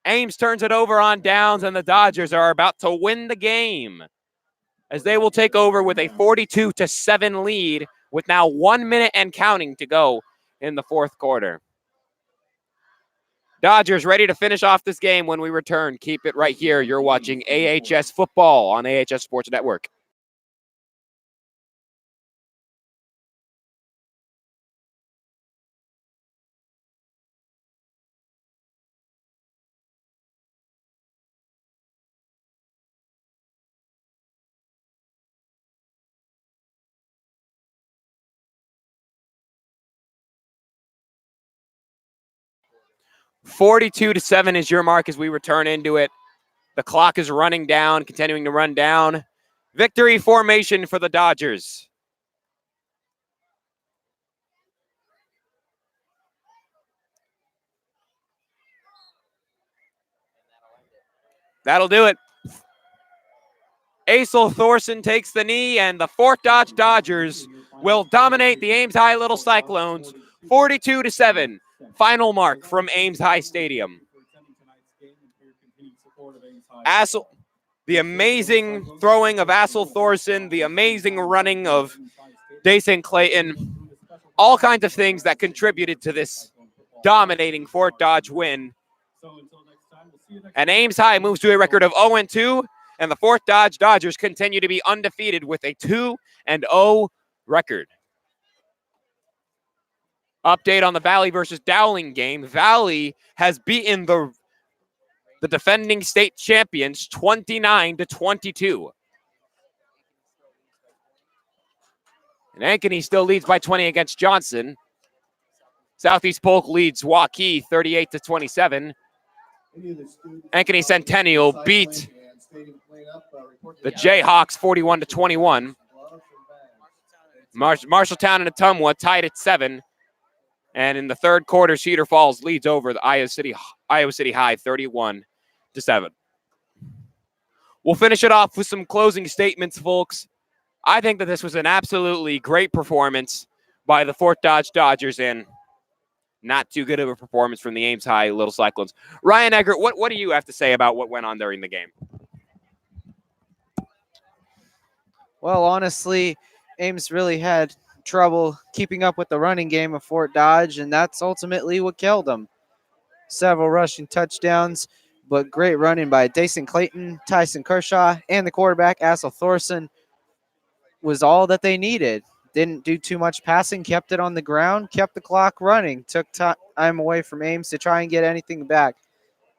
Ames turns it over on downs, and the Dodgers are about to win the game as they will take over with a 42-7 lead with now 1 minute and counting to go in the fourth quarter. Dodgers ready to finish off this game when we return. Keep it right here. You're watching AHS Football on AHS Sports Network. $42-7 is your mark as we return into it. The clock is running down, continuing to run down. Victory formation for the Dodgers. That'll do it. Asel Thorson takes the knee, and the Fort Dodge Dodgers will dominate the Ames High Little Cyclones 42-7. Final mark from Ames High Stadium. Asel, the amazing throwing of Asel Thorson, the amazing running of Dayson Clayton, all kinds of things that contributed to this dominating Fort Dodge win. And Ames High moves to a record of 0-2, and the Fort Dodge Dodgers continue to be undefeated with a 2-0 record. Update on the Valley versus Dowling game. Valley has beaten the defending state champions 29-22. And Ankeny still leads by 20 against Johnson. Southeast Polk leads Waukee 38-27. Ankeny Centennial beat the Jayhawks 41-21. Marshalltown and Ottumwa tied at 7. And in the third quarter, Cedar Falls leads over the Iowa City Iowa City High 31-7. We'll finish it off with some closing statements, folks. I think that this was an absolutely great performance by the Fort Dodge Dodgers, and not too good of a performance from the Ames High Little Cyclones. Ryan Eggert, what do you have to say about what went on during the game? Well, honestly, Ames really had trouble keeping up with the running game of Fort Dodge, and that's ultimately what killed them. Several rushing touchdowns, but great running by Dason Clayton, Tyson Kershaw, and the quarterback, Assel Thorson, was all that they needed. Didn't do too much passing, kept it on the ground, kept the clock running, took time away from Ames to try and get anything back.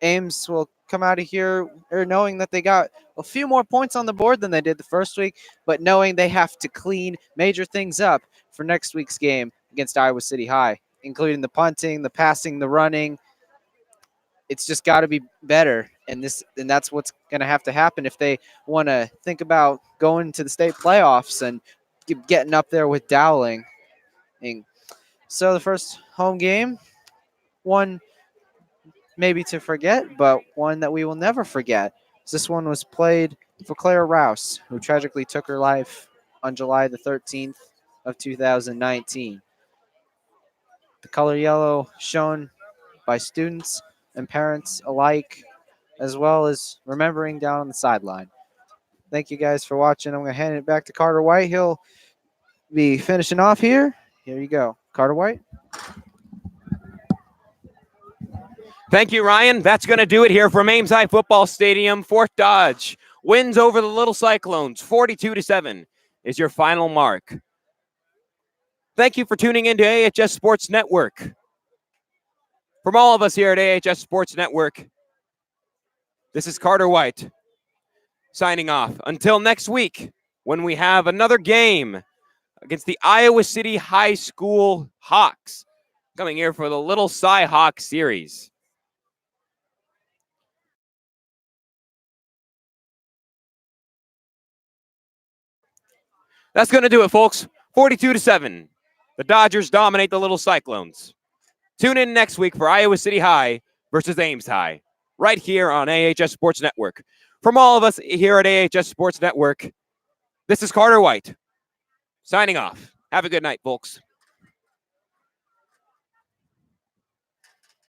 Ames will come out of here knowing that they got a few more points on the board than they did the first week, but knowing they have to clean major things up for next week's game against Iowa City High, including the punting, the passing, the running. It's just got to be better, and that's what's going to have to happen if they want to think about going to the state playoffs and getting up there with Dowling. And so the first home game, one maybe to forget, but one that we will never forget. This one was played for Claire Rouse, who tragically took her life on July the 13th of 2019. The color yellow shown by students and parents alike, as well as remembering down on the sideline. Thank you guys for watching. I'm going to hand it back to Carter White. He'll be finishing off here. Here you go. Carter White. Thank you, Ryan. That's going to do it here from Ames High Football Stadium. Fort Dodge wins over the Little Cyclones 42-7 is your final mark. Thank you for tuning in to AHS Sports Network. From all of us here at AHS Sports Network, this is Carter White signing off. Until next week, when we have another game against the Iowa City High School Hawks, coming here for the Little Cy Hawk series. That's going to do it, folks. 42-7. The Dodgers dominate the Little Cyclones. Tune in next week for Iowa City High versus Ames High, right here on AHS Sports Network. From all of us here at AHS Sports Network, this is Carter White, signing off. Have a good night, folks.